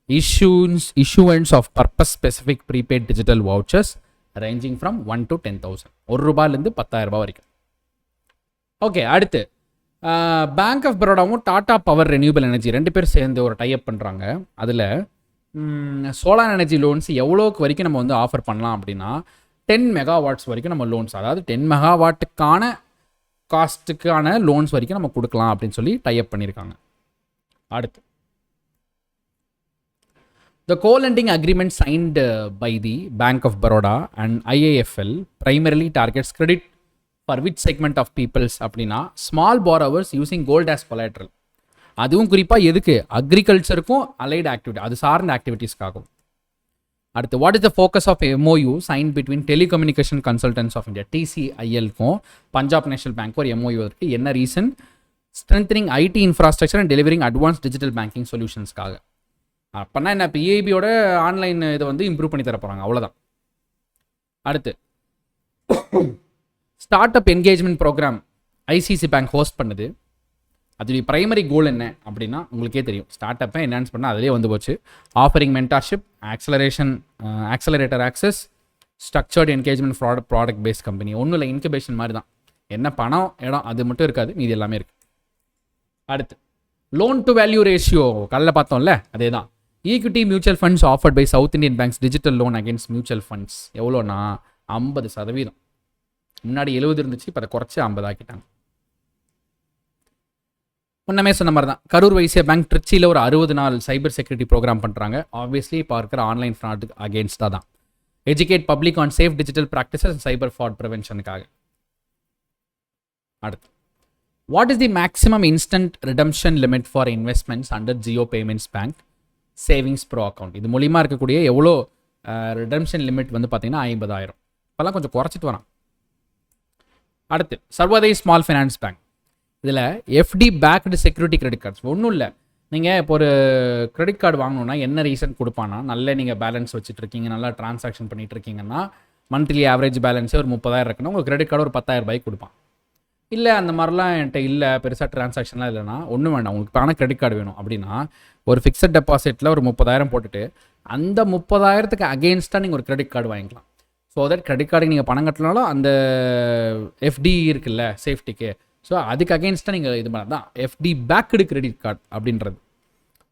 issuance of purpose specific prepaid digital vouchers ranging from 1 to 10,000. ₹1 10,000 வரைக்கும். ஓகே, அடுத்து, பேங்க் ஆஃப் பரோடாவும் Tata power renewable energy ரெண்டு பேர் சேர்ந்து ஒரு type பண்ணுறாங்க. அதில் சோலார் எனர்ஜி லோன்ஸ் எவ்வளோக்கு வரைக்கும் நம்ம வந்து ஆஃபர் பண்ணலாம் அப்படின்னா 10 மெகாவாட்ஸ் வரைக்கும் நம்ம லோன்ஸ், அதாவது 10 மெகாவாட்டுக்கான காஸ்ட்டுக்கான லோன்ஸ் வரைக்கும் நம்ம கொடுக்கலாம் அப்படின்னு சொல்லி டைப் பண்ணியிருக்காங்க. அடுத்து, the co-lending agreement signed by the Bank of Baroda and IIFL primarily targets credit for which segment of peoples அப்படின்னா, small borrowers using gold as collateral. அதுவும் குறிப்பாக எதுக்கு, அக்ரிகல்ச்சருக்கும் அலைடு ஆக்டிவிட்டி, அது சார்ந்த ஆக்டிவிட்டீஸ்க்காகும். அடுத்து, what is the focus of MOU sign between telecommunication consultants of India, TCILக்கும் Punjab national bank ஒரு MOU இருக்குது. என்ன reason? Strengthening IT infrastructure and delivering advance digital banking சொல்யூஷன்ஸ்க்காக. அப்போனா என்ன, இப்போ EIBயோட ஆன்லைன் இதை வந்து இம்ப்ரூவ் பண்ணி தர போகிறாங்க, அவ்வளோதான். அடுத்து, start up engagement programme ICICI bank host பண்ணுது. அதோடைய பிரைமரி கோல் என்ன அப்படின்னா உங்களுக்கே தெரியும், ஸ்டார்ட் அப்பை என்ஹான்ஸ் பண்ணால் அதிலே வந்து போச்சு. Offering mentorship, accelerator access, structured engagement product based company. ஒன்றும் இல்லை, இன்குபேஷன் மாதிரி தான். என்ன பணம், இடம் அது மட்டும் இருக்காது, மீதி எல்லாமே இருக்குது. அடுத்து, லோன் டு வேல்யூ ரேஷியோ கல்ல பார்த்தோம்ல, அதே தான். Equity mutual funds offered by south Indian banks digital loan against mutual funds எவ்வளோனா 50%. முன்னாடி 70 இருந்துச்சு, இப்போ அதை குறைச்சி 50 ஆக்கிட்டாங்க. முன்னமே சொன்ன மாதிரி தான், கரூர் வைசியா பேங்க் திருச்சியில் ஒரு 60 நாள் சைபர் செக்யூரிட்டி ப்ரோக்ராம் பண்ணுறாங்க. ஆப்வியஸ்லி இப்போ இருக்கிற ஆன்லைன் ஃப்ராட் அகேன்ஸ்டாக தான். Educate public on safe digital practices and cyber fraud ப்ரிவென்ஷனுக்காக. அடுத்து, what is the maximum instant redemption limit for investments under Jio payments bank savings pro account? இது மூலிமா இருக்கக்கூடிய எவ்வளோ ரிடம்ஷன் லிமிட் வந்து பார்த்தீங்கன்னா 50,000. இப்போல்லாம் கொஞ்சம் குறைச்சிட்டு வரான். அடுத்து, சர்வதேஷ் ஸ்மால் ஃபைனான்ஸ் பேங்க். இதில் FD backed security credit cards. ஒன்றும் இல்லை, நீங்கள் இப்போ ஒரு கிரெடிட் கார்டு வாங்கணுன்னா என்ன ரீசன் கொடுப்பானா, நல்ல நீங்கள் பேலன்ஸ் வச்சுட்டு இருக்கீங்க, நல்லா ட்ரான்சாக்ஷன் பண்ணிட்டு இருக்கீங்கன்னா மந்த்லி ஆவரேஜ் பேலன்ஸே ஒரு 30,000 இருக்குன்னா உங்களுக்கு கிரெடிட் கார்டு ஒரு 10,000 ரூபாய்க்கு கொடுப்பான். இல்லை அந்த மாதிரிலாம் என்கிட்ட இல்லை, பெருசாக ட்ரான்சாக்ஷன்லாம் இல்லைனா ஒன்றும் வேண்டாம், உங்களுக்கு பணம் கிரெடிட் கார்டு வேணும் அப்படின்னா ஒரு ஃபிக்ஸட் டெபாசிட்டில் ஒரு 30,000 போட்டுட்டு அந்த 30,000க்கு அகெயின்ஸ்டாக நீங்கள் ஒரு கிரெடிட் கார்டு வாங்கிக்கலாம். ஸோ தட் கிரெடிட் கார்டுக்கு நீங்கள் பணம் கட்டினாலும் அந்த FD இருக்குல்ல சேஃப்டிக்கு, ஸோ அதுக்கு அகெயின்ஸ்டாக நீங்கள் இது பண்ண தான் FD பேக்டு கிரெடிட் கார்டு அப்படின்றது.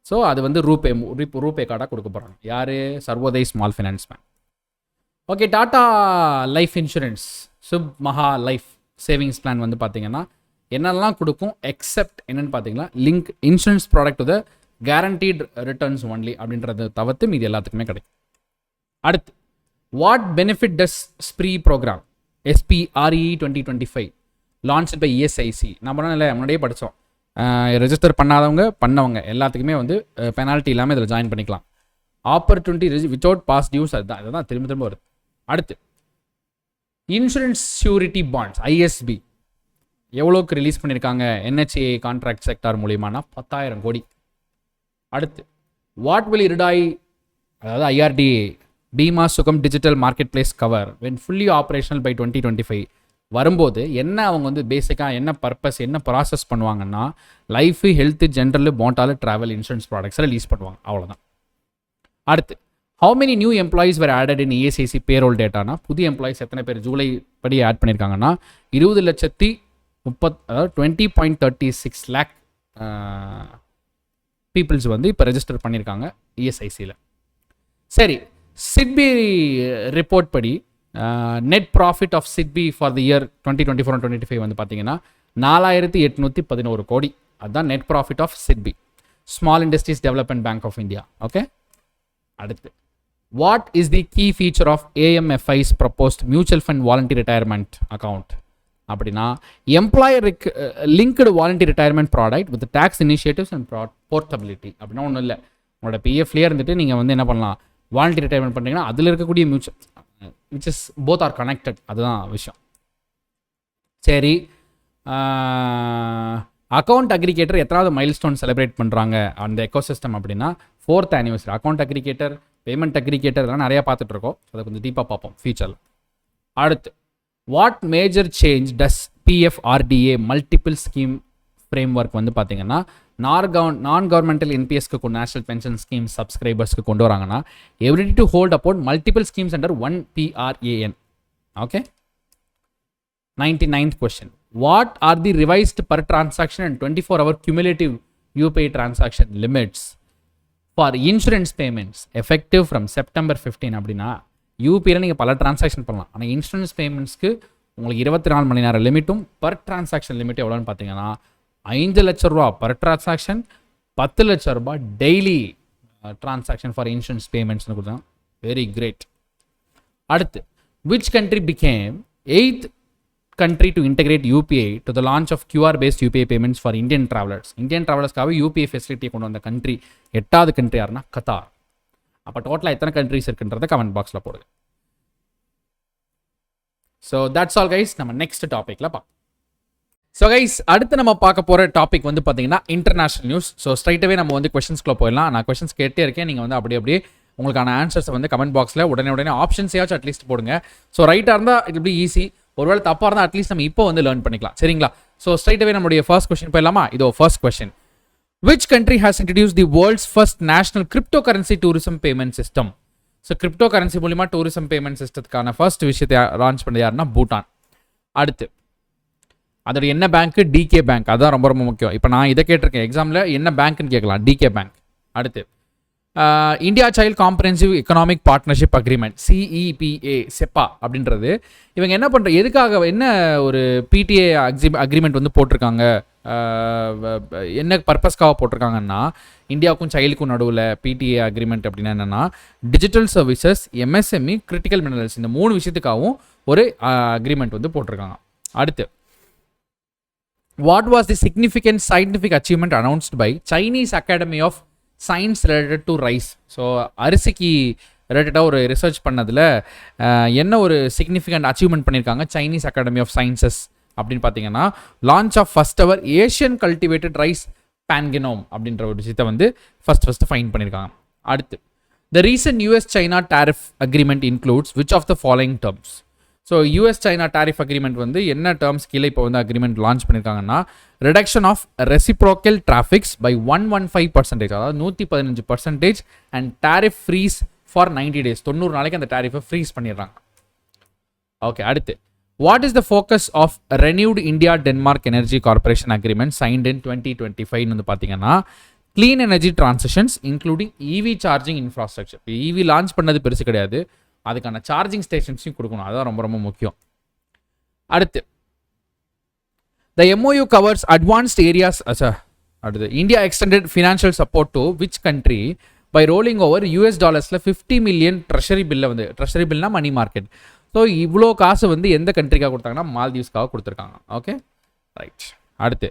ஸோ அது வந்து ரூபே கார்டாக கொடுக்க போகிறாங்க. யார்? சர்வோதேஷ் small finance bank. Okay, Tata life insurance Shubh Maha life savings plan வந்து பார்த்தீங்கன்னா என்னெல்லாம் கொடுக்கும், எக்ஸப்ட் என்னென்னு பார்த்தீங்கன்னா link insurance product the guaranteed returns only அப்படின்றத தவிர்த்து மீது எல்லாத்துக்குமே கிடைக்கும். அடுத்து, what benefit does SPREE programme SPRE 2025 launch by ESIC? நம்ம இல்லை முன்னாடியே படித்தோம், ரெஜிஸ்டர் பண்ணவங்க எல்லாத்துக்குமே வந்து பெனால்ட்டி இல்லாமல் இதில் ஜாயின் பண்ணிக்கலாம். ஆப்பர்ச்சுனிட்டி வித்தவுட் பாஸ் டியூஸ், அதுதான் திரும்ப வருது. அடுத்து, இன்சூரன்ஸ் ஷூரிட்டி பாண்ட்ஸ் ISB எவ்வளோக்கு ரிலீஸ் பண்ணியிருக்காங்க NHA கான்ட்ராக்ட் செக்டார் மூலியமானா 10,000 கோடி. அடுத்து, வாட் வில் இர்டாய், அதாவது IRDA Bima Sugam digital marketplace cover when fully operational by 2025 வரும்போது என்ன அவங்க வந்து பேசிக்காக என்ன பர்பஸ் என்ன ப்ராசஸ் பண்ணுவாங்கன்னா லைஃபு ஹெல்த்து ஜென்ரல் போண்டால் ட்ராவல் இன்சூரன்ஸ் ப்ராடக்ட்ஸை ரிலீஸ் பண்ணுவாங்க, அவ்வளோதான். அடுத்து, how many new employees were added in ESIC payroll டேட்டானா புதிய எம்ப்ளாயிஸ் எத்தனை பேர் ஜூலை படி ஆட் பண்ணியிருக்காங்கன்னா 20,30,000 அதாவது 20.36 lakh பீப்புள்ஸ் வந்து இப்போ ரெஜிஸ்டர் பண்ணியிருக்காங்க ESICயில். சரி, SEBI ரிப்போர்ட் படி net profit of SEBI for the year 2024 and 2025 வந்து பார்த்தீங்கன்னா 4,811 கோடி. அதுதான் net profit of SEBI, small industries development bank of India. Okay, அடுத்து, what is the key feature of AMFI's proposed mutual fund voluntary retirement account அப்படின்னா employer linked voluntary retirement product with tax initiatives and portability. அப்படின்னா ஒன்றும் இல்லை, உங்களோட PFலேயே இருந்துட்டு நீங்கள் வந்து என்ன பண்ணலாம், வாலண்டரி ரிட்டையர்மெண்ட் பண்ணுறீங்கன்னா அதில் இருக்கக்கூடிய mutual which is both are connected, அதுதான் விஷயம். சரி, அக்கௌண்ட் அக்ரிகேட்டர் எத்தனாவது மைல்ஸ்டோன் செலிப்ரேட் பண்ணுறாங்க அந்த எக்கோசிஸ்டம் அப்படின்னா 4th anniversary. Account aggregator, payment aggregator இதெல்லாம் நிறையா பார்த்துட்ருக்கோம், அதை கொஞ்சம் டீப்பாக பார்ப்போம் ஃபியூச்சரில். அடுத்து, what major change does PFRDA multiple scheme framework வந்து பார்த்தீங்கன்னா நான் கவர்மெண்டல் NPSக்கு நேஷனல் பென்ஷன் ஸ்கீம் சப்ஸ்கிரைபர்ஸ்க்கு கொண்டு வராங்கன்னா ability to hold about multiple schemes under 1 PRAN. Okay, 99th question, what are the revised per transaction and 24-hour cumulative UPI transaction limits for insurance payments effective from September 15 அப்படின்னா யூபியில் நீங்கள் பல transaction பண்ணலாம். ஆனால் insurance பேமெண்ட்ஸ்க்கு உங்களுக்கு 24 மணி நேரம் லிமிட்டும் per transaction limit எவ்வளோன்னு பார்த்தீங்கன்னா 5 லட்ச ரூபா பர் டிரான்சாக்ஷன், 10 லட்ச ரூபா டெய்லி டிரான்சாக்ஷன் ஃபார் இன்சூரன்ஸ் பேமெண்ட்ஸ்னு கொடுத்தாங்க. Very great. அடுத்து, which country became 8th country to integrate UPI to the launch of QR-based UPI payments for Indian travelers. Indian travelers-காக UPI facility கொண்டு வந்த country 8வது country யாருன்னா Qatar. அப்போ டோட்டலாக எத்தனை countries இருக்குன்றதை கமெண்ட் பாக்ஸில் போடுங்க. So that's all guys. நம்ம நெக்ஸ்ட் டாப்பிக்கில் பார்ப்போம். ஸோ கைஸ், அடுத்து நம்ம பார்க்க போகிற டாபிக் வந்து பார்த்தீங்கன்னா இன்டர்நேஷனல் நியூஸ். ஸோ ஸ்ட்ரைட்டாகவே நம்ம வந்து கொஸ்டின்ஸ்குள்ளே போயிடலாம். நான் கொஸ்டின்ஸ் கேட்டே இருக்கேன், நீங்கள் வந்து அப்படியே உங்களுக்கான ஆன்சர்ஸை வந்து கமெண்ட் பாக்ஸில் உடனே ஆப்ஷன்ஸையாச்சும் அட்லீஸ்ட் போடுங்க. ஸோ ரைட்டாக இருந்தால் இட் பி ஈஸி, ஒருவேளை தப்பாக இருந்தால் அட்லீஸ்ட் நம்ம இப்போ வந்து லேர்ன் பண்ணிக்கலாம். சரிங்களா? ஸோ ஸ்ட்ரைட்டாகவே நம்மளுடைய ஃபர்ஸ்ட் கொஸ்டின் போயிடலாமா? இதோ first question. Which country has introduced the world's first national cryptocurrency tourism payment system? So crypto currency மூலிமா டூரிசம் பேமெண்ட் சிஸ்டத்துக்கான ஃபர்ஸ்ட் விஷயத்தை லான்ச் பண்ணது யாருன்னா பூட்டான். அடுத்து அதோட என்ன பேங்க்? Decay bank. அதுதான் ரொம்ப முக்கியம். இப்போ நான் இதை கேட்டிருக்கேன் எக்ஸாமில், என்ன பேங்க்னு கேட்கலாம், டிகே பேங்க். அடுத்து India child comprehensive economic partnership agreement, CEPA, செப்பா அப்படின்றது இவங்க என்ன பண்ணுற, எதுக்காக என்ன ஒரு பிடிஏ அக்ரிமெண்ட் வந்து போட்டிருக்காங்க, என்ன பர்பஸ்க்காக போட்டிருக்காங்கன்னா, இந்தியாவுக்கும் சைல்டுக்கும் நடுவில் பிடிஏ அக்ரிமெண்ட் அப்படின்னா என்னென்னா digital services, MSME, critical minerals, இந்த 3 விஷயத்துக்காகவும் ஒரு அக்ரிமெண்ட் வந்து போட்டிருக்காங்க. அடுத்து what was the significant scientific achievement announced by Chinese academy of science related to rice? So அரிசிக்கு ரிலேட்டடாக ஒரு ரிசர்ச் பண்ணதில் என்ன ஒரு சிக்னிஃபிகண்ட் அச்சீவ்மெண்ட் பண்ணியிருக்காங்க சைனீஸ் அகாடமி ஆஃப் சயின்சஸ் அப்படின்னு பார்த்தீங்கன்னா, launch of first our Asian cultivated rice pangenome அப்படின்ற ஒரு விஷயத்தை வந்து ஃபர்ஸ்ட் ஃபைண்ட் பண்ணியிருக்காங்க. அடுத்து the recent US-China tariff agreement includes which of the following terms? So US-China tariff agreement வந்து என்ன டேர்ம்ஸ் கீழே இப்போ வந்து அக்ரிமெண்ட் லான்ச் பண்ணியிருக்காங்கன்னா, reduction of reciprocal tariffs by 115%, அதாவது 115%, and tariff freeze for 90 days, 90 நாளைக்கு அந்த டேரிஃபை ஃப்ரீஸ் பண்ணிடுறாங்க. ஓகே, அடுத்து what is the focus of renewed India Denmark energy corporation agreement signed in 2025 வந்து பார்த்தீங்கன்னா, clean energy transitions including EV charging infrastructure. இப்போ EV launch பண்ணது பெருசு கிடையாது, அதுக்கான சார்ஜிங் ஸ்டேஷன்ஸையும் கொடுக்கணும், அதுதான் ரொம்ப முக்கியம். அடுத்து the MOU covers advanced areas. அடுத்து India extended financial support to which country by rolling over US டாலர்ஸில் 50 million ட்ரெஷரி பில்லை வந்து, ட்ரெஷரி பில்னா மணி மார்க்கெட். ஸோ இவ்வளோ காசு வந்து எந்த கண்ட்ரிக்காக கொடுத்தாங்கன்னா மால்தீவ்ஸ்க்காக கொடுத்துருக்காங்க. Okay, right. அடுத்து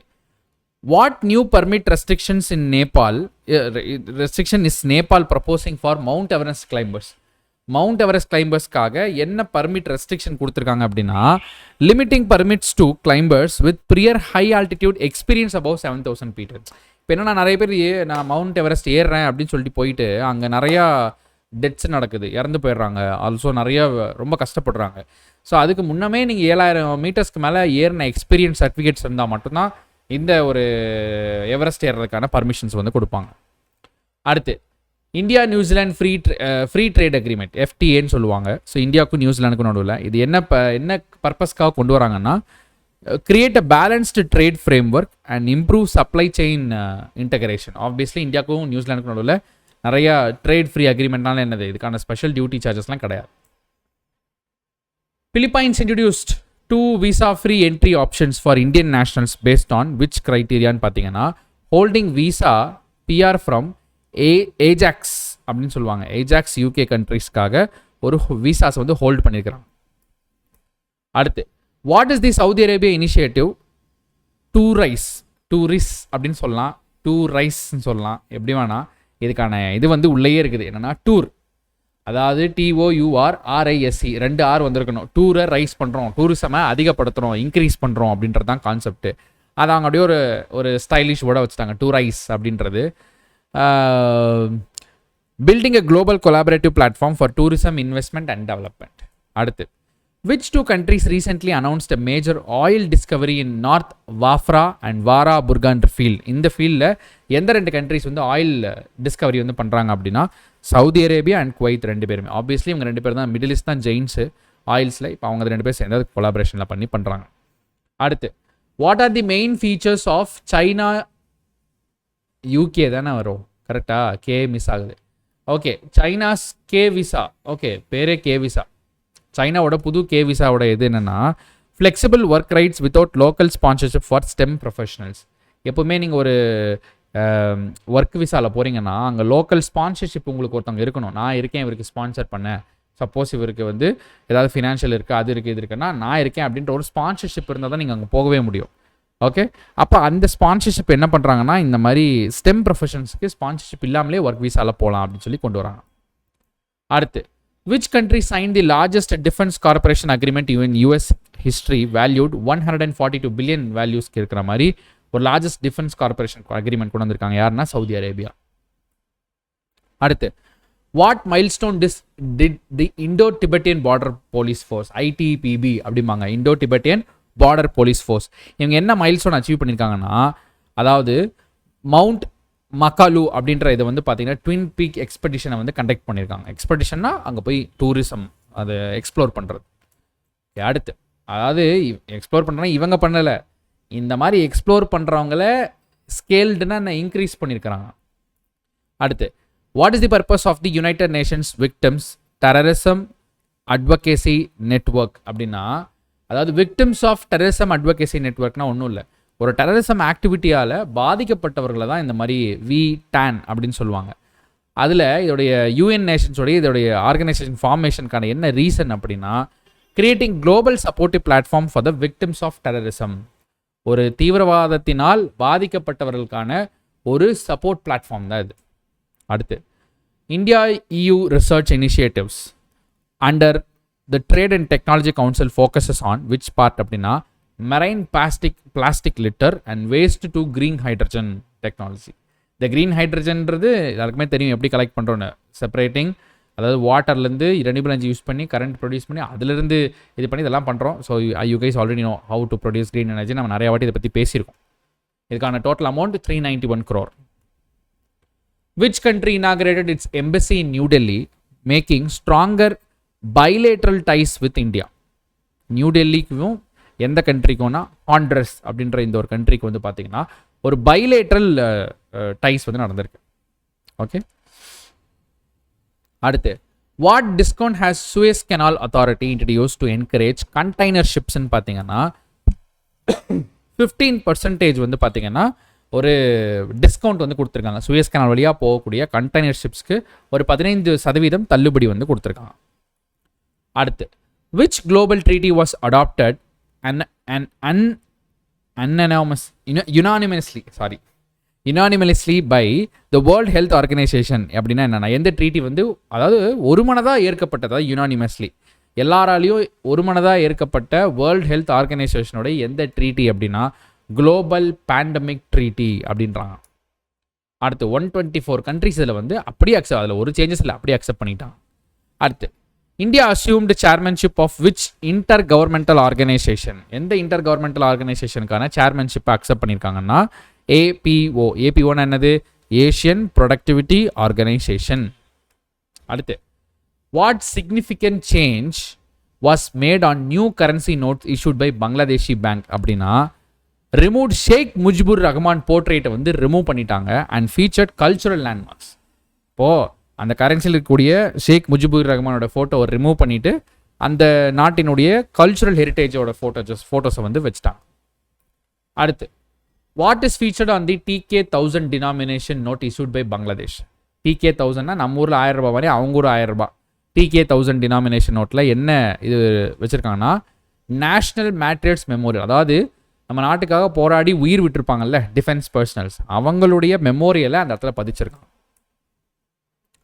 what new permit restrictions in Nepal, restriction is Nepal proposing for Mount Everest climbers? Mount Everest கிளைம்பர்ஸ்க்காக என்ன பர்மிட் ரெஸ்ட்ரிக்ஷன் கொடுத்துருக்காங்க அப்படின்னா, limiting permits to climbers with prior high altitude experience above 7000 feet. இப்போ என்னன்னா, நிறைய பேர் நான் மவுண்ட் எவரெஸ்ட் ஏறுறேன் அப்படின்னு சொல்லிட்டு போயிட்டு அங்கே நிறையா டெத்ஸ் நடக்குது, இறந்து போயிடுறாங்க, ஆல்சோ நிறைய ரொம்ப கஷ்டப்படுறாங்க. ஸோ அதுக்கு முன்னமே நீங்கள் 7000 மீட்டர்ஸ்க்கு மேலே ஏறின எக்ஸ்பீரியன்ஸ் சர்டிஃபிகேட்ஸ் இருந்தால் மட்டும்தான் இந்த ஒரு எவரெஸ்ட் ஏறுறதுக்கான பர்மிஷன்ஸ் வந்து கொடுப்பாங்க. அடுத்து India New Zealand free trade agreement, FTAன்னு சொல்லுவாங்க. ஸோ இந்தியாவுக்கும் நியூசிலாந்துக்கும் நடுவில் இது என்ன பர்பஸ்க்காக கொண்டு வராங்கன்னா, create a balanced trade frame work and improve supply chain integration. Obviously இந்தியாவுக்கும் நியூசிலாந்துக்கும் நடுவில் நிறையா ட்ரேட் ஃப்ரீ அக்ரிமெண்ட்னால என்னது, இதுக்கான ஸ்பெஷல் டியூட்டி சார்ஜஸ்லாம் கிடையாது. Philippines introduced 2 visa free entry options for Indian nationals based on which criteria-ன்னு பார்த்தீங்கன்னா, holding visa PR from Ajax அப்படின்னு சொல்லுவாங்க, Ajax UK கண்ட்ரிஸ்க்காக ஒரு விசாஸ் வந்து ஹோல்ட் பண்ணியிருக்கிறாங்க. அடுத்து what is the Saudi Arabia initiative to rise அப்படின்னு சொல்லலாம், டூ ரைஸ்ன்னு சொல்லலாம், எப்படி வேணா. இதுக்கான இது வந்து உள்ளேயே இருக்குது, என்னென்னா டூர், அதாவது TOURRISE 2 R வந்திருக்கணும். டூரை ரைஸ் பண்ணுறோம், டூரிசமை அதிகப்படுத்துகிறோம், இன்க்ரீஸ் பண்ணுறோம் அப்படின்றது தான் கான்செப்ட். அதை அவங்க அப்படியே ஒரு ஸ்டைலிஷ் வேர்டாக வச்சுட்டாங்க, டூ ரைஸ் அப்படின்றது. Building a global collaborative platform for tourism investment and development. அடுத்து which 2 countries recently announced a major oil discovery in North Wafra and Wara Burgan field? இந்த ஃபீல்டில் எந்த 2 கண்ட்ரிஸ் வந்து ஆயில் டிஸ்கவரி வந்து பண்ணுறாங்க அப்படின்னா, சவுதி அரேபியா அண்ட் குவைத் 2 பேருமே. Obviously இவங்க 2 பேர் தான், மிடில் ஈஸ்ட் தான் ஜெயின்ஸு ஆயில்ஸில். இப்போ அவங்க 2 பேர் சேர்ந்து கொலாபரேஷனில் பண்ணி பண்ணுறாங்க. அடுத்து what are the main features of China UK தானே வரும், கரெக்டாக? கே மிஸ் ஆகுது. Okay, China's K visa. Okay, பேரே கே விசா. சைனாவோட புது கே விசாவோட இது என்னென்னா, flexible work rights without local sponsorship for STEM professionals. எப்போவுமே நீங்கள் ஒரு ஒர்க் விசாவில் போகிறீங்கன்னா அங்கே லோக்கல் ஸ்பான்சர்ஷிப் உங்களுக்கு ஒருத்தவங்க இருக்கணும். நான் இருக்கேன், இவருக்கு ஸ்பான்சர் பண்ணேன், சப்போஸ் இவருக்கு வந்து ஏதாவது ஃபினான்ஷியல் இருக்குது, அது இருக்குது, இது இருக்குன்னா நான் இருக்கேன் அப்படின்ற ஒரு ஸ்பான்சர்ஷிப் இருந்தால் தான் நீங்கள் அங்கே போகவே முடியும். ஓகே, அப்போ அந்த ஸ்பான்சர்ஷிப் என்ன பண்ணுறாங்கன்னா, இந்த மாதிரி ஸ்டெம் ப்ரொஃபஷன்ஸ்க்கு ஸ்பான்சர்ஷிப் இல்லாமலே ஒர்க் வீசால போகலாம் அப்படின்னு சொல்லி கொண்டு வராங்க. அடுத்து, which country signed the largest defense cooperation agreement in US history valued 142 billion valuesக்கு இருக்கிற மாதிரி ஒரு லார்ஜஸ்ட் டிஃபென்ஸ் கார்பரேஷன் அக்ரிமெண்ட் கொண்டு வந்திருக்காங்க. யாருன்னா சவுதி அரேபியா. அடுத்து, what milestone did the Indo Tibetan border police force, ITPB அப்படிம்பாங்க, Indo Tibetan border police force. இவங்க என்ன மைல்ஸ்டோன் அச்சீவ் பண்ணியிருக்காங்கன்னா, அதாவது மவுண்ட் மக்காலு அப்படின்ற இதை வந்து பார்த்தீங்கன்னா ட்வின் பீக் எக்ஸ்பெடிஷனை வந்து கண்டக்ட் பண்ணியிருக்காங்க. எக்ஸ்பெடிஷன்னா அங்கே போய் டூரிசம் அதை எக்ஸ்ப்ளோர் பண்ணுறது. அடுத்து, அதாவது எக்ஸ்ப்ளோர் பண்ணுறேன்னா இவங்க பண்ணலை, இந்த மாதிரி எக்ஸ்ப்ளோர் பண்ணுறவங்கள ஸ்கேல்டுன்னா இன்க்ரீஸ் பண்ணியிருக்கிறாங்க. அடுத்து, what is the purpose of the United Nations victims terrorism advocacy network அப்படின்னா, அதாவது விக்டிம்ஸ் ஆஃப் டெரரிசம் அட்வொகேசி நெட்வொர்க்னா ஒன்றும் இல்லை, ஒரு டெரரிசம் ஆக்டிவிட்டியால் பாதிக்கப்பட்டவர்களை தான் இந்த மாதிரி VTAN அப்படின்னு சொல்லுவாங்க. அதில் இதோடைய UN நேஷன்ஸோடைய இதோடைய ஆர்கனைசேஷன் ஃபார்மேஷனுக்கான என்ன ரீசன் அப்படின்னா, creating global supportive platform for the victims of terrorism. ஒரு தீவிரவாதத்தினால் பாதிக்கப்பட்டவர்களுக்கான ஒரு சப்போர்ட் பிளாட்ஃபார்ம் தான் இது. அடுத்து, India EU research initiatives under the trade and technology council focuses on which part அப்படின்னா, marine plastic litter and waste to green hydrogen technology. இந்த green ஹைட்ரஜன்றது எல்லாருக்குமே தெரியும் எப்படி கலெக்ட் பண்ணுறோன்னு. செப்பரேட்டிங், அதாவது வாட்டர்லேருந்து ரெனியூபிள் எனர்ஜி யூஸ் பண்ணி கரண்ட் ப்ரொடியூஸ் பண்ணி அதிலிருந்து இது பண்ணி இதெல்லாம் பண்ணுறோம். So you guys already know how to produce green energy. நம்ம நிறைய வாட்டி இதை பற்றி பேசியிருக்கோம். இதுக்கான total amount 391 crore. Which country inaugurated its embassy in New Delhi, making stronger bilateral ties with India? New டெல்லிக்கும் எந்த கண்ட்ரிக்கும்னா ஹாண்ட்ரஸ் அப்படின்ற இந்த ஒரு கண்ட்ரிக்கு வந்து பார்த்தீங்கன்னா ஒரு பைலேட்ரல் டைஸ் வந்து நடந்திருக்கு. ஓகே, அடுத்து, what discount has Suez canal authority introduce to encourage container ஷிப்ஸ்ன்னு பார்த்தீங்கன்னா 15% வந்து பார்த்தீங்கன்னா ஒரு டிஸ்கவுண்ட் வந்து கொடுத்துருக்காங்க. சுயஸ் கெனால் வழியாக போகக்கூடிய கண்டெய்னர் ஷிப்ஸ்க்கு ஒரு 15% தள்ளுபடி வந்து கொடுத்துருக்காங்க. அடுத்து, which global treaty was adopted unanimously by the World Health Organization? அப்படின்னா என்னன்னா, எந்த ட்ரீட்டி வந்து அதாவது ஒரு மனதாக ஏற்கப்பட்டதா, யுனானிமஸ்லி எல்லாராலையும் ஒரு மனதாக ஏற்கப்பட்ட வேர்ல்ட் ஹெல்த் ஆர்கனைசேஷனோட எந்த ட்ரீட்டி அப்படின்னா குளோபல் பேண்டமிக் ட்ரீட்டி அப்படின்றாங்க. அடுத்து, 124 கண்ட்ரிஸ் இதில் வந்து அப்படியே அக்செப்ட், அதில் ஒரு சேஞ்சஸ் இல்லை, அப்படியே அக்செப்ட் பண்ணிட்டாங்க. அடுத்து, India assumed chairmanship of which intergovernmental organisation? எந்த இன்டர் கவர்மெண்டல் ஆர்கனைசேஷனுக்கான சேர்மன்ஷிப்பை அக்செப்ட் பண்ணியிருக்காங்கன்னா APO. APOன்னு என்னது? Asian productivity organisation. அடுத்து, what significant change was made on new currency notes issued by Bangladeshi bank அப்படின்னா, ரிமூவ் ஷேக் முஜிபுர் ரஹ்மான் போர்ட்ரேட்டை வந்து ரிமூவ் பண்ணிட்டாங்க அண்ட் ஃபீச்சர்ட் கல்ச்சுரல் லேண்ட்மார்க்ஸ். இப்போது அந்த கரன்சியில் இருக்கக்கூடிய ஷேக் முஜிபுர் ரஹ்மானோட ஃபோட்டோவை ரிமூவ் பண்ணிவிட்டு அந்த நாட்டினுடைய கல்ச்சுரல் ஹெரிட்டேஜோட ஃபோட்டோஸை வந்து வச்சுட்டாங்க. அடுத்து, what is featured on the TK1000 denomination note issued by Bangladesh? TK1000னா நம்ம ஊரில் 1000 ரூபாய் மாதிரி அவங்க ஊர் 1000 ரூபாய். TK1000 டினாமினேஷன் நோட்டில் என்ன இது வச்சுருக்காங்கன்னா, நேஷ்னல் மேட்ரியல்ஸ் மெமோரியல், அதாவது நம்ம நாட்டுக்காக போராடி உயிர் விட்டுருப்பாங்கல்ல டிஃபென்ஸ் பர்சனல்ஸ், அவங்களுடைய மெமோரியலை அந்த இடத்துல பதிச்சிருக்காங்க.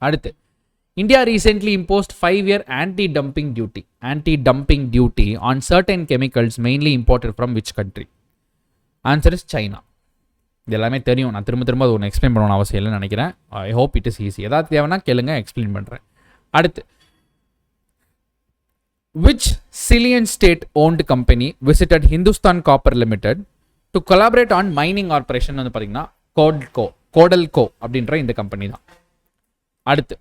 அடுத்து, India recently imposed 5-year anti-dumping duty on certain chemicals mainly imported from which country? Answer is China. இது எல்லாமே தெரியும், நான் திரும்ப அது ஒன்று எக்ஸ்பிளைன் பண்ணணும்னு அவசியம் இல்லைன்னு நினைக்கிறேன். ஐ ஹோப் இட் இஸ் ஈஸி. ஏதாவது தேவைன்னா கேளுங்க, எக்ஸ்பிளைன் பண்ணுறேன். அடுத்து, which Chilean state-owned company visited Hindustan Copper Limited to collaborate on mining operation? வந்து பார்த்தீங்கன்னா கோடல்கோ அப்படின்ற இந்த கம்பெனி தான். அடுத்து,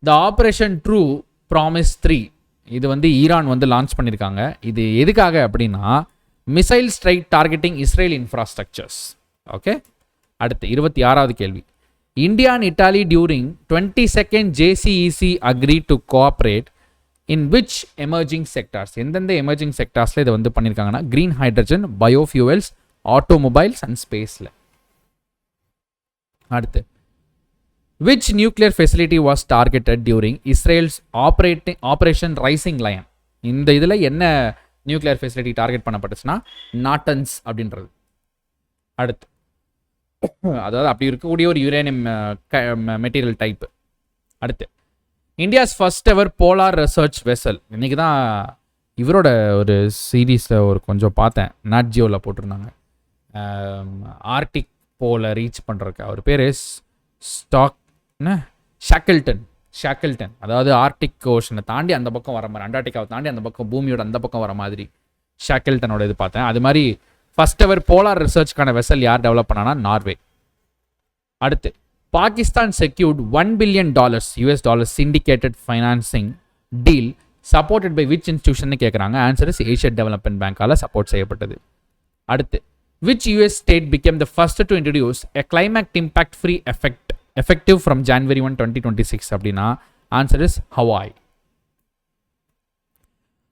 த ஆப்ரேஷன் ட்ரூ ப்ராமிஸ் 3 இது வந்து ஈரான் வந்து லான்ச் பண்ணியிருக்காங்க. இது எதுக்காக அப்படின்னா, missile strike targeting Israel infrastructures. Okay, அடுத்து 26வது கேள்வி. India and Italy during 22nd JCEC agree to cooperate in which emerging sectors? எந்தெந்த எமர்ஜிங் செக்டார்ஸில் இதை வந்து பண்ணியிருக்காங்கன்னா, green hydrogen, biofuels, automobiles and ஸ்பேஸில். அடுத்து, which nuclear facility was targeted during Israel's Operation Rising Lion? இந்த இதில் என்ன நியூக்ளியர் ஃபெசிலிட்டி டார்கெட் பண்ணப்பட்டுச்சுன்னா நாட்டன்ஸ் அப்படின்றது. அடுத்து, அதாவது அப்படி இருக்கக்கூடிய ஒரு யுரேனியம் மெட்டீரியல் டைப். அடுத்து, இந்தியாஸ் ஃபர்ஸ்ட் எவர் போலார் ரிசர்ச் வெசல். இன்னைக்கு தான் இவரோட ஒரு சீரீஸில் ஒரு கொஞ்சம் பார்த்தேன், நாட் ஜியோவில் போட்டிருந்தாங்க. ஆர்டிக் போல ரீச் பண்ணுறக்கு அவர் பேர் ஷாக்கில்டன். அதாவது ஆர்டிக் ஓஷனை தாண்டி அந்த பக்கம் வர மாதிரி, அண்டார்டிகாவை தாண்டி அந்த பக்கம் பூமியோட அந்த பக்கம் வர மாதிரி ஷாக்கில்டனோட இது பார்த்தேன். அது மாதிரி ஃபர்ஸ்ட் எவர் போலார் ரிசர்ச்க்கான வெசல் யார் டெவலப் பண்ணானா? நார்வே. அடுத்து, Pakistan secured $1 billion US dollars syndicated financing deal supported by which institution கேட்குறாங்க. ஆன்சர் இஸ் ஏஷியன் டெவலப்மெண்ட் பேங்கால சப்போர்ட் செய்யப்பட்டது. அடுத்து, which US state became the first to introduce a climate impact free effective from January 1, 2026 அப்படின்னா answer is Hawaii.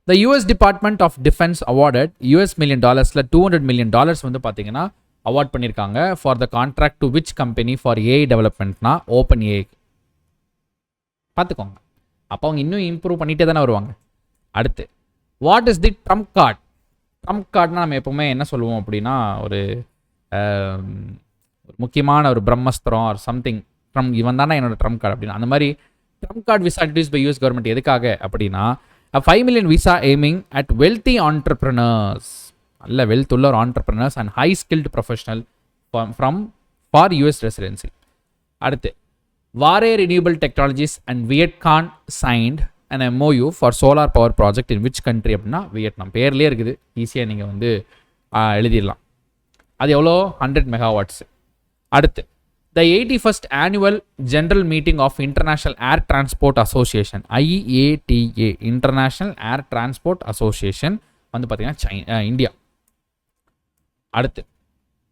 The US Department of Defense awarded $1 million $200 million வந்து பார்த்தீங்கன்னா award பண்ணியிருக்காங்க for the contract to which company for AI டெவலப்மெண்ட்னா OpenAI. பார்த்துக்கோங்க, அப்போ அவங்க இன்னும் improve பண்ணிகிட்டே தானே வருவாங்க. அடுத்து, what is the Trump card? Trump கார்டுனா நம்ம எப்போவுமே என்ன சொல்லுவோம் அப்படின்னா ஒரு முக்கியமான ஒரு பிரம்மஸ்திரம் ஆர் சம்திங். ட்ரம்ப் இவன் தானே என்னோட ட்ரம்ப் கார்டு அப்படின்னு. அந்த மாதிரி Trump card visa introduce by US government எதுக்காக அப்படின்னா 5 million visa aiming at wealthy entrepreneurs, நல்ல வெல்த் உள்ள ஒரு entrepreneurs and high skilled professional for US residency. அடுத்து, வாரே ரினியூபிள் டெக்னாலஜிஸ் அண்ட் வியட்கான் signed an MOU for solar power project in which country அப்படின்னா Vietnam. பேர்லேயே இருக்குது, ஈஸியாக நீங்கள் வந்து எழுதிடலாம். அது எவ்வளோ? 100 megawatts. அடுத்து, the 81st annual general meeting of International Air Transport Association IATA International Air Transport Association வந்து பார்த்தீங்கன்னா இந்தியா. அடுத்து,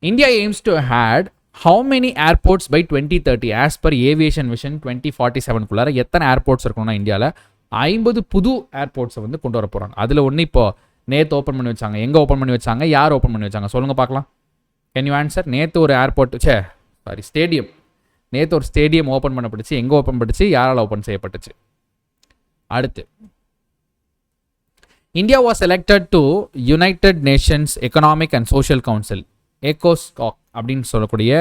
India aims to add how many airports by 2030 as per aviation vision 2047 குள்ளார எத்தனை ஏர்போர்ட்ஸ் இருக்கணும்னா இந்தியாவில் 50 புது ஏர்போர்ட்ஸை வந்து கொண்டு வர போகிறாங்க. அதில் ஒன்று இப்போ நேற்று ஓப்பன் பண்ணி வச்சாங்க. எங்கே ஓப்பன் பண்ணி வச்சாங்க? யார் ஓப்பன் பண்ணி வச்சாங்க? சொல்லுங்கள் பார்க்கலாம். Can you answer? நேற்று ஒரு ஏர்போர்ட் ஸ்டேடியம், நேற்று ஒரு ஸ்டேடியம் ஓப்பன் பண்ணப்பட்டுச்சு. எங்கே ஓப்பன் பண்ணிச்சு? யாரால் ஓப்பன் செய்யப்பட்டுச்சு? அடுத்து, India was elected to United Nations economic and social council ஏகோஸ்காக் அப்படின்னு சொல்லக்கூடிய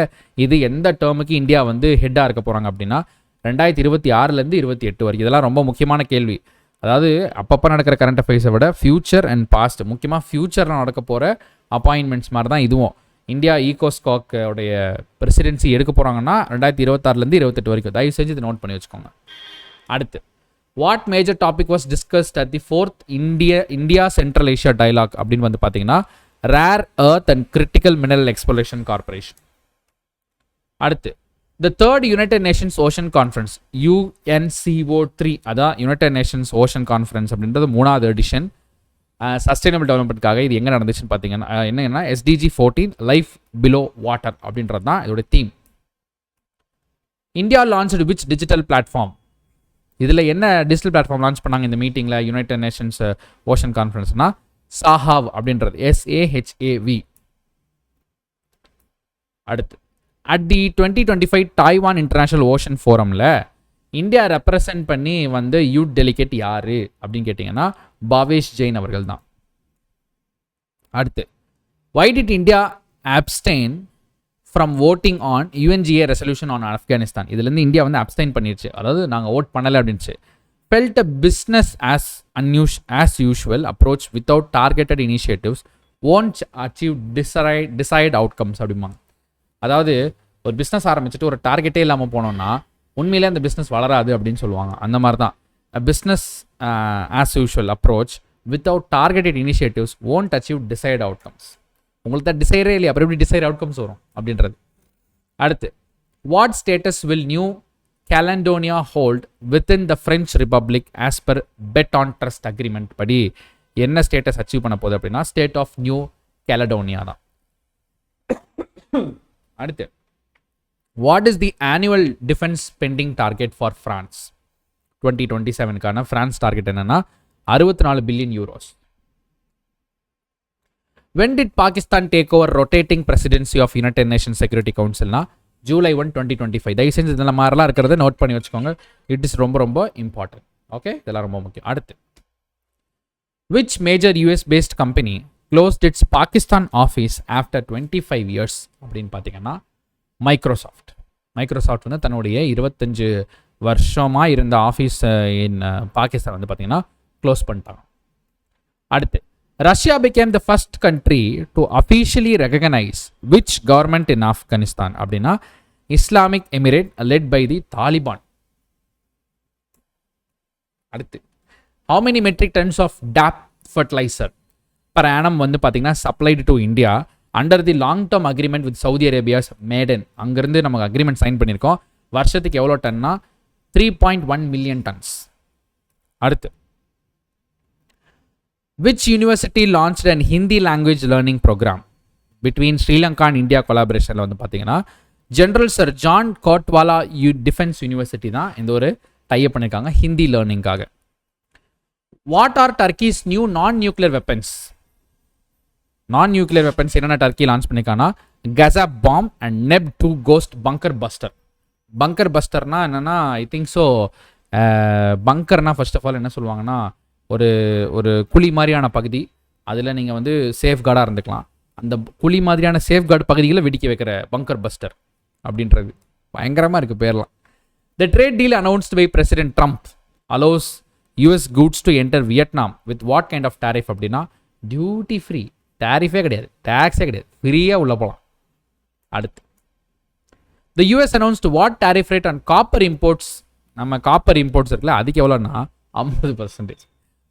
இது எந்த டேர்முக்கு இந்தியா வந்து ஹெட்டாக இருக்க போகிறாங்க அப்படின்னா 2026 28 வரைக்கும். இதெல்லாம் ரொம்ப முக்கியமான கேள்வி. அதாவது அப்பப்போ நடக்கிற கரண்ட் அஃபேர்ஸை விட ஃபியூச்சர் அண்ட் பாஸ்ட், முக்கியமாக ஃபியூச்சரில் நடக்க போகிற அப்பாயின்மெண்ட்ஸ் மாதிரி தான் இதுவும். இந்தியா ஈகோஸ்காக் உடைய பிரசிடென்சி எடுக்க போகிறாங்கன்னா 2026 28 வரைக்கும். தயவு செஞ்சு இதை நோட் பண்ணி வச்சுக்கோங்க. அடுத்து, what major topic was discussed at the 4th India Central Asia Dialogue அப்படின்னு வந்து பார்த்தீங்கன்னா rare earth and critical mineral exploration corporation. அடுத்து, the 3rd United Nations Ocean Conference UNCO3 அதான் யுனைடெட் நேஷன்ஸ் ஓஷன் கான்ஃபரன்ஸ் அப்படின்றது 3வது எடிஷன் சஸ்டைனபிள் டெவலப்மெண்ட்காக. இது எங்கே நடந்துச்சுன்னு பார்த்தீங்கன்னா என்னன்னா SDG 14 லைஃப் பிலோ வாட்டர் அப்படின்றது தான் இதோட தீம். India launched which digital platform? இதில் என்ன டிஜிட்டல் பிளாட்ஃபார்ம் லான்ச் பண்ணாங்க இந்த மீட்டிங்கில் யுனைடெட் நேஷன்ஸ் ஓஷன் கான்ஃபரன்ஸ்னா சாஹாவ் அப்படின்றது SAHAV. அடுத்து, at the 2025 Taiwan international ocean ஃபோரமில் இந்தியா ரெப்ரசன்ட் பண்ணி வந்து யூத் டெலிகேட் யாரு அப்படின்னு கேட்டிங்கன்னா பாவேஷ் ஜெயின் அவர்கள் தான். அடுத்து, why did India abstain from voting on UNGA resolution on Afghanistan? இதுலேருந்து இந்தியா வந்து அப்ஸ்டெயின் பண்ணிடுச்சு, அதாவது நாங்கள் ஓட் பண்ணலை அப்படின்ச்சு. felt a business as usual approach without targeted initiatives won't achieve desired outcomes அப்படிம்பாங்க. அதாவது ஒரு பிஸ்னஸ் ஆரம்பிச்சுட்டு ஒரு டார்கெட்டே இல்லாமல் போனோம்னா உண்மையிலே அந்த பிஸ்னஸ் வளராது அப்படின்னு சொல்லுவாங்க. அந்த மாதிரி தான் business as usual approach without targeted initiatives won't achieve desired outcomes. உங்களுக்கு தான் டிசைரே இல்லையா, அப்புறம் எப்படி டிசைர் அவுட்கம்ஸ் வரும் அப்படின்றது. அடுத்து, what status will new Caledonia hold within the French Republic as per bet on trust agreement படி என்ன ஸ்டேட்டஸ் அச்சீவ் பண்ண போகுது அப்படின்னா ஸ்டேட் ஆஃப் நியூ கேலடோனியா தான். அடுத்து, what is the annual defence spending target for France 2027க்கான France target என்னன்னா 64 billion euros. When did Pakistan take over rotating presidency of United Nations Security Council? July 1 2025. தயவு செஞ்சு இதில் மாதிரிலாம் இருக்கிறத நோட் பண்ணி வச்சுக்கோங்க. இட் இஸ் ரொம்ப ரொம்ப இம்பார்ட்டன்ட். ஓகே, இதெல்லாம் ரொம்ப முக்கியம். அடுத்து, which major US based company closed its Pakistan office after 25 years அப்படின்னு பார்த்தீங்கன்னா மைக்ரோசாஃப்ட் வந்து தன்னுடைய 25 வருஷமாக இருந்த ஆஃபீஸ் இன் பாகிஸ்தான் வந்து பார்த்தீங்கன்னா க்ளோஸ் பண்ணிட்டாங்க. அடுத்து, Russia became the first country to officially recognize which government in Afghanistan அப்படின்னா Islamic Emirate led by the Taliban. அடுத்து, how many metric tons of DAP fertilizer per annum வந்து பார்த்தீங்கன்னா supplied to India under the long term agreement with Saudi Arabia's Maiden. அங்கிருந்து நமக்கு agreement sign பண்ணியிருக்கோம். வருஷத்துக்கு எவ்வளோ டன்னா 3.1 million tons. அடுத்து, which university launched an Hindi language learning program between Sri Lanka and India collaboration வந்து பார்த்தீங்கன்னா general sir John Kotelawala defence university தான் இந்த ஒரு டைப் பண்ணியிருக்காங்க ஹிந்தி லேர்னிங்காக. What are Turkey's new non nuclear weapons? Non nuclear weapons என்னென்ன Turkey launch பண்ணியிருக்காங்கன்னா Gazap bomb and NEB 2 ghost bunker buster. Bunker பஸ்டர்னா என்னென்னா ஐ திங்க் ஸோ பங்கர்னா ஃபர்ஸ்ட் ஆஃப் ஆல் என்ன சொல்லுவாங்கன்னா ஒரு ஒரு குழி மாதிரியான பகுதி, அதில் நீங்கள் வந்து சேஃப்கார்டாக இருந்துக்கலாம். அந்த குழி மாதிரியான சேஃப்கார்டு பகுதிகளை வெடிக்க வைக்கிற பங்கர் பஸ்டர் அப்படின்றது பயங்கரமாக இருக்குது பேர்லாம். The trade deal announced by president Trump allows US goods to enter Vietnam with what kind of tariff அப்படின்னா டியூட்டி ஃப்ரீ, டேரிஃபே கிடையாது, டேக்ஸே கிடையாது, ஃப்ரீயாக உள்ள போகலாம். அடுத்து, the US announced what tariff rate and copper imports. நம்ம காப்பர் இம்போர்ட்ஸ் இருக்குல்ல, அதுக்கு எவ்வளோன்னா 50%.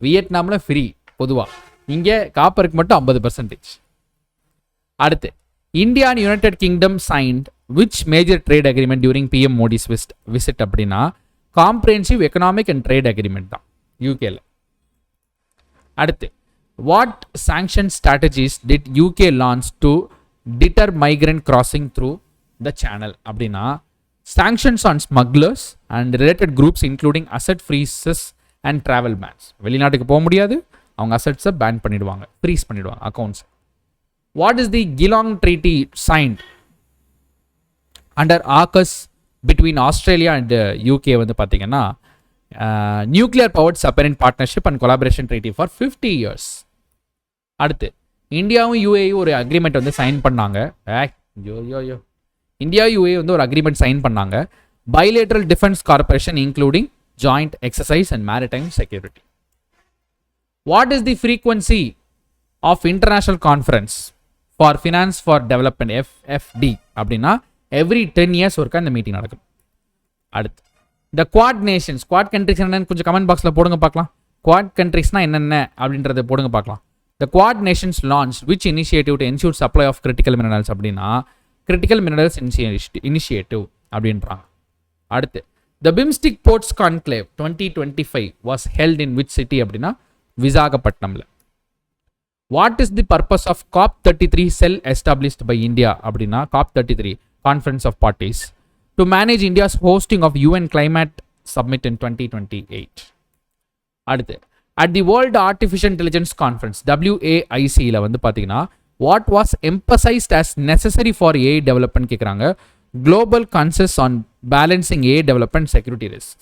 வியட்நாமில் ஃப்ரீ பொதுவாக, இங்கே காப்பருக்கு மட்டும் 50%. அடுத்து, India and United Kingdom signed which major trade agreement during PM Modi's visit அப்படின்னா comprehensive economic and trade agreement தான் யூகேல. அடுத்து, what sanction strategies did UK launch to deter migrant crossing through the channel அப்படின்னா sanctions on smugglers and related groups including asset freezes and travel bans. வெளிநாட்டுக்கு போக முடியாது, அவங்க அசட்ஸை பேன் பண்ணிடுவாங்க, ஃப்ரீஸ் பண்ணிடுவாங்க accounts. What is the Geelong treaty signed under ஆக்கஸ் between Australia and UK வந்து பார்த்தீங்கன்னா nuclear powered submarine partnership and collaboration treaty for 50 years. அடுத்து, இந்தியாவும் யூஏயும் ஒரு அக்ரிமெண்ட் வந்து சைன் பண்ணாங்க. இந்தியா யூஏ வந்து ஒரு அக்ரிமெண்ட் சைன் பண்ணாங்க. Bilateral defence corporation including joint exercise and maritime security. What is the frequency of international conference for finance for development FFD அப்படின்னா every 10 years ஒருக்கா இந்த மீட்டிங் நடக்கும். அடுத்து, the Quad nations. Quad countries என்னன்னு கொஞ்சம் comment பாக்ஸில் போடுங்க பார்க்கலாம். குவாட் கண்ட்ரிஸ்னா என்னென்ன அப்படின்றத போடுங்க பார்க்கலாம். The Quad nations launch which initiative to ensure supply of critical minerals அப்படின்னா கிரிட்டிக்கல் மினரல்ஸ் இனிஷியேட்டிவ் அப்படின்றாங்க. அடுத்து, the BIMSTEC ports conclave 2025 was held in which city அப்படின்னா விசாகப்பட்டினம்ல. What is the purpose of COP33 cell established by India அப்படின்னா COP33 Conference of Parties to manage India's hosting of UN Climate Summit in 2028. அடுத்து, at the World Artificial Intelligence Conference WAIC ல வந்து பார்த்தீங்கன்னா what was emphasized as necessary for AI development கேட்குறாங்க. Global consensus on balancing AI development security risk.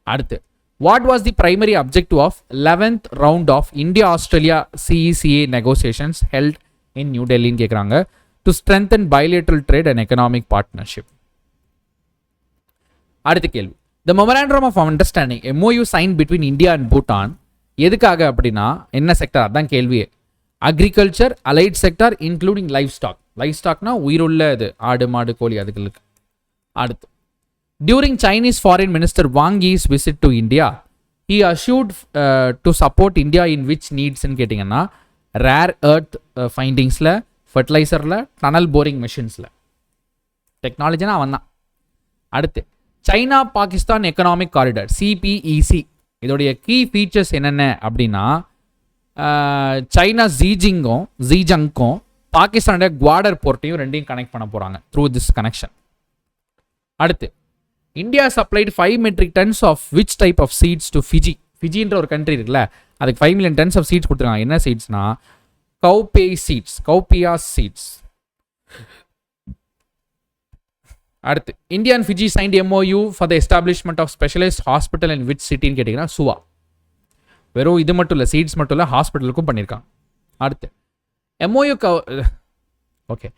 அடுத்து, what was the primary objective of 11th round of India-Australia CECA negotiations held in New Delhi கேட்குறாங்க. To strengthen bilateral trade and economic partnership. அடுத்த கேள்வி, the memorandum of understanding MOU signed between India and Bhutan எதுக்காக அப்படின்னா என்ன sector? அதான் கேள்வியே. Agriculture, allied sector including livestock. லைஃப் ஸ்டாக்னா உயிருள்ள இது, ஆடு மாடு கோழி அதுகளுக்கு. அடுத்து, during Chinese foreign minister Wang Yi's visit to India he assured to support India in which needs ன்னு கேட்டிங்கன்னா rare earth findings-ல, ஃபர்டிலைசரில், டனல் போரிங் மெஷின்ஸில். டெக்னாலஜினா அவன் தான். அடுத்து, China Pakistan economic corridor CPEC இதோடைய கீ ஃபீச்சர்ஸ் என்னென்ன அப்படின்னா சைனா ஜீஜங்கும் பாகிஸ்தானுடைய குவாடர் போர்ட்டையும் ரெண்டையும் கனெக்ட் பண்ண போகிறாங்க த்ரூ திஸ் கனெக்ஷன். அடுத்து, India supplied 5 metric tons of which type of seeds to ஃபிஜின்ற ஒரு கண்ட்ரி இருக்குல்ல, அதுக்கு 5 million tons ஆஃப் சீட்ஸ் கொடுத்துருக்காங்க. என்ன அடுத்து India and Fiji signed MOU for the establishment of specialised hospital in which சிட்டின்னு கேட்டிங்கன்னா சுவா. வெறும் இது மட்டும் இல்லை, சீட்ஸ் மட்டும் இல்லை, ஹாஸ்பிட்டலுக்கும் பண்ணியிருக்காங்க. அடுத்து MOU okay.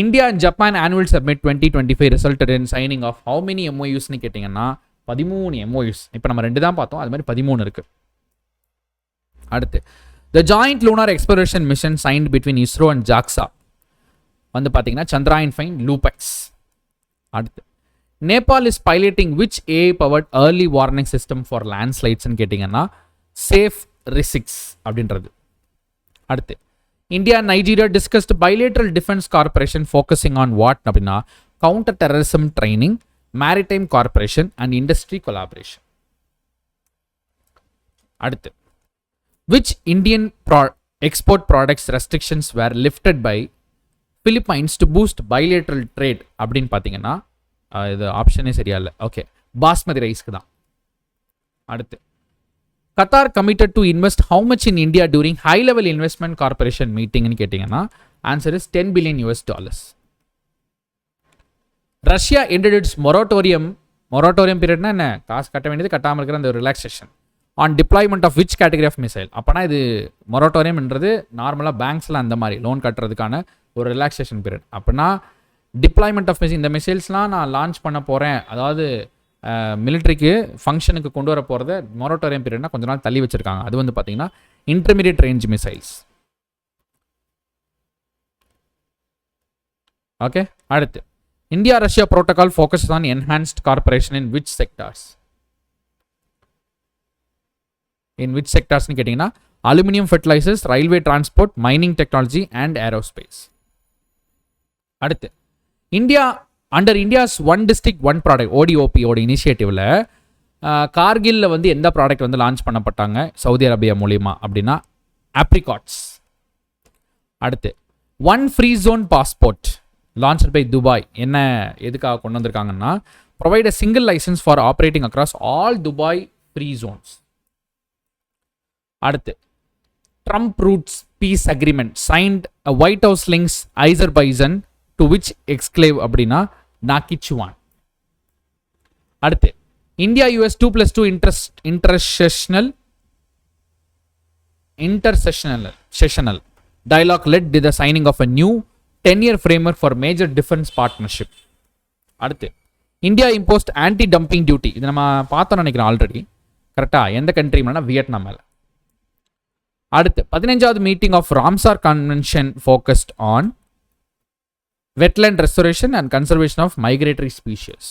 India and Japan annual summit 2025 resulted in signing of how many MOUஸ்ன்னு கேட்டிங்கன்னா 13 MOUs. இப்போ நம்ம 2 தான் பார்த்தோம், அது மாதிரி 13 இருக்கு. அடுத்து the joint lunar exploration mission signed between ISRO and JAXA வந்து பார்த்தீங்கன்னா சந்திராயன் 5 லூபெக்ஸ். அடுத்து Nepal is piloting which AI powered early warning system for லேண்ட்ஸ்லைட்ஸ்ன்னு கேட்டிங்கன்னா சேஃப் ரிசிக்ஸ் அப்படின்றது. அடுத்து India and Nigeria discussed bilateral defence cooperation focusing on what அப்படின்னா counter terrorism training, maritime cooperation and industry collaboration. அடுத்து which Indian export products restrictions were lifted by Philippines to boost bilateral trade அப்படின்னு பார்த்தீங்கன்னா இது ஆப்ஷனே சரியா இல்லை. Okay, basmati ரைஸ்க்கு தான். அடுத்து Qatar committed to invest how much in India during high level investment cooperation மீட்டிங்னு கேட்டிங்கன்னா answer is $10 billion. Russia ended its moratorium பீரியட்னா என்ன, காசு கட்ட வேண்டியது கட்டாமல் இருக்கிற அந்த relaxation on deployment of which category of missile. அப்போனா இது மொரட்டோரியம்ன்றது நார்மலாக பேங்க்ஸில் அந்த மாதிரி லோன் கட்டுறதுக்கான ஒரு ரிலாக்ஸேஷன் பீரியட். அப்படின்னா டிப்ளாய்மெண்ட் ஆஃப் மிசைல், இந்த மிசைல்ஸ்லாம் நான் லான்ச் பண்ண போகிறேன், அதாவது மிலிட்ரிக்கு ஃபங்க்ஷனுக்கு கொண்டு வர போகிறத மொரட்டோரியம் பீரியட்னா கொஞ்ச நாள் தள்ளி வச்சிருக்காங்க. அது வந்து பார்த்தீங்கன்னா இன்டர்மீடியட் ரேஞ்ச் மிசைல்ஸ். ஓகே. அடுத்து India Russia protocol focus on enhanced cooperation in which sectors. In which செக்டார்ஸ்னு கேட்டிங்கன்னா aluminium fertilisers, railway transport, mining technology and aerospace. அடுத்து India under India's one district one product ODOPயோட இனிஷியேட்டிவில் கார்கில்ல வந்து எந்த product வந்து லான்ச் பண்ணப்பட்டாங்க சவுதி அரேபியா மூலியமா அப்படின்னா ஆப்ரிகாட்ஸ். அடுத்து one free zone passport launch by Dubai என்ன எதுக்காக கொண்டு வந்திருக்காங்கன்னா provide a single licence for operating across all Dubai free zones. அடுத்து Trump routes peace agreement signed White House links Azerbaijan to which exclave அப்படின்னா Nakhchivan. அடுத்து India US 2+2 intercessional dialogue led to the signing of a new 10-year framework for major defense partnership. அடுத்து India imposed anti-dumping duty. இது நம்ம பார்த்தோம் நினைக்கிறேன் already. கரெக்டா? எந்த country மேலே? வியட்நாம் மேலே. அடுத்து 15வது meeting of Ramsar convention focused on wetland restoration and conservation of migratory species.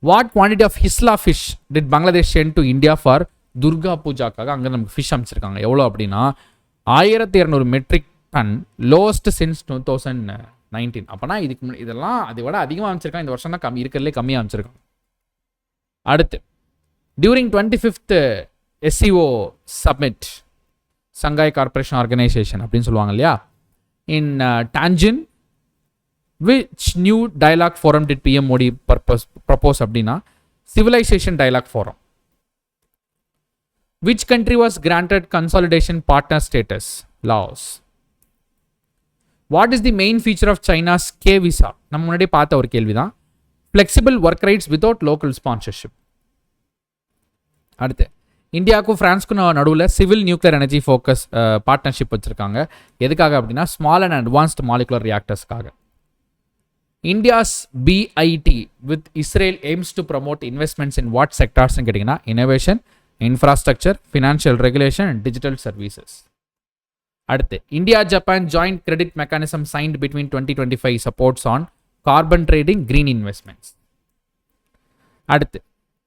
What quantity of hisla fish did Bangladesh send to India for Durga Pujaக்காக அங்கே நமக்கு ஃபிஷ் அமைச்சிருக்காங்க. எவ்வளோ அப்படின்னா 1200 மெட்ரிக் டன், லோவஸ்ட் சின்ஸ் 2019. அப்போனா இதெல்லாம் அதை விட அதிகமாக அமைச்சிருக்காங்க. இந்த வருஷம் தான் இருக்கிறதுலே கம்மியாக அமைச்சிருக்காங்க. அடுத்து during 25th SCO submit, Sangai corporation organisation அப்படின்னு சொல்லுவாங்க இல்லையா, in Tanjin, which new dialogue forum did PM Modi propose அப்படின்னா civilization dialogue forum. Which country was granted consolidation partner status? Laos. What is the main feature of China's K visa? நம்ம முன்னாடி பார்த்த ஒரு கேள்விதான். Flexible work rights without local sponsorship. அடுத்து இந்தியாவுக்கும் ஃப்ரான்ஸ்க்கும் நடுவில் civil nuclear energy focus partnership வச்சுருக்காங்க. எதுக்காக அப்படின்னா ஸ்மால் அண்ட் அட்வான்ஸ்ட் மாலிகுலர் ரியாக்டர்ஸ்க்காக. India's BIT with Israel aims to promote investments in what செக்டார்ஸ்னு கேட்டிங்கன்னா innovation, infrastructure, financial regulation and digital services. அடுத்து India Japan joint credit mechanism signed between 2025 supports on carbon trading, green investments. அடுத்து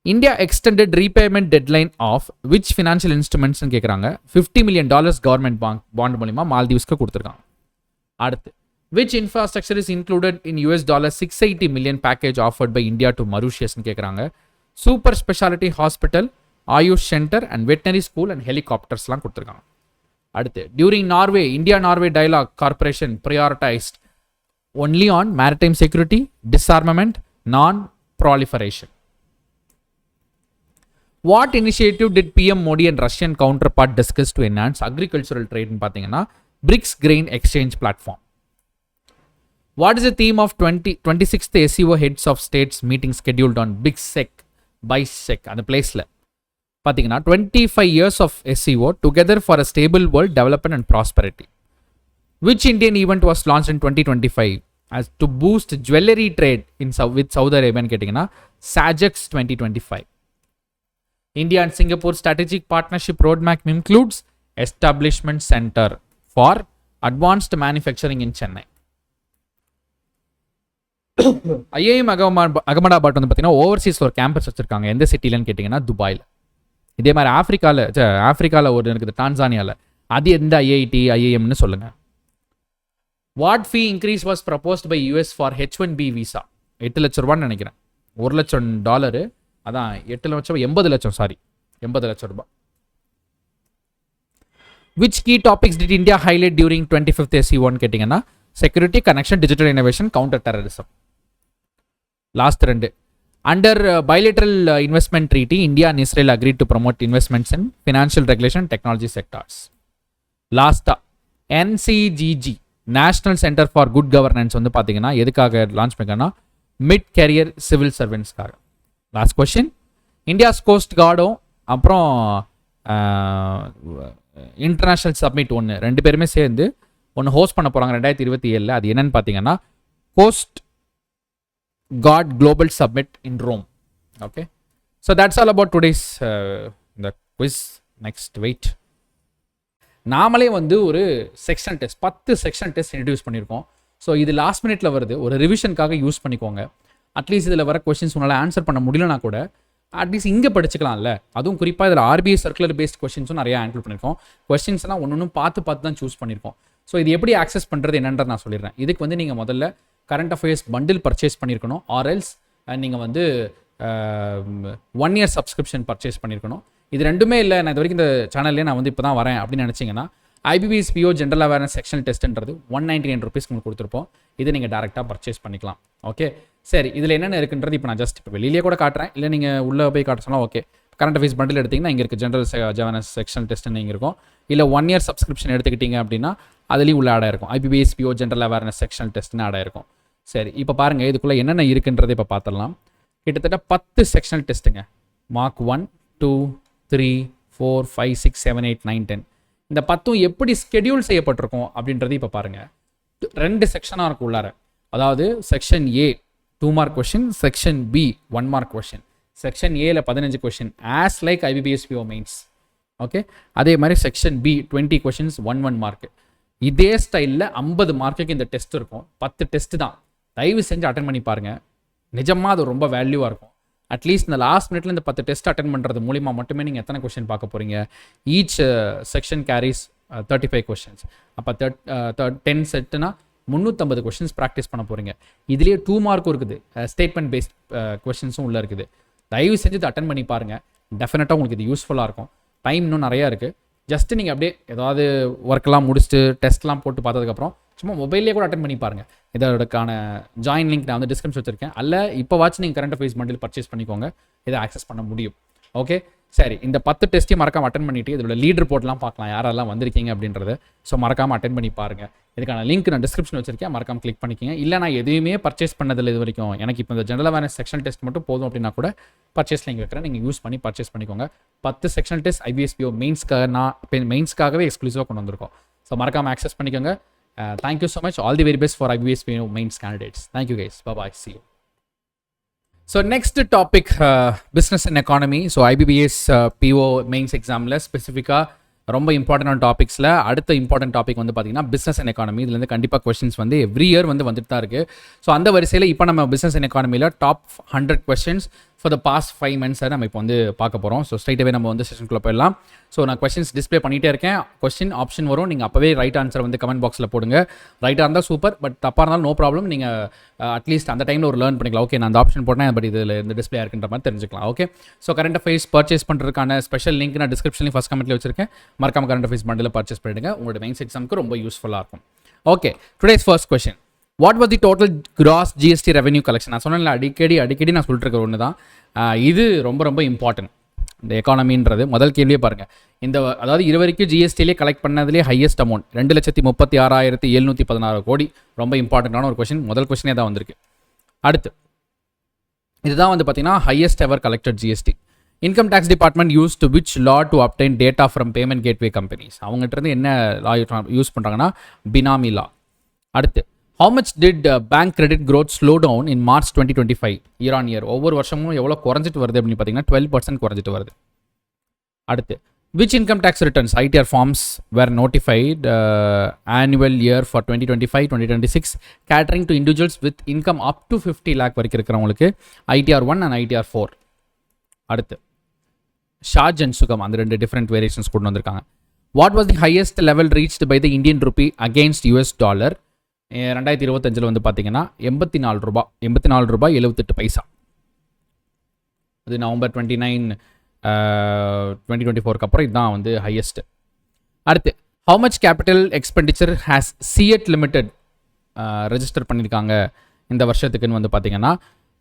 India extended repayment deadline of which financial இன்ஸ்ட்ருமெண்ட்ஸ்னு கேட்குறாங்க. $50 million government bond மூலிமா மால்தீவ்ஸ்க்கு கொடுத்துருக்காங்க. அடுத்து which infrastructure is included in $680 million package offered by India to மரூஷியஸ்னு கேட்குறாங்க. Super speciality hospital, AYUSH centre and veterinary school and ஹெலிகாப்டர்ஸ்லாம் கொடுத்துருக்காங்க. அடுத்து during Norway, India Norway dialogue cooperation prioritised only on maritime security, disarmament, non proliferation. What initiative did PM Modi and Russian counterpart discuss to enhance agricultural trade? பார்த்தீங்கன்னா BRICS Grain Exchange Platform. What is the theme of 26th SEO Heads of States meeting scheduled on Big Sec, BISEC, அந்த பிளேஸில் பார்த்தீங்கன்னா 25 years of SEO together for a stable world development and prosperity. Which Indian event was launched in 2025 as to boost jewelry trade with Saudi Arabia கேட்டிங்கன்னா SAGEX 2025. India and Singapore strategic partnership roadmap includes establishment center for advanced manufacturing in Chennai. IIM Ahmedabad வந்து பார்த்தீங்கன்னா ஓவர்சீஸில் ஒரு campus வச்சுருக்காங்க. எந்த சிட்டிலன்னு கேட்டிங்கன்னா துபாயில். இதே மாதிரி ஆஃப்ரிக்காவில் ஒரு இருக்குது, டான்சானியாவில். அது எந்த IIMனு சொல்லுங்கள். What fee increase was proposed by US for H1B visa? 8 லட்ச ரூபான்னு நினைக்கிறேன். $1 லட்சம், அதான் 8 லட்சம் 80 லட்சம், சாரி 80 லட்சம் ரூபாய். Which key topics did India highlight during 25th SEO கேட்டிங்கன்னா security, connection, digital innovation, counter terrorism. Last 2. Under bilateral investment treaty, India and Israel agreed to promote investments in financial regulation, technology sectors. Last, NCGG, National Center for Good Governance வந்து பார்த்தீங்கன்னா எதுக்காக launch பண்ணிங்கன்னா mid career civil சர்வெண்ட்ஸ்க்காக. Last question, India's coast கார்டும் அப்புறம் international submit ஒன்று, 2 பேருமே சேர்ந்து ஒன்று ஹோஸ்ட் பண்ண போகிறாங்க 2027. அது என்னன்னு பார்த்தீங்கன்னா coast guard global summit in Rome. Okay, so that's all about today's இந்த குவிஸ். நெக்ஸ்ட் வெயிட், நாமளே வந்து ஒரு section test 10 section test introduce பண்ணியிருக்கோம். ஸோ இது லாஸ்ட் மினிட்ல வருது, ஒரு ரிவிஷனுக்காக யூஸ் பண்ணிக்கோங்க. அட்லீஸ்ட் இதில் வர கொஸ்டின்ஸ் உங்களால் ஆன்சர் பண்ண முடியலனா கூட அட்லீஸ்ட் இங்கே படிச்சுக்கலாம்ல. அதுவும் குறிப்பாக இதில் RBI சர்க்குலர் பேஸ்ட் கொஸ்டின்ஸும் நிறையா ஆன்சர் பண்ணியிருக்கோம். கொஸ்டின்ஸ்லாம் ஒன்று பார்த்து தான் சூஸ் பண்ணியிருக்கோம். ஸோ இது எப்படி ஆக்சஸ் பண்ணுறது என்னன்றது நான் சொல்லிடுறேன். இதுக்கு வந்து நீங்கள் முதல்ல கரண்ட் அஃபேர்ஸ் பண்டில் பர்ச்சேஸ் பண்ணியிருக்கணும், ஆர்எல்ஸ் நீங்கள் வந்து 1 year சப்ஸ்கிரிப்ஷன் பர்ச்சேஸ் பண்ணியிருக்கணும். இது ரெண்டுமே இல்லை, நான் இது வரைக்கும் இந்த சேனல்லே நான் வந்து இப்போ தான் வரேன் அப்படின்னு நினச்சிங்கன்னா IBPS PO general awareness sectional டெஸ்ட்ன்றது 199 rupees உங்களுக்கு கொடுத்துருப்போம். இது நீங்கள் டேரெக்டாக பர்ச்சேஸ் பண்ணிக்கலாம். ஓகே, சரி, இதில் என்னென்ன இருக்குன்றது இப்போ நான் ஜஸ்ட் இப்போ வெளியிலே கூட காட்டுறேன், இல்லை நீங்கள் உள்ளே போய் காட்ட சொன்னால் ஓகே. கரண்ட் அஃபேர்ஸ் பண்டில் எடுத்திங்கன்னா இங்கே இருக்குது ஜென்ரல் அவேர்னஸ் செக்ஷனல் டெஸ்ட்னு இங்கே இருக்கும். இல்லை 1 year சப்ஸ்கிரிப்ஷன் எடுத்துக்கிட்டீங்க அப்படின்னா அதுலேயும் உள்ள ஆடாக இருக்கும். IBPS PO general awareness sectional டெஸ்ட்னு ஆடாக இருக்கும். சரி, இப்போ பாருங்கள் இதுக்குள்ளே என்னென்ன இருக்குன்றதை இப்போ பார்த்துடலாம். கிட்டத்தட்ட 10 செக்ஷனல் டெஸ்ட்டுங்க. மார்க் 1, 2, 3, 4, 5, 6, 7, 8, 9, 10. இந்த 10 எப்படி ஸ்கெடியூல் செய்யப்பட்டிருக்கும் அப்படின்றது இப்போ பாருங்கள். 2 செக்ஷனாக இருக்கும் உள்ளார. அதாவது section A 2 mark question, section B 1 mark question. Section ஏல 15 question as like IBPS PO mains. Okay, அதே மாதிரி செக்ஷன் B 20 கொஷின்ஸ் 1 mark. இதே ஸ்டைலில் 50 மார்க்குக்கு இந்த டெஸ்ட் இருக்கும். 10 டெஸ்ட் தான். தயவு செஞ்சு அட்டன் பண்ணி பாருங்கள். நிஜமாக அது ரொம்ப வேல்யூவாக இருக்கும். அட்லீஸ்ட் இந்த லாஸ்ட் மினிட்ல இந்த 10 டெஸ்ட் அட்டன் பண்ணுறது மூலிமா மட்டுமே நீங்கள் எத்தனை கொஸ்டின் பார்க்க போகிறீங்க. Each section carries 35 questions. அப்போ 10 செட்டுனா 350 கொஸ்டின்ஸ் ப்ராக்டிஸ் பண்ண போகிறீங்க. இதுலேயே 2 மார்க்கும் இருக்குது, ஸ்டேட்மெண்ட் பேஸ்ட் கொஸ்டின்ஸும் உள்ளே இருக்குது. தயவு செஞ்சு இதை அட்டன் பண்ணி பாருங்கள். டெஃபினட்டாக உங்களுக்கு இது யூஸ்ஃபுல்லாக இருக்கும். டைம் இன்னும் நிறையா இருக்குது. ஜஸ்ட்டு நீங்கள் அப்படியே ஏதாவது ஒர்க்கெலாம் முடிச்சுட்டு டெஸ்ட்லாம் போட்டு பார்த்ததுக்கப்புறம் சும்மா மொபைல்லே கூட அட்டன் பண்ணி பாருங்கள். இதோடக்கான ஜாயின் லிங்க் நான் வந்து டிஸ்கிரிப்ஷன் வச்சுருக்கேன். அல்ல இப்போ வாட்ச் நீங்கள் கரண்ட் அஃபேர்ஸ் பண்டில் பர்ச்சேஸ் பண்ணிக்கோங்க, இதை ஆக்சஸ் பண்ண முடியும். ஓகே, சரி, இந்த 10 டெஸ்ட்டையும் மறக்காமல் அட்டன் பண்ணிவிட்டு இதோட லீட் ரிப்போர்ட்லாம் பார்க்கலாம், யாரெல்லாம் வந்திருக்கீங்க அப்படின்றது. ஸோ மறக்காமல் அட்டன் பண்ணி பாருங்கள். இதுக்கான லிங்க் நான் டிஸ்கிரிப்ஷன் வச்சிருக்கேன், மறக்காமல் கிளிக் பண்ணிக்கோங்க. இல்லை நான் எதுவுமே பர்ச்சேஸ் பண்ணதில்லை இது வரைக்கும், எனக்கு இப்போ இந்த ஜெனரல் அவேர்னஸ் செக்ஷன் டெஸ்ட் மட்டும் போதும் அப்படின்னா கூட பர்ச்சேஸ் லிங்க் வைக்கிறேன், நீங்கள் யூஸ் பண்ணி பர்ச்சேஸ் பண்ணிக்கோங்க. 10 செக்ஷன் டெஸ்ட் IBPS PO மெயின்ஸ்க்காகவே எக்ஸ்க்ளூசிவாக கொண்டு வந்திருக்கோம். ஸோ மறக்காமல் ஆக்சஸ் பண்ணிக்கோங்க. Thank you so much. All the very best for IBPS PO mains candidates. Thank you guys. Bye bye. See you. So next topic, business and economy. So IBPS PO mains examல ஸ்பெசிஃபிக்காக ரொம்ப இம்பார்ட்டன்டான டாபிக்ஸில் அடுத்த important topic வந்து பார்த்தீங்கன்னா business and economy. இதுலேருந்து கண்டிப்பாக questions வந்து every year வந்துட்டு தான் இருக்குது. ஸோ அந்த வரிசையில் இப்போ நம்ம பிஸ்னஸ் அண்ட் எக்கானமியில் top 100 questions for the past 5 months நம்ம இப்போ வந்து பார்க்க போகிறோம். ஸோ ஸ்ட்ரைட்டாகவே நம்ம வந்து செஷனுக்குள்ளே போயிடலாம். ஸோ நான் கொஸ்டின்ஸ் டிஸ்பிளே பண்ணிகிட்டே இருக்கேன். கொஸ்டின் ஆப்ஷன் வரும், நீங்கள் அப்போவே ரைட் ஆன்சர் வந்து கமெண்ட் பாக்ஸில் போடுங்க. ரைட்டாக இருந்தால் சூப்பர், பட் தப்பாக இருந்தாலும் நோ ப்ராப்ளம். நீங்கள் அட்லீஸ்ட் அந்த டைமில் ஒரு லேர்ன் பண்ணிக்கலாம். ஓகே, நான் அந்த ஆப்ஷன் போட்டேன், பட் இதில் இந்த டிஸ்பிளே இருக்குன்ற மாதிரி தெரிஞ்சுக்கலாம். Okay, so current affairs purchase பண்ணுறதுக்கான ஸ்பெஷல் லிங்க் நான் டிஸ்கிரிப்ஷன்லேயும் ஃபஸ்ட் கமெண்ட்டில் வச்சிருக்கேன். மறக்காம கரண்ட் அஃபேர்ஸ் பண்டில் பர்ச்சேஸ் பண்ணிடுங்க, உங்களோட மெயின்ஸ் எக்ஸாமுக்கு ரொம்ப யூஸ்ஃபுல்லாக இருக்கும். Okay, today's first question, what was the total cross GST revenue collection? நான் சொன்னேன்ல, அடிக்கடி நான் சொல்லிட்டு இருக்க ஒன்று தான் இது. ரொம்ப ரொம்ப இம்பார்ட்டன்ட். இந்த எக்கானமின்றது முதல் கேள்வியே பாருங்கள். இந்த அதாவது இது வரைக்கும் ஜிஎஸ்டிலே கலெக்ட் பண்ணதுலேயே ஹையஸ்ட் அமௌண்ட் 2,36,716 கோடி. ரொம்ப இம்பார்ட்டண்ட்டான ஒரு கொஷின். முதல் கொஷினே தான் வந்திருக்கு. அடுத்து இதுதான் வந்து பார்த்தீங்கன்னா highest ever collected GST. Income tax department use to which law to obtain data from payment gateway companies. அவங்ககிட்ட இருந்து என்ன லா யூஸ் பண்ணுறாங்கன்னா பினாமி லா. அடுத்து how much did bank credit growth slow down in March 2025 year on year? ஒவ்வொரு வருஷமும் எவ்வளோ குறைஞ்சிட்டு வருது அப்படின்னு பார்த்தீங்கன்னா 12% குறைஞ்சிட்டு வருது. அடுத்து which income tax returns ITR forms were notified annual year for 2025-2026 catering to individuals with income up to 50 lakh வரைக்கும் இருக்கிறவங்களுக்கு ITR 1 and ITR 4. அடுத்து ஷார்ஜ் அண்ட் சுகம் அந்த ரெண்டு டிஃப்ரெண்ட் வேரியேஷன்ஸ் கொண்டு வந்திருக்காங்க. What was the highest level reached by the Indian rupee against US dollar 2025 வந்து பார்த்தீங்கன்னா 84 ரூபாய் 78 பைசா. அது நவம்பர் 29 2024 அப்புறம் இதுதான் வந்து ஹையஸ்ட். அடுத்து how much capital expenditure has CET limited register பண்ணியிருக்காங்க இந்த வருஷத்துக்குன்னு வந்து பார்த்தீங்கன்னா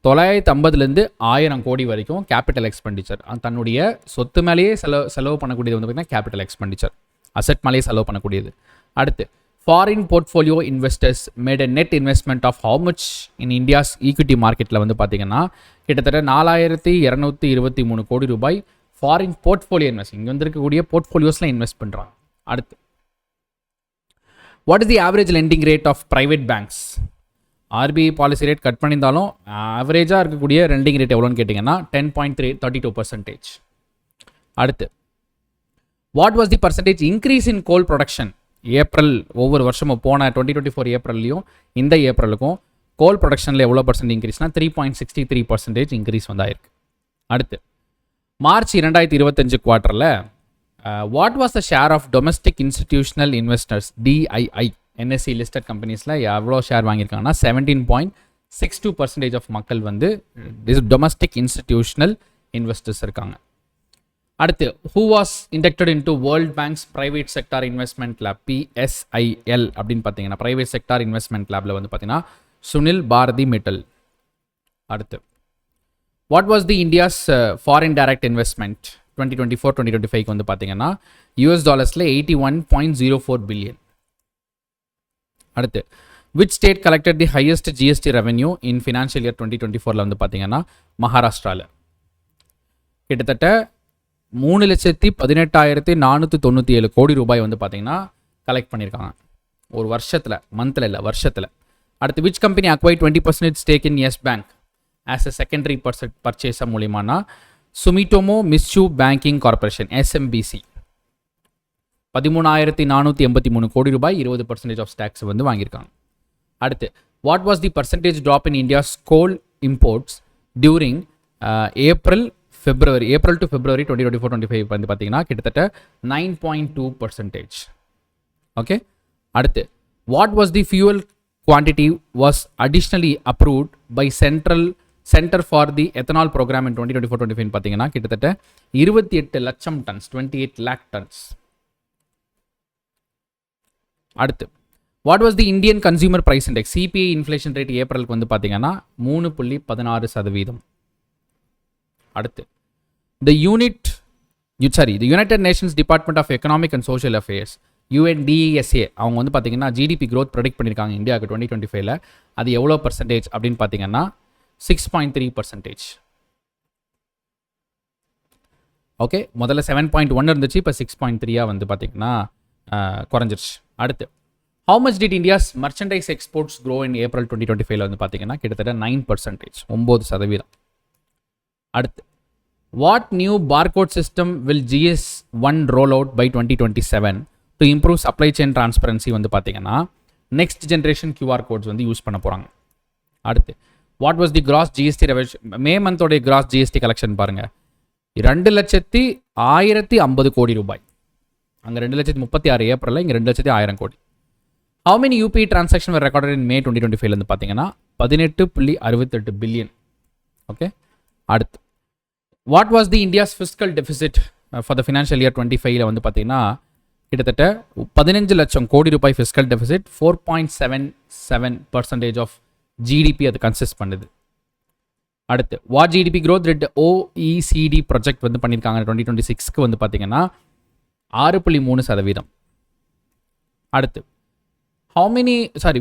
950லேருந்து 1000 கோடி வரைக்கும் கேபிட்டல் எக்ஸ்பெண்டிச்சர். தன்னுடைய சொத்து மேலேயே செலவு பண்ணக்கூடியது வந்து பார்த்தீங்கன்னா கேபிட்டல் எக்ஸ்பெண்டிச்சர், அசெட் மேலேயே செலவு பண்ணக்கூடியது. அடுத்து foreign portfolio investors made a net investment of how much in India's equity மார்க்கெட்டில் வந்து பார்த்தீங்கன்னா கிட்டத்தட்ட 4223 கோடி ரூபாய் ஃபாரின் போர்ட்ஃபோலியோ இன்வெஸ்ட் இங்கே வந்து இருக்கக்கூடிய போர்ட்ஃபோலியோஸில் இன்வெஸ்ட் பண்ணுறாங்க. அடுத்து what is the average lending rate of private banks? RBI policy rate cut பண்ணியிருந்தாலும் ஆவரேஜாக இருக்கக்கூடிய லெண்டிங் ரேட் எவ்வளோன்னு கேட்டிங்கன்னா 10.32%. அடுத்து what was the percentage increase in coal production? April ஒவ்வொரு வருஷமும் போன 2024 ஏப்ரல்லையும் இந்த ஏப்ரலுக்கும் கோல் ப்ரொடக்ஷனில் எவ்வளோ பர்சன்ட் இன்க்ரீஸ்னா 3.63% இன்க்ரீஸ் வந்தாயிருக்கு. அடுத்து மார்ச் 2025 குவார்ட்டரில் what was the share of domestic institutional investors DII NSE listed கம்பெனிஸில் எவ்வளோ ஷேர் வாங்கியிருக்காங்கன்னா 17.62% ஆஃப் மக்கள் வந்து டொமஸ்டிக் இன்ஸ்டிடியூஷனல் இன்வெஸ்டர்ஸ் இருக்காங்க. அடுத்து who was inducted into world banks private sector investment lab PSIL அப்படின்னு பார்த்தீங்கன்னா பிரைவேட் செக்டார் இன்வெஸ்ட்மெண்ட் லேபில் வந்து பார்த்தீங்கன்னா சுனில் பாரதி மிட்டல். அடுத்து what was the India's foreign direct investment 2024-2025 வந்து பார்த்தீங்கன்னா US டாலர்ஸில் 81.04 பில்லியன். அடுத்து which state collected the highest GST revenue in financial year 2024 வந்து பார்த்தீங்கன்னா மகாராஷ்டிராவில் கிட்டத்தட்ட 3,18,497 கோடி ரூபாய் வந்து பார்த்தீங்கன்னா கலெக்ட் பண்ணியிருக்காங்க ஒரு வருஷத்தில், மந்தில் இல்லை வருஷத்தில். அடுத்து which company acquired 20% stake in Yes Bank as a secondary purchase மூலியமானா Sumitomo Mitsui banking corporation SMBC 13,483 கோடி ரூபாய் 20% ஆஃப் ஸ்டாக்ஸ் வந்து வாங்கியிருக்காங்க. அடுத்து what was the percentage drop in India's coal imports during April to February 2024-25 வந்து பார்த்தீங்கன்னா கிட்டத்தட்ட 9.2%. Okay. அடுத்து what was the fuel quantity was additionally approved by centre for the ethanol programme in 2024-25 பார்த்தீங்கன்னா கிட்டத்தட்ட 28 லட்சம் டன்ஸ் 28 lakh tons. அடுத்து what was the Indian consumer price index CPI inflation rate ஏப்ரலுக்கு வந்து பார்த்தீங்கன்னா 3.16%. அடுத்து the United Nations department of economic and social affairs UNDESA அவங்க வந்து பார்த்தீங்கன்னா GDP growth ப்ரெடிக்ட் பண்ணியிருக்காங்க இந்தியாவுக்கு 2025. அது எவ்வளோ பர்சன்டேஜ் அப்படின்னு பார்த்தீங்கன்னா 6.3%. ஓகே, முதல்ல 7.1 இருந்துச்சு, இப்போ 6.3 வந்து பார்த்தீங்கன்னா குறைஞ்சிருச்சு. அடுத்து how much did India's merchandise exports grow in April 2025 வந்து பார்த்தீங்கன்னா கிட்டத்தட்ட 9%, 9%. அடுத்து what new barcode system will GS1 roll out by 2027 to improve supply chain transparency வந்து பார்த்தீங்கன்னா next generation QR codes வந்து யூஸ் பண்ண போகிறாங்க. அடுத்து what was the gross GST revenue May மந்தோடைய gross GST collection பாருங்க 2,01,050 கோடி ரூபாய். அங்கே 2,36,000 ஏப்ரலில், இங்கே 2,01,000 கோடி. how many UPI transaction were recorded in May 2025 வந்து பார்த்தீங்கன்னா 18.68 பில்லியன். ஓகே. அடுத்து what was the India's fiscal deficit for the financial year 25 வந்து பார்த்தீங்கன்னா கிட்டத்தட்ட 15 லட்சம் கோடி ரூபாய் ஃபிஸ்கல் டெபிசிட், 4.77% ஆஃப் GDP அது கன்சிஸ்ட் பண்ணுது. அடுத்து what GDP growth rate OECD project வந்து பண்ணியிருக்காங்க 2026க்கு வந்து பார்த்தீங்கன்னா 6.3%. அடுத்து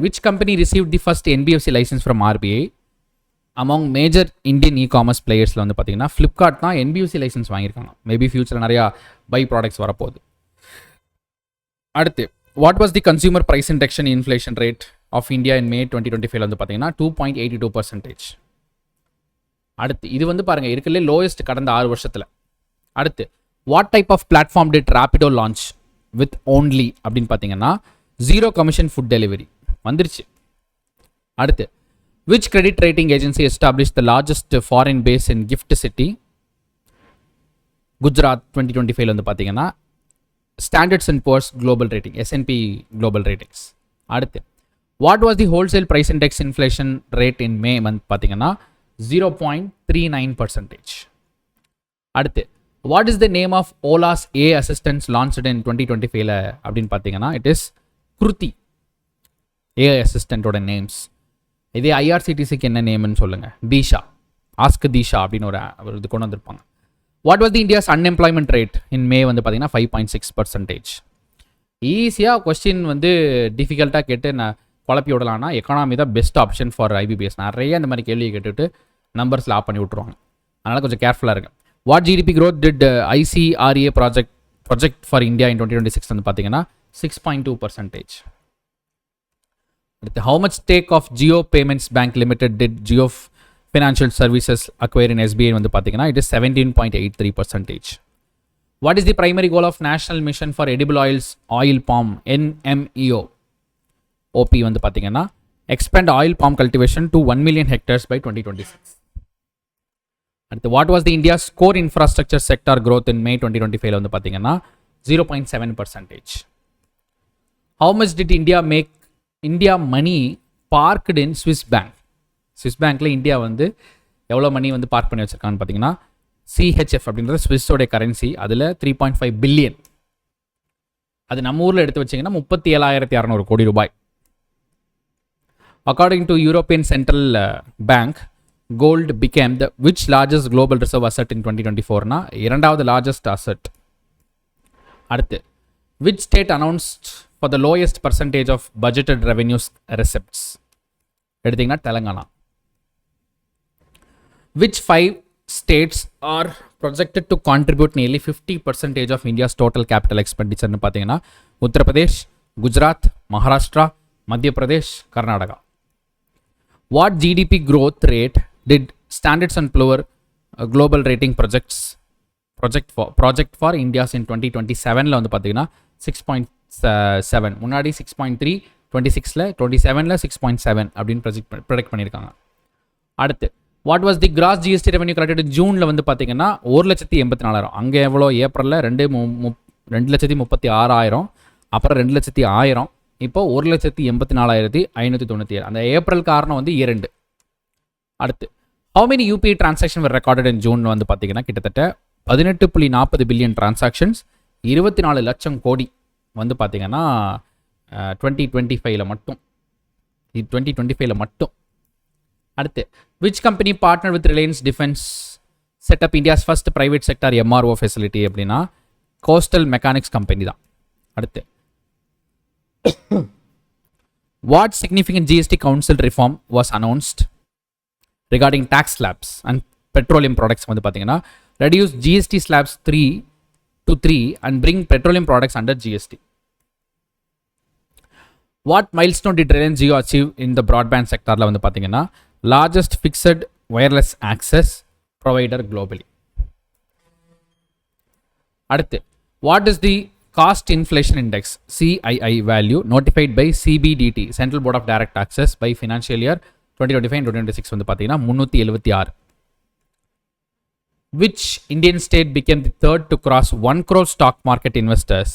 which company received the first NBFC license from RBI among major Indian e-commerce players-ல வந்து பார்த்தீங்கன்னா ஃப்ளிப்கார்ட் தான் NBFC லைசன்ஸ் வாங்கியிருக்காங்க. மேபி ஃபியூச்சரில் நிறையா பை ப்ராடக்ட்ஸ் வரப்போகுது. அடுத்து what was the consumer price indexation inflation rate of India in May 2025 வந்து பார்த்தீங்கன்னா 2.82%. அடுத்து இது வந்து பாருங்கள் இருக்கிறதுலே லோயஸ்ட் கடந்த 6 வருஷத்தில். அடுத்து what type of platform did Rapido launch with only அப்படின்னு பார்த்தீங்கன்னா 0 கமிஷன் ஃபுட் டெலிவரி வந்துருச்சு. அடுத்து which credit rating agency established the largest foreign base in gift city Gujarat 2025 வந்து பார்த்தீங்கன்னா Standards and Poor's Global Rating S&P Global Ratings. அடுத்து what was the wholesale price index inflation rate in May month பார்த்தீங்கன்னா 0.39%. அடுத்து what is the name of Ola's AI assistants launched in 2025 அப்படின்னு பார்த்தீங்கன்னா it is Kruti AI assistant ஓட names. இதே ஐஆர்சிடிசிக்கு என்ன நேம்னு சொல்லுங்கள், Disha, ask Disha அப்படின்னு ஒரு இது கொண்டு வந்திருப்பாங்க. What was the India's unemployment rate in May வந்து பார்த்தீங்கன்னா 5.6%. ஈஸியாக கொஸ்டின் வந்து டிஃபிகல்ட்டாக கேட்டு நான் குழப்பி விடலான்னா எக்கானமி தான் பெஸ்ட் ஆப்ஷன் ஃபார் IBPS. நிறைய இந்த மாதிரி கேள்வியை கேட்டுட்டு நம்பர்ஸில் ஆப் பண்ணி விட்ருவாங்க. அதனால் கொஞ்சம் கேர்ஃபுல்லாக இருக்கு. What GDP growth did ICRA project for India in 2026 வந்து பார்த்தீங்கன்னா 6.2%. அடுத்து how much stake of Jio Payments Bank Limited did Jio Financial Services acquire in SBI வந்து பார்த்தீங்கன்னா it is 17.83%. What is the primary goal of National Mission for Edible Oils Oil Palm NMEO OP வந்து பார்த்தீங்கன்னா expand oil palm cultivation to 1 million hectares by 2026. அடுத்து what was the India's core infrastructure sector growth in May 2025 வந்து பார்த்தீங்கன்னா 0.7%. How much did India money parked in Swiss Bank? Swiss Bankல India வந்து எவ்வளோ மணி வந்து park பண்ணி வச்சிருக்கான்னு பார்த்தீங்கன்னா CHF அப்படின்றது ஸ்விஸ்ஸோடைய கரன்சி. அதில் 3.5 பில்லியன். அது நம்ம ஊரில் எடுத்து வச்சிங்கன்னா 37,600 கோடி ரூபாய். According to European central bank gold became the which largest global reserve asset in 2024னா 2வது லார்ஜஸ்ட் அசட். அடுத்து which state announced for the lowest percentage of budgeted revenues receipts எடுத்தீங்கன்னா Telangana. which 5 states are projected to contribute nearly 50% of India's total capital expenditure னு பார்த்தீங்கன்னா உத்தரப்பிரதேஷ், குஜராத், மகாராஷ்டிரா, மத்திய Pradesh, Karnataka. what GDP growth rate did Standards and Poor's Global Rating project for India's in 2027ல வந்து பார்த்தீங்கன்னா 6.7, முன்னாடி 6.3, 26ல 27ல 6.7 அப்படின்னு project பண்ணியிருக்காங்க. அடுத்து what was the gross GST revenue collected ஜூனில் வந்து பார்த்தீங்கன்னா 1,84,000. அங்கே எவ்வளோ ஏப்ரலில் 2,36,000, அப்புறம் 2,00,000, இப்போ 1,84,597. அந்த ஏப்ரல் காரணம் வந்து 2. அடுத்து how many UPI transaction were recorded in June வந்து பார்த்தீங்கன்னா கிட்டத்தட்ட 18.40 பில்லியன் டிரான்சாக்ஷன்ஸ், 24 லட்சம் கோடி வந்து பார்த்தீங்கன்னா 2025ல மட்டும். அடுத்து which company partnered with Reliance Defense set up India's first private sector MRO facility அப்படின்னா கோஸ்டல் மெக்கானிக்ஸ் கம்பெனி தான். அடுத்து what significant GST council reform was announced regarding tax slabs and petroleum products வந்து பார்த்தீங்கன்னா reduce GST slabs 3 to 3 and bring petroleum products under GST. What milestone did Reliance Jio achieve in the broadband sectorல வந்து பார்த்தீங்கன்னா largest fixed wireless access provider globally. அடுத்து what is the cost inflation index CII value notified by CBDT Central Board of Direct Taxes by financial year 2025-2026 வந்து பார்த்தீங்கன்னா 376. Which Indian state became the third to cross 1 crore stock market investors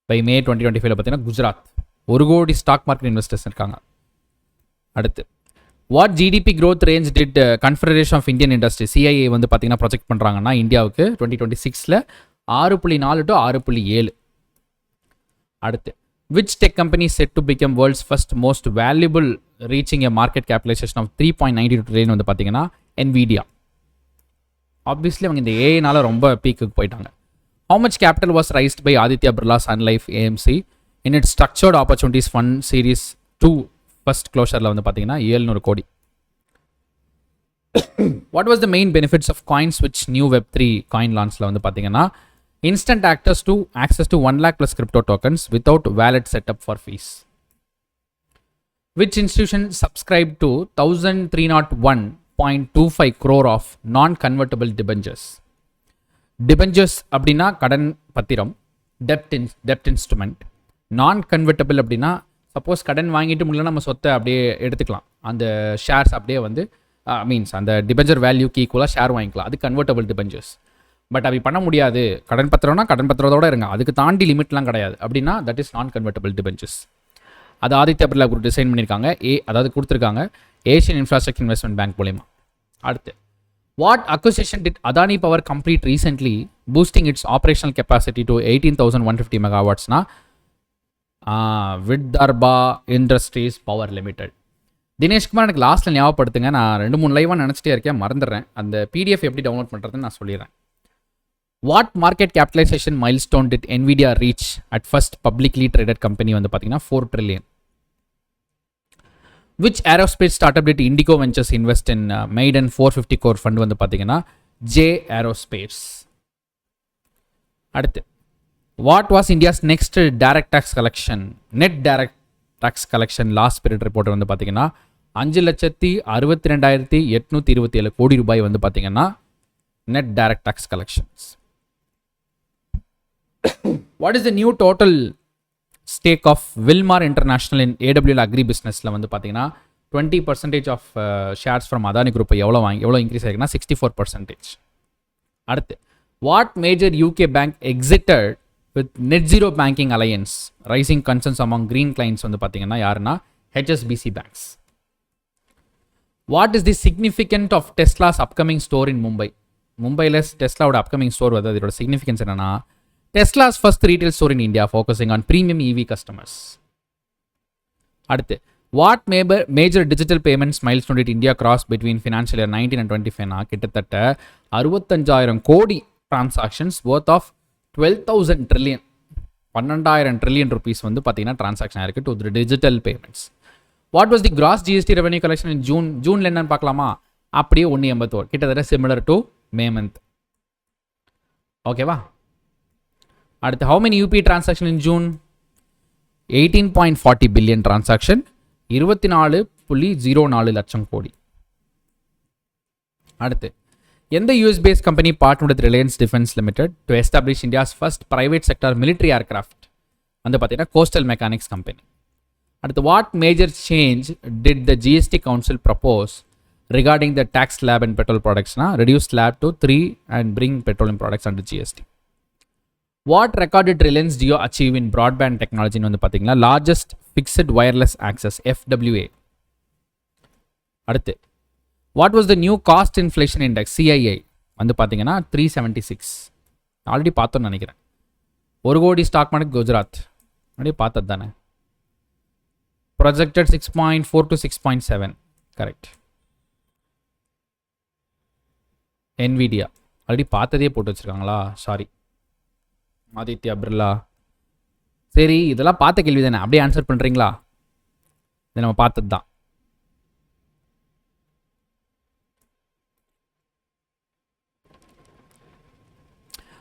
by May 2025 பார்த்தீங்கன்னா குஜராத். 1 கோடி stock market investors இருக்காங்க. அடுத்து what GDP growth range did Confederation of Indian Industry CIA வந்து பார்த்தீங்கன்னா project பண்ணுறாங்கன்னா இந்தியாவுக்கு 2026ல 6.4 to 6.7. அடுத்து Which tech company is set to become world's first most valuable, reaching a market capitalization of 3.92 trillion வந்து பார்த்தீங்கன்னா NVIDIA. Obviously அவங்க இந்த ஏஐனால ரொம்ப பீக்குக்கு போயிட்டாங்க. How much capital was raised by Aditya Birla Sun Life AMC in its structured opportunities fund series 2 first closureல வந்து பார்த்தீங்கன்னா 700 கோடி. What was the main benefits of CoinSwitch new Web3 coin launchல வந்து பார்த்தீங்கன்னா instant access to 1 lakh plus crypto tokens without wallet setup for fees. Which institution subscribed to 1301.25 crore of non-convertible debentures? Debentures அப்படின்னா கடன் பத்திரம், debt instrument. Non-convertible அப்படின்னா suppose கடன் வாங்கிட்டு முடியல நம்ம சொத்தை அப்படியே எடுத்துக்கலாம், அந்த ஷேர்ஸ் அப்படியே வந்து மீன்ஸ் அந்த டிபெஞ்சர் வேல்யூக்கு ஈக்குவலாக ஷேர் வாங்கிக்கலாம், அது கன்வெர்ட்டபிள் டிபெஞ்சர்ஸ். பட் அப்படி பண்ண முடியாது, கடன் பத்திரம்னா கடன் பத்திரத்தோட இருங்க, அதுக்கு தாண்டி லிமிட்லாம் கிடையாது அப்படின்னா தட் இஸ் நான் கன்வெர்ட்டபிள் டிபெஞ்சர்ஸ். அது ஆதித்யா பிர்லா குரூப் டிசைன் பண்ணியிருக்காங்க, அதாவது கொடுத்துருக்காங்க ஏஷியன் இன்ஃப்ராஸ்ட்ரக்சர் இன்வெஸ்ட்மெண்ட் பேங்க் மூலமா. அடுத்து, what acquisition did Adani power complete recently boosting its operational capacity to 18,150 மெகாவாட்ஸ்னா Vidarbha industries power limited. Dineshkumar எனக்கு லாஸ்ட்டில் ஞாபகப்படுத்துங்க, நான் 2-3 லைவாக நினச்சிட்டே இருக்கேன், மறந்துடுறேன். அந்த பிடிஎஃப் எப்படி டவுன்லோட் பண்ணுறதுன்னு நான் சொல்லிடுறேன். What market capitalisation milestone did NVIDIA reach at first publicly traded company வந்து பார்த்தீங்கன்னா 4 trillion. Which aerospace start up did IndiGo ventures invest in maiden 450 crore fund வந்து பார்த்தீங்கன்னா ஜே ஏரோஸ்பேஸ். அடுத்து, what was India's next direct tax collection net direct tax collection last period report வந்து பார்த்தீங்கன்னா 5,62,827 கோடி ரூபாய் வந்து பார்த்தீங்கன்னா net direct tax collections. What is the new total stake of Wilmar International in AWL Agri Businessல வந்து பார்த்தீங்கன்னா 20% of shares from Adani Group எவ்வளோ increase ஆகிருக்குன்னா 64%. அடுத்து, what major UK bank exited with net zero banking alliance rising concerns among green clients வந்து பார்த்தீங்கன்னா யாருன்னா HSBC banks. What is the significance of Tesla's upcoming store in Mumbai? மும்பையில் டெஸ்லாவோட upcoming store வந்து அதோட significance என்னன்னா Tesla's first retail store in India focusing on premium EV customers. அடுத்து, what major digital payments milestone did India cross between financial year 19 and 25னா கிட்டத்தட்ட 65,000 கோடி transactions worth of 12,000 trillion 12,000 trillion rupees வந்து பார்த்தீங்கன்னா transaction ஆயிருக்கு to digital payments. What was the gross GST revenue collection in ஜூனில் என்னன்னு பார்க்கலாமா? அப்படியே 181, கிட்டத்தட்ட சிமிலர் டு மே மந்த். ஓகேவா? அடுத்து, how many UPI transaction in June? 18.40 billion transaction, 24.04 லட்சம் கோடி. அடுத்து, எந்த US based company partnered with Reliance Defense Limited to establish India's first private sector military aircraft? வந்து பார்த்தீங்கன்னா Coastal Mechanics Company. அடுத்து, what major change did the GST Council propose regarding the tax slab and petrol products? Reduce slab to 3 and bring petroleum products under GST. What record did Reliance Jio achieve in broadband technology வந்து பார்த்தீங்கன்னா largest fixed wireless access FWA. அடுத்து, what was the new cost inflation index CII வந்து பார்த்தீங்கன்னா 376. Already பார்த்தோன்னு நினைக்கிறேன். 1 கோடி stock market Gujarat அப்படியே பார்த்தது தானே. Projected 6.4 to 6.7 correct. NVIDIA already பார்த்ததே போட்டு வச்சுருக்காங்களா? சாரி ஆதித்யா பிர்லா. சரி, இதெல்லாம் பார்த்த கேள்வி தானே, அப்படியே ஆன்சர் பண்ணுறீங்களா? இது நம்ம பார்த்தது தான்.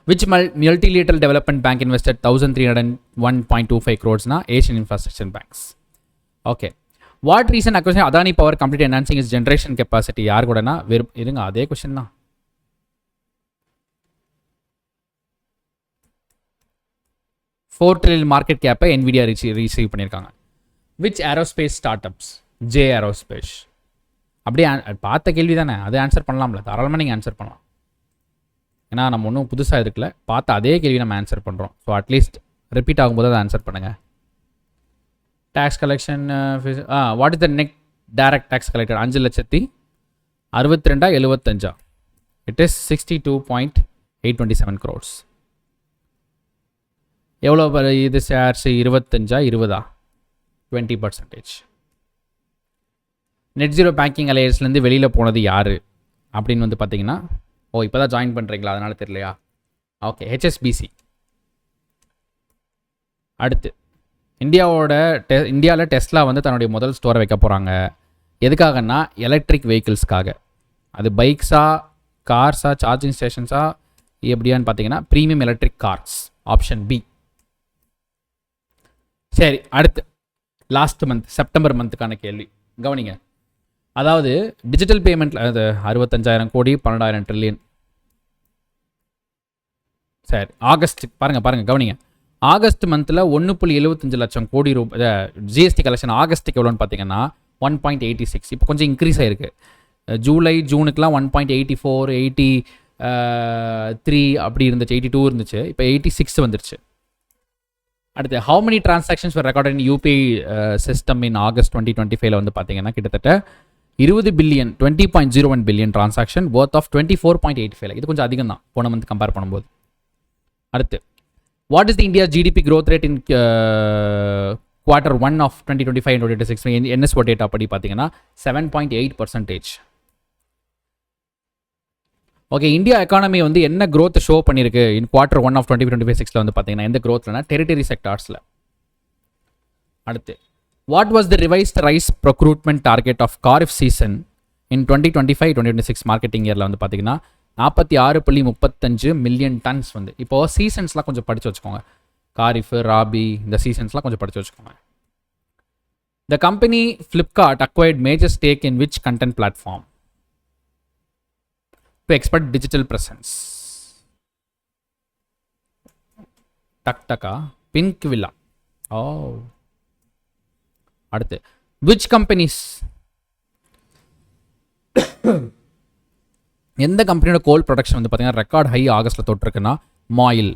Which multilateral development bank invested 1,301.25 crores Asian infrastructure banks? Okay. What recent acquisition Adani Power completed enhancing its generation capacity? யார் கூடனா இருங்க, அதே கொஸ்டின் தான். $4 trillion மார்க்கெட் கேப்பை NVIDIA ரிசீவ் பண்ணியிருக்காங்க. Which aerospace start ups? J aerospace. அப்படியே பார்த்த கேள்வி தானே, அதை ஆன்சர் பண்ணலாம்ல, தாராளமாக நீங்கள் ஆன்சர் பண்ணலாம். ஏன்னா நம்ம ஒன்றும் புதுசாக இருக்குல்ல, பார்த்த அதே கேள்வி நம்ம ஆன்சர் பண்ணுறோம். ஸோ அட்லீஸ்ட் ரிப்பீட் ஆகும்போது அதை ஆன்சர் பண்ணுங்கள். Tax collection what is the net direct tax collected? 5,62,62,75. It is 62.827 crores. எவ்வளோ இது ஷேர்ஸ் 25 20 20%. நெட் ஜீரோ பேங்கிங் அலையன்ஸ்லேருந்து வெளியில் போனது யார் அப்படின்னு வந்து பார்த்தீங்கன்னா, இப்போ தான் ஜாயின் பண்ணுறீங்களா அதனால் தெரியலையா? Okay, HSBC. அடுத்து இந்தியாவில் டெஸ்லா வந்து தன்னுடைய முதல் ஸ்டோரை வைக்க போகிறாங்க. எதுக்காகன்னா எலக்ட்ரிக் வெஹிக்கிள்ஸ்க்காக. அது பைக்ஸா, கார்ஸா, சார்ஜிங் ஸ்டேஷன்ஸா எப்படியான்னு பார்த்தீங்கன்னா premium electric cars, option B. சரி, அடுத்து லாஸ்ட் மந்த் செப்டம்பர் மந்த்துக்கான கேள்வி கவனிங்க. அதாவது டிஜிட்டல் பேமெண்ட்டில் அது 65,000 கோடி 12,000 ட்ரில்லியன். சரி, ஆகஸ்ட் பாருங்கள் கவனிங்க. ஆகஸ்ட் மந்தில் 1.75 லட்சம் கோடி ரூபாய் ஜிஎஸ்டி கலெக்ஷன். ஆகஸ்ட்டுக்கு எவ்வளோன்னு பார்த்தீங்கன்னா 1.86. இப்போ கொஞ்சம் இன்க்ரீஸ் ஆகிருக்கு. ஜூனுக்குலாம் 1.84 83 அப்படி இருந்துச்சு, 82 இருந்துச்சு, இப்போ 86 வந்துருச்சு. அடுத்து how many transactions were recorded in UPI system in August 2025 வந்து பார்த்தீங்கன்னா கிட்டத்தட்ட 20 billion 20.01 billion transaction worth of 24.85. இது கொஞ்சம் அதிகம் தான் போன மந்த் கம்பேர் பண்ணும்போது. அடுத்து what is the India GDP growth rate in Q1 of 2025 and 2026? NSO data படி பார்த்தீங்கன்னா 7.8%. ஓகே, இந்தியா எக்கானமி வந்து என்ன growth ஷோ பண்ணியிருக்கு இன் Q1 ஆஃப் 2025-26 வந்து பார்த்தீங்கன்னா எந்த growthலனா டெரிட்டரி செக்டார்ஸில். அடுத்து what was the revised rice procurement target of kharif season in 2025-2026 marketing இயரில் வந்து பார்த்தீங்கன்னா 46.35 மில்லியன் டன்ஸ் வந்து. இப்போது சீசன்ஸ்லாம் கொஞ்சம் படித்து வச்சுக்கோங்க. காரிஃப், ராபி, இந்த சீசன்ஸ்லாம் கொஞ்சம் படித்து வச்சுக்கோங்க. The company Flipkart acquired major stack in which content platform to expert digital presence? Taka, Pink Villa. Oh. அடுத்து which companies எந்த கம்பெனியோட கோல் ப்ரொடக்ஷன் வந்து பார்த்தீங்கன்னா ரெக்கார்ட் ஹை ஆகஸ்ட்டில் தொட்டிருக்குன்னா மாயில்.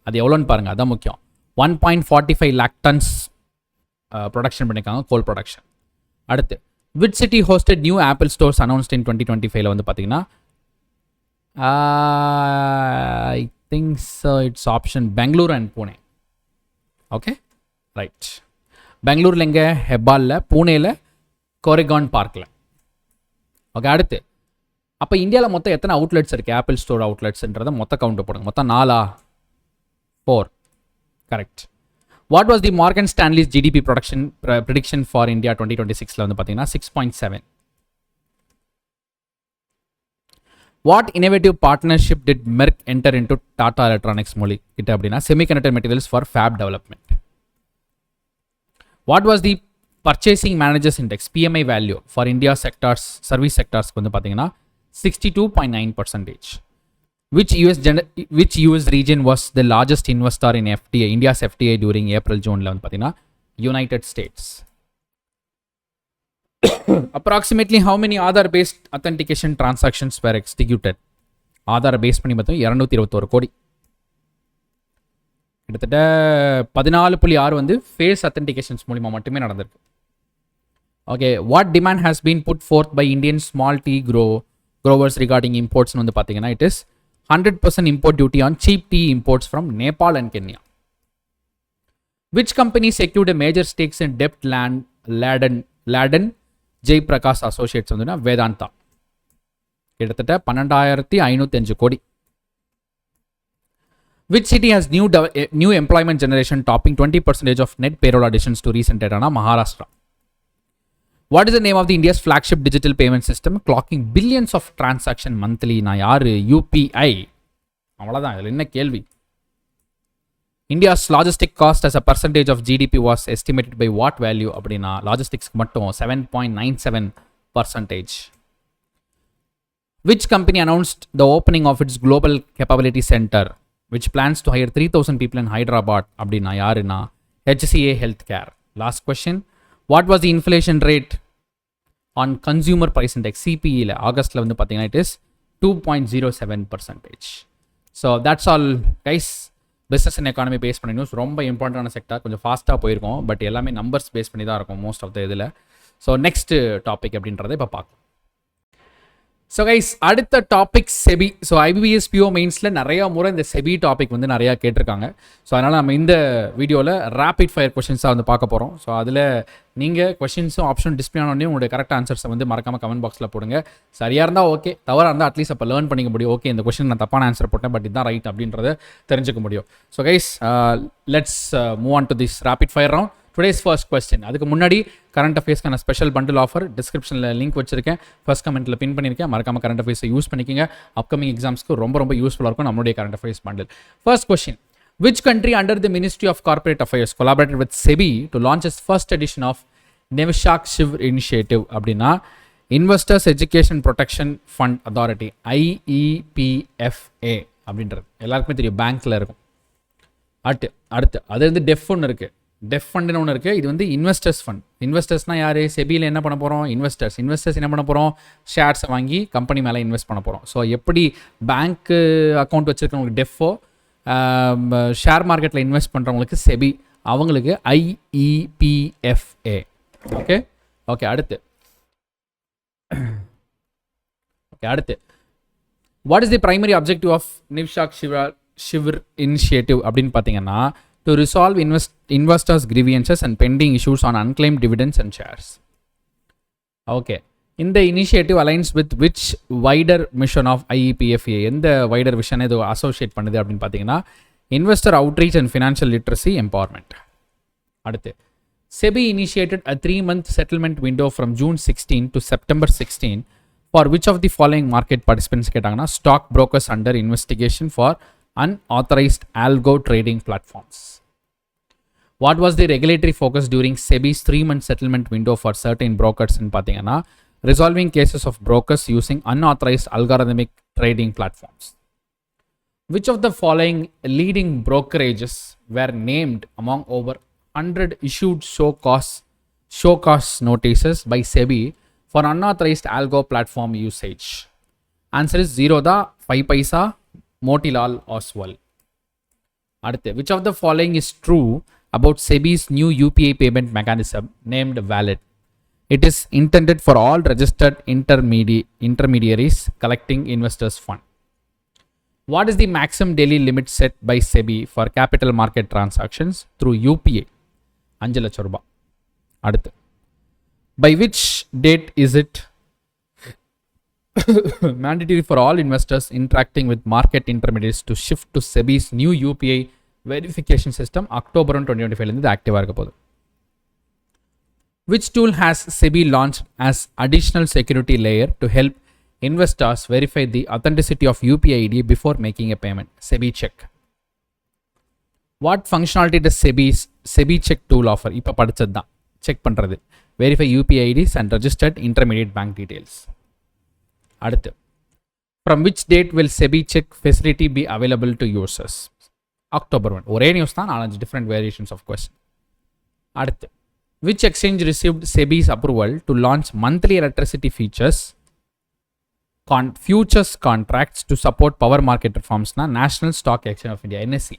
அது எவ்வளோன்னு பாருங்கள், அதான் முக்கியம். 1.45 lakh tons ப்ரொடக்ஷன் பண்ணியிருக்காங்க, கோல் ப்ரொடக்ஷன். அடுத்து which city hosted new Apple stores announced in 2025 வந்து பார்த்தீங்கன்னா I think so it's option Bangalore and Pune. Okay, right. பெங்களூரில் எங்கே? ஹெப்பாலில், பூனேயில் கோரெகான் பார்க்கில். ஓகே, அடுத்து அப்போ இந்தியாவில் மொத்தம் எத்தனை அவுட்லெட்ஸ் இருக்குது ஆப்பிள் ஸ்டோர் அவுட்லெட்ஸ்ன்றதை மொத்த கவுண்ட் போடுங்க. மொத்தம் 4. Correct. What was the Morgan Stanley's GDP prediction for India 2026 வந்து பார்த்தீங்கன்னா 6.7. What innovative partnership did Merck enter into Tata electronics மொழி கிட்ட அப்படின்னா semiconductor materials for fab development. What was the purchasing managers index PMI value for India sectors service செக்டார்ஸ்க்கு வந்து பார்த்தீங்கன்னா 62.9%. Which US region was the largest investor in FDI, India's FDI during April-June வந்து பார்த்தீங்கன்னா United States. Approximately how many Aadhaar-based authentication transactions were executed? ஆதாரை base பண்ணி பார்த்தோம் 221 கோடி. கிட்டத்தட்ட 14.6 வந்து ஃபேஸ் அத்தன்டிகேஷன்ஸ் மூலிமா மட்டுமே நடந்திருக்கு. Okay, what demand has been put forth by Indian small tea growers regarding imports வந்து பார்த்தீங்கன்னா it is 100% import duty on cheap tea imports from Nepal and Kenya. Which company secured a major stakes in debt Laden Jay Prakash Associates வந்து வேதாந்தா. கிட்டத்தட்ட 12,505 கோடி. Which city has new employment generation topping 20% of net payroll additions to recent data? Maharashtra. What is the name of the India's flagship digital payment system clocking billions of transaction monthly? நான் யாரு? UPI. அவ்வளோதான், இதில் என்ன கேள்வி? India's logistic cost as a percentage of GDP was estimated by what value அப்படின்னா லாஜிஸ்டிக்ஸ்க்கு மட்டும் 7.97%. Which company announced the opening of its global capability center which plans to hire 3,000 people in Hyderabad அப்படின்னா யாருன்னா HCA Healthcare. Last question. What was the inflation rate on consumer price index CPE ஆகஸ்ட்ல வந்து பார்த்தீங்கன்னா it is 2.07%. So that's all guys. Business and economy based பண்ணி news ரொம்ப இம்பார்ட்டண்டான sector. கொஞ்சம் ஃபாஸ்ட்டாக போயிருக்கோம், பட் எல்லாமே நம்பர்ஸ் பேஸ் பண்ணி தான் இருக்கும் மோஸ்ட் ஆஃப் த இதில். ஸோ நெக்ஸ்ட் டாபிக் அப்படின்றத இப்போ பார்க்கலாம். ஸோ கைஸ் அடுத்த topic SEBI. So IBPS PO மெயின்ஸில் நிறையா முறை இந்த செபி டாபிக் வந்து நிறையா கேட்டிருக்காங்க. ஸோ அதனால் நம்ம இந்த வீடியோவில் ரேபிட் ஃபயர் கொஷின்ஸாக வந்து பார்க்க போகிறோம். ஸோ அதில் நீங்கள் கொஷின்ஸும் ஆப்ஷன் டிஸ்பிளே ஆனோடனே உங்களுடைய கரெக்ட் ஆன்சர்ஸை வந்து மறக்காமல் கமெண்ட் பாக்ஸில் போடுங்க. சரியாக இருந்தால் ஓகே, தவறாக இருந்தால் அட்லீஸ்ட் அப்போ லேர்ன் பண்ணிக்க முடியும். ஓகே, இந்த கொஷின் நான் தப்பான ஆன்சர் போட்டேன், பட் இதுதான் ரைட் அப்படின்றத தெரிஞ்சுக்க முடியும். So guys let's move on to this rapid fire round. Today's first question. அதுக்கு முன்னாடி கரண்ட் அஃபேர்ஸ்க்கான ஸ்பெஷல் பண்டில் ஆஃபர் டிஸ்கிரிப்ஷனில் லிங்க் வச்சிருக்கேன், ஃபர்ஸ்ட் கமெண்ட்டில் பின் பண்ணியிருக்கேன். மறக்காம கரண்ட் அஃபேர்ஸை யூஸ் பண்ணிக்கோங்க. அப்கமிங் எக்ஸாம்ஸ்க்கு ரொம்ப யூஸ்ஃபுல்லாக இருக்கும் நம்மளுடைய current affairs bundle. First question. Which country under the Ministry of Corporate Affairs collaborated with SEBI to launch its first edition of Nevshak Shiv Initiative? அப்படின்னா investors education protection fund authority, IEPFA அப்படின்றது எல்லாருக்குமே தெரியும், பேங்க்கில் இருக்கும். அடுத்து அது வந்து def ஒன்று இருக்குது, டெஃப் ஃபண்டுன்னு ஒன்று இருக்குது. இது வந்து இன்வெஸ்டர்ஸ் ஃபண்ட். இன்வெஸ்டர்ஸ்னால் யார்? செபியில் என்ன பண்ண போகிறோம்? இன்வெஸ்டர்ஸ் என்ன பண்ண போகிறோம்? ஷேர்ஸை வாங்கி கம்பெனி மேலே இன்வெஸ்ட் பண்ண போகிறோம். ஸோ எப்படி பேங்க்கு அக்கௌண்ட் வச்சுருக்கவங்களுக்கு டெஃபோ, ஷேர் மார்க்கெட்டில் இன்வெஸ்ட் பண்ணுறவங்களுக்கு செபி, அவங்களுக்கு IEPFA. ஓகே அடுத்து what is the primary objective of Niveshak Shivir initiative அப்படின்னு பார்த்தீங்கன்னா, to resolve investors' grievances and pending issues on unclaimed dividends and shares. Okay. In the initiative aligns with which wider mission of IEPFA? எந்த wider vision இது associate பண்ணுது அப்படின்னு பார்த்தீங்கன்னா, investor outreach and financial literacy empowerment. அடுத்து SEBI initiated a 3-month settlement window from June 16 to September 16 for which of the following market participants கேட்டாங்கன்னா, stock brokers under investigation for unauthorized algo trading platforms. What was the regulatory focus during SEBI's 3-month settlement window for certain brokers in பார்த்தீங்கன்னா, resolving cases of brokers using unauthorized algorithmic trading platforms. Which of the following leading brokerages were named among over 100 issued show cause notices by SEBI for unauthorized algo platform usage? Answer is Zerodha, 5 Paisa, Motilal Oswal. அடுத்து, which of the following is true about SEBI's new UPI payment mechanism named Wallet? It is intended for all registered intermediaries collecting investors' fund. What is the maximum daily limit set by SEBI for capital market transactions through UPI? 5 லட்சம் ரூபாய். அடுத்து, by which date is it mandatory for all investors interacting with market intermediaries to shift to SEBI's new UPI verification system? October 2025 இது ஆக்டிவாக இருக்க போகுது. Which tool has SEBI launched as additional security layer to help investors verify the authenticity of UPI ID before making a payment? SEBI check. What functionality does SEBI check tool offer? இப்போ படிச்சது தான், check பண்ணுறது, verify UPI IDs and registered intermediate bank details. அடுத்து, from which date will SEBI check facility be available to users? October 1. ஒரே news தான், 4 different variations of question. அடுத்து, which exchange received SEBI's approval to launch monthly electricity futures contracts to support power market reforms? National Stock Exchange of India, NSE.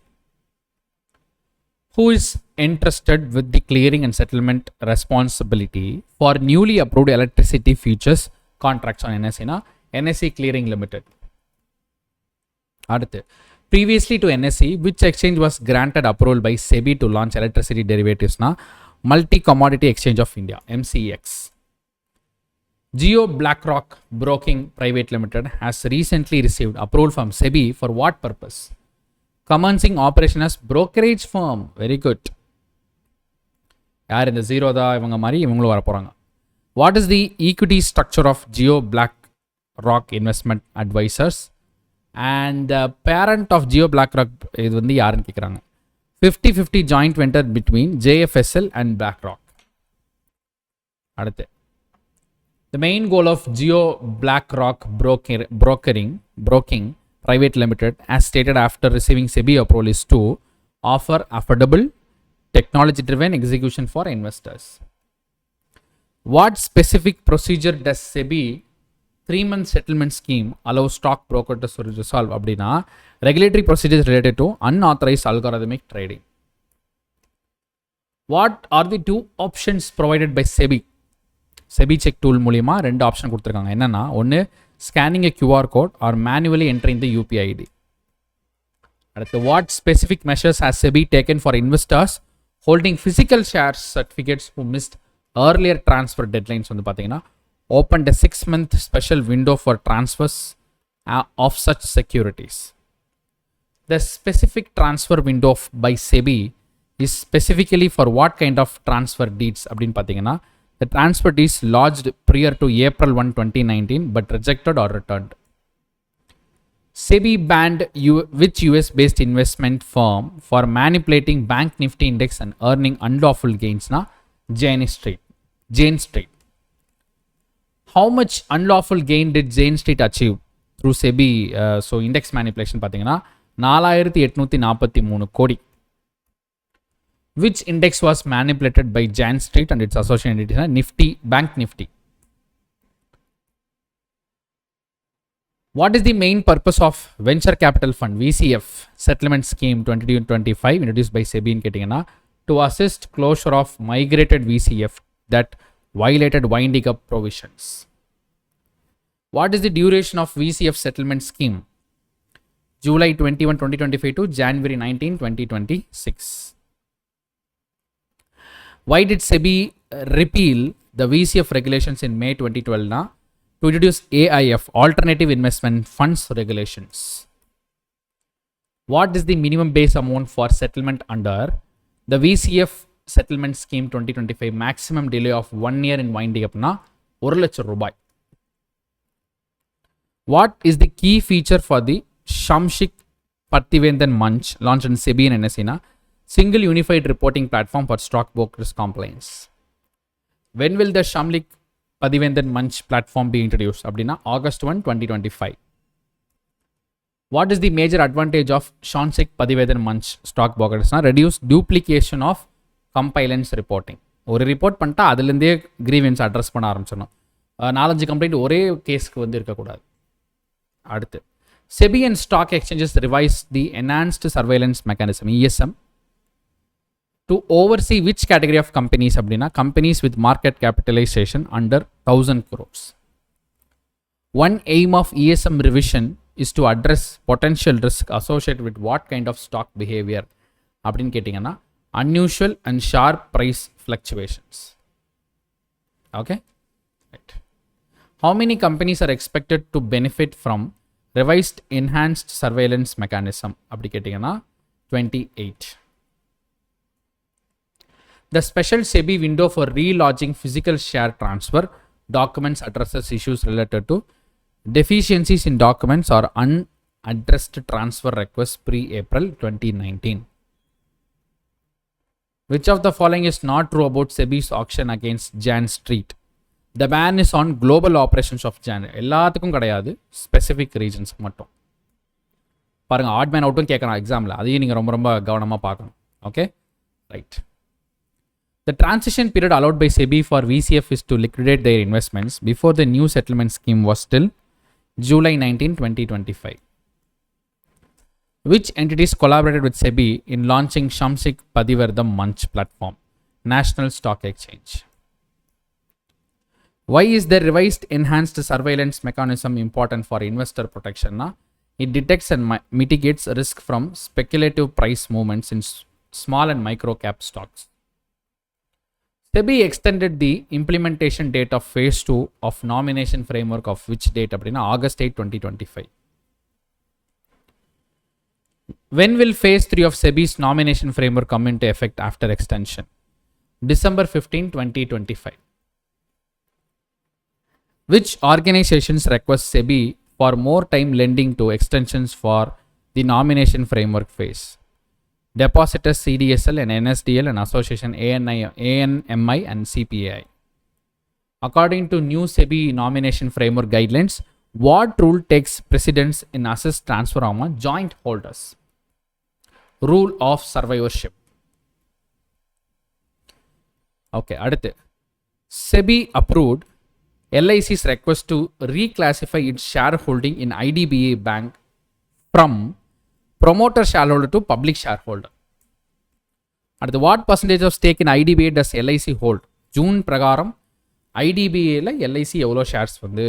Who is entrusted with the clearing and settlement responsibility for newly approved electricity futures contracts on NSE? NSE Clearing Limited. அடுத்து, previously to NSE, which exchange was granted approval by SEBI to launch electricity derivatives? Multi Commodity Exchange of India, MCX. Geo BlackRock Broking Private Limited has recently received approval from SEBI for what purpose? Commencing operation as brokerage firm. Very good. யார் இந்த ஜீரோதா இவங்க மாதிரி இவங்களும் வர போகிறாங்க. What is the equity structure of Geo BlackRock Investment Advisors? And the parent of Geo BlackRock இது வந்து யாருன்னு கேட்குறாங்க. 50-50 joint venture between JFSL and BlackRock. அடுத்து, the main goal of Geo BlackRock Broking Private Limited, as stated after receiving SEBI approval, is to offer affordable, technology-driven execution for investors. What specific procedure does SEBI 3-month settlement scheme allow stock broker to resolve? அப்படின்னா regulatory procedures related to unauthorized algorithmic trading. What are the 2 options provided by SEBI? SEBI check tool மூலியமா 2 option கொடுத்துருக்காங்க. என்னன்னா, ஒன்று scanning a QR code, or manually entering the UPI ID. What specific measures has SEBI taken for investors holding physical shares certificates who missed earlier transfer deadlines? வந்து பார்த்தீங்கன்னா opened a 6-month special window for transfers of such securities. The specific transfer window by SEBI is specifically for what kind of transfer deeds அப்படின்னு பார்த்தீங்கன்னா the transfer deeds lodged prior to April 1, 2019 but rejected or returned. SEBI banned which US-based investment firm for manipulating Bank Nifty index and earning unlawful gains na Jane Street. How much unlawful gain did Jane Street achieve through SEBI so index manipulation பார்த்தீங்கன்னா 4843 கோடி. Which index was manipulated by Jane Street and its associated entities? Nifty, Bank Nifty. What is the main purpose of Venture Capital Fund VCF Settlement Scheme 2025 introduced by SEBI in கேட்டிங்கன்னா to assist closure of migrated VCF that violated winding up provisions? What is the duration of VCF settlement scheme? July 21, 2025 to January 19, 2026. Why did SEBI repeal the VCF regulations in May 2012 na to introduce AIF Alternative Investment Funds regulations? What is the minimum base amount for settlement under the VCF settlement scheme 2025? Maximum delay of 1 year in winding up na 1 lakh rubai. What is the key feature for the Shamshik Pattivendan Munch launched in SEBI and NSE na single unified reporting platform for stockbrokers compliance? When will the Shamlik Pattivendan Munch platform be introduced? Abdina August 1, 2025. What is the major advantage of Shamshik Pattivendan Munch stockbrokers? Reduce duplication of compliance reporting. ஒரு report பண்ணிட்டா அதுலேருந்தே grievance address பண்ண ஆரம்பிச்சிடணும். 4-5 complaint ஒரே கேஸ்க்கு வந்து இருக்கக்கூடாது. அடுத்து SEBI and stock exchanges revised the enhanced surveillance mechanism ESM to oversee which category of companies அப்படின்னா companies with market capitalization under 1000 crores. One aim of ESM revision is to address potential risk associated with what kind of stock behavior அப்படின்னு கேட்டிங்கன்னா unusual and sharp price fluctuations. Okay, right. How many companies are expected to benefit from revised enhanced surveillance mechanism? அப்படி கேட்டிங்கன்னா 28. The special SEBI window for relodging physical share transfer documents addresses issues related to deficiencies in documents or unaddressed transfer requests pre-April 2019. Which of the following is not true about SEBI's auction against Jane Street? The ban is on global operations of Jane. எல்லாத்துக்கும் கிடையாது, specific regions மட்டும். பாருங்க, odd man அவுட்டும் கேட்கலாம் எக்ஸாமில், அதையும் நீங்கள் ரொம்ப ரொம்ப கவனமாக பார்க்கணும். Okay, right. The transition period allowed by SEBI for VCF is to liquidate their investments before the new settlement scheme was till July 19, 2025. Which entities collaborated with SEBI in launching Shamshik Pattivendan Munch platform? National Stock Exchange. Why is the revised enhanced surveillance mechanism important for investor protection? It detects and mitigates risk from speculative price movements in small and micro cap stocks. SEBI extended the implementation date of phase 2 of nomination framework of which date? August 8, 2025. When will phase 3 of SEBI's nomination framework come into effect after extension? December 15, 2025. Which organizations request SEBI for more time lending to extensions for the nomination framework phase? Depositors CDSL and NSDL and Association ANMI and CPAI. According to new SEBI nomination framework guidelines, what rule takes precedence in assist transfer among joint holders? Rule of survivorship. Okay, அடுத்து SEBI approved LIC's request to reclassify its shareholding in IDBA Bank from promoter shareholder to public shareholder. At the what percentage of stake in IDBA does LIC hold? June பிரகாரம் IDBA ல LIC எவ்வளோ shares வந்து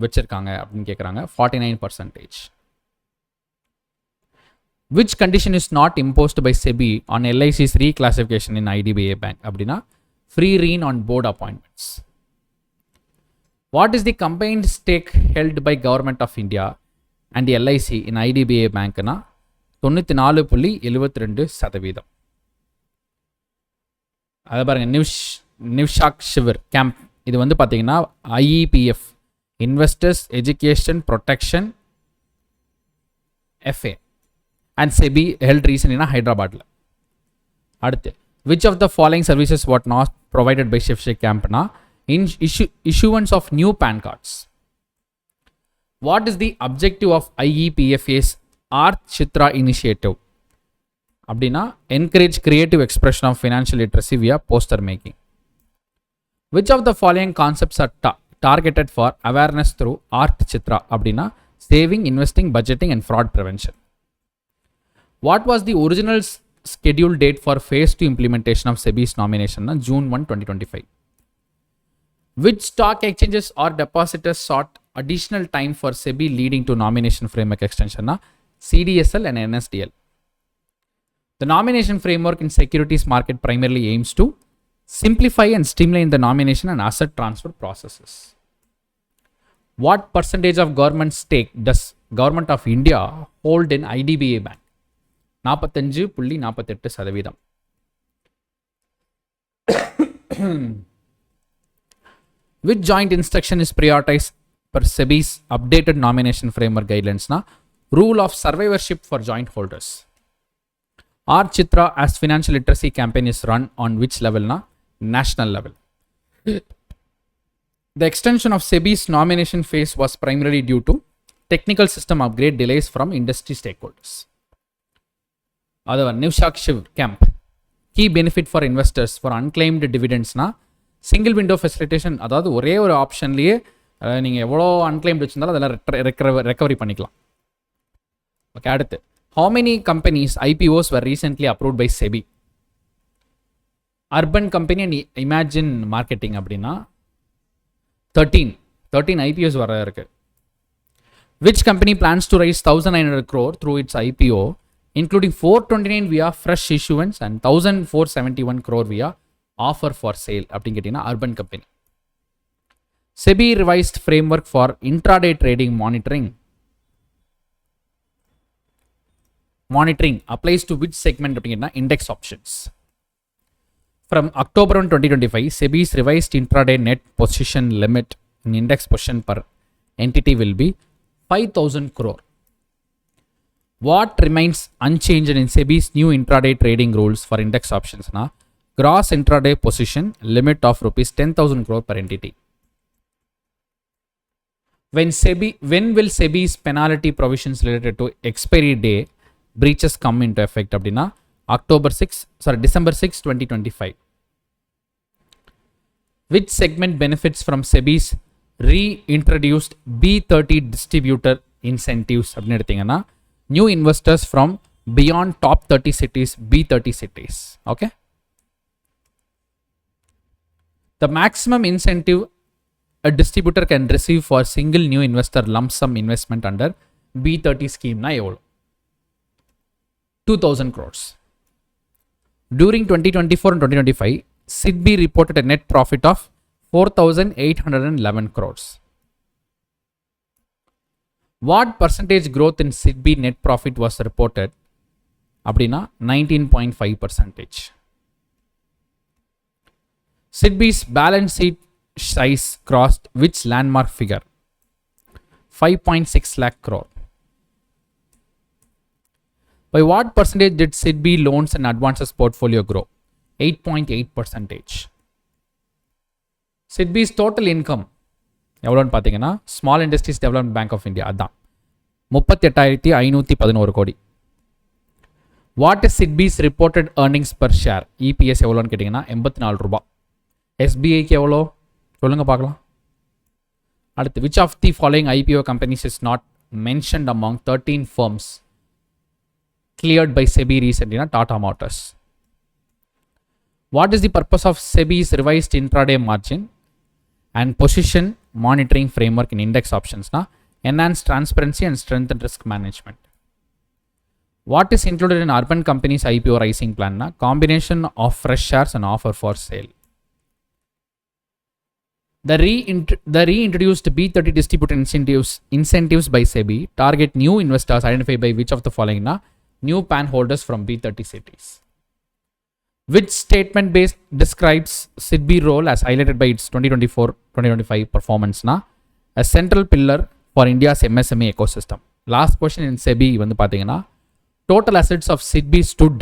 வச்சுருக்காங்க அப்படின்னு கேட்குறாங்க. 49%. Which condition is not imposed by SEBI on LIC's reclassification in IDBA Bank? அப்படின்னா free rein on board appointments. What is the combined stake held by Government of India and LIC in IDBA Bank? 94.72%. அதை பாருங்க, நிவ்ஷாக் shiver camp. இது வந்து பார்த்தீங்கன்னா IEPF, investors education protection FA, and SEBI held recently ஹைதராபாத்தில். அடுத்து, which of the following services was not provided by Shivshek Campna in issuance of new PAN cards? What is the objective of IEPFA's Art Chitra initiative? அப்படின்னா encourage creative expression of financial literacy via poster making. Which of the following concepts are targeted for awareness through Art Chitra? அப்படின்னா saving, investing, budgeting and fraud prevention. What was the original scheduled date for phase 2 implementation of SEBI's nomination? June 1, 2025. Which stock exchanges or depositors sought additional time for SEBI leading to nomination framework extension? CDSL and NSDL. The nomination framework in securities market primarily aims to simplify and streamline the nomination and asset transfer processes. What percentage of government stake does Government of India hold in IDBA Bank? 45.48%. Which joint instruction is prioritized per SEBI's updated nomination framework guidelines? Rule of survivorship for joint holders. Art Chitra as financial literacy campaign is run on which level? National level. The extension of SEBI's nomination phase was primarily due to technical system upgrade delays from industry stakeholders. Other Nivshak Shiv Camp. Key benefit for investors for unclaimed dividends single window facilitation. அதாவது ஒரே ஒரு ஆப்ஷன்லேயே நீங்கள் எவ்வளோ unclaimed வச்சிருந்தாலும் அதெல்லாம் recovery பண்ணிக்கலாம். Okay, அடுத்து, how many companies IPOs were recently approved by SEBI? Urban Company and Imagine Marketing அப்படின்னா 13 IPOs வர இருக்கு. Which company plans to raise 1,900 crore through its IPO, including 429 via fresh issuance and 1,471 crore via offer for sale? அப்படின்னு கேட்டீங்கன்னா Urban Company. SEBI revised framework for intraday trading monitoring applies to which segment? அப்படிங்கன்னா index options. From October 1, 2025, SEBI's revised intraday net position limit in index position per entity will be 5,000 crore. What remains unchanged in SEBI's new intraday trading rules for index options? Gross intraday position limit of rupees 10,000 crore per entity. When will SEBI's penalty provisions related to expiry day breaches come into effect? அப்படின்னா December 6, 2025. Which segment benefits from SEBI's reintroduced B30 distributor incentives? அப்படின்னு எடுத்தீங்கன்னா new investors from beyond top 30 cities, B30 cities. Okay. The maximum incentive a distributor can receive for single new investor lump sum investment under B30 scheme na evlo? 2,000 crores. During 2024 and 2025, SEBI reported a net profit of 4,811 crores. What percentage growth in SEBI net profit was reported? அப்படின்னா 19.5%. SEBI's balance sheet size crossed which landmark figure? 5.6 lakh crore. By what percentage did SEBI loans and advances portfolio grow? 8.8%. SEBI's total income எவ்வளோன்னு பார்த்தீங்கன்னா small industries development bank of India அதான் 38,511 கோடி. What is SEBI's reported earnings per share? EPS எவ்வளோன்னு கேட்டிங்கன்னா 84 ரூபா. SBIக்கு எவ்வளோ சொல்லுங்க பார்க்கலாம். அடுத்து, which of the following IPO companies is not mentioned among 13 firms cleared by SEBI recently? Tata Motors. What is the purpose of SEBI's revised intraday margin? And position monitoring framework in index options na enhance transparency and strengthen risk management. What is included in urban companies IPO rising plan na combination of fresh shares and offer for sale. The reintroduced B30 distributed incentives by SEBI target new investors identified by which of the following na new PAN holders from B30 cities. Which statement based describes SEBI role as highlighted by its 2024-2025 performance na a central pillar for India's MSME ecosystem. Last question in SEBI வந்து பாத்தீங்கன்னா total assets of SEBI stood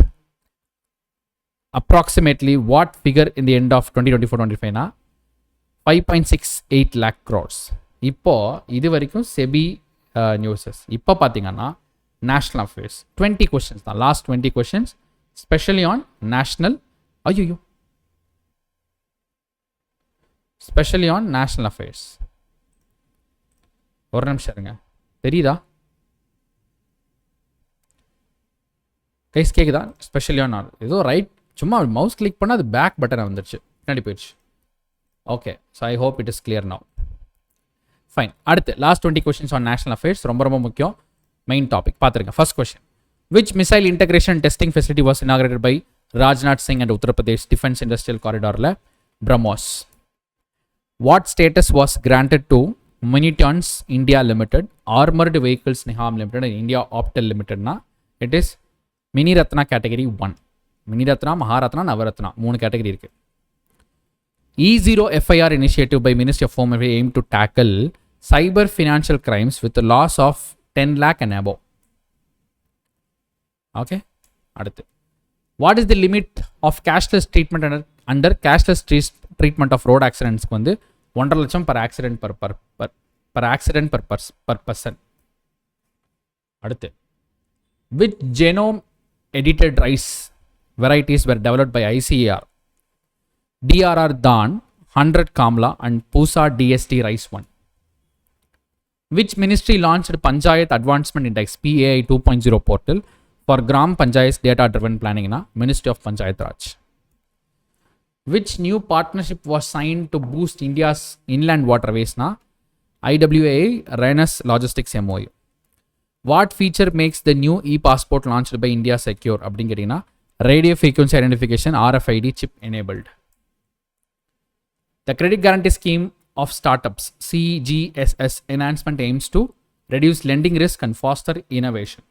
approximately what figure in the end of 2024-25 na 5.68 lakh crores. இப்போ இது வரைக்கும் SEBI newses இப்போ பார்த்தீங்கன்னா national affairs 20 questions தான் last 20 questions especially on national especially on national affairs. ஒரு நிமிஷம் இருங்க தெரியுதா கைஸ் கேக்குதா ஸ்பெஷலி ஆன் ஏதோ ரைட் சும்மா மவுஸ் கிளிக் பண்ணால் அது பேக் பட்டன் வந்துருச்சு பின்னாடி போயிடுச்சு. Okay so I hope it is clear now. Fine அடுத்து last 20 questions on national affairs ரொம்ப ரொம்ப முக்கியம் மெயின் டாபிக் பார்த்துருங்க. First question which missile integration testing facility was inaugurated by Rajnath Singh and Uttar Pradesh Defense Industrial Corridor la BrahMos. What status was granted to Minitons India Limited Armored Vehicles Niham Limited and India Optel Limited na it is Mini Ratna category 1. Mini Ratna, Maharatna, Navaratna 3 category irukku. E0 FIR initiative by Ministry of Home Affairs aimed to tackle cyber financial crimes with a loss of 10 lakh and above. Okay, அடுத்து what is the limit of cashless treatment under cashless treatment of road accidents வந்து 1.5 லட்சம் per accident per accident per person. அடுத்து which genome edited rice varieties were developed by ICAR DRR Dan 100 Kamla and Pusa DST Rice 1. Which ministry launched Panchayat Advancement Index PAI 2.0 portal for Gram Panchayat's data-driven planning na Ministry of Panchayat Raj. Which new partnership was signed to boost India's inland waterways na IWA Renas Logistics MOU. What feature makes the new e-passport launched by India secure? அப்படினு கேட்டீங்கன்னா radio frequency identification RFID chip enabled. The credit guarantee scheme of startups CGSS enhancement aims to reduce lending risk and foster innovation.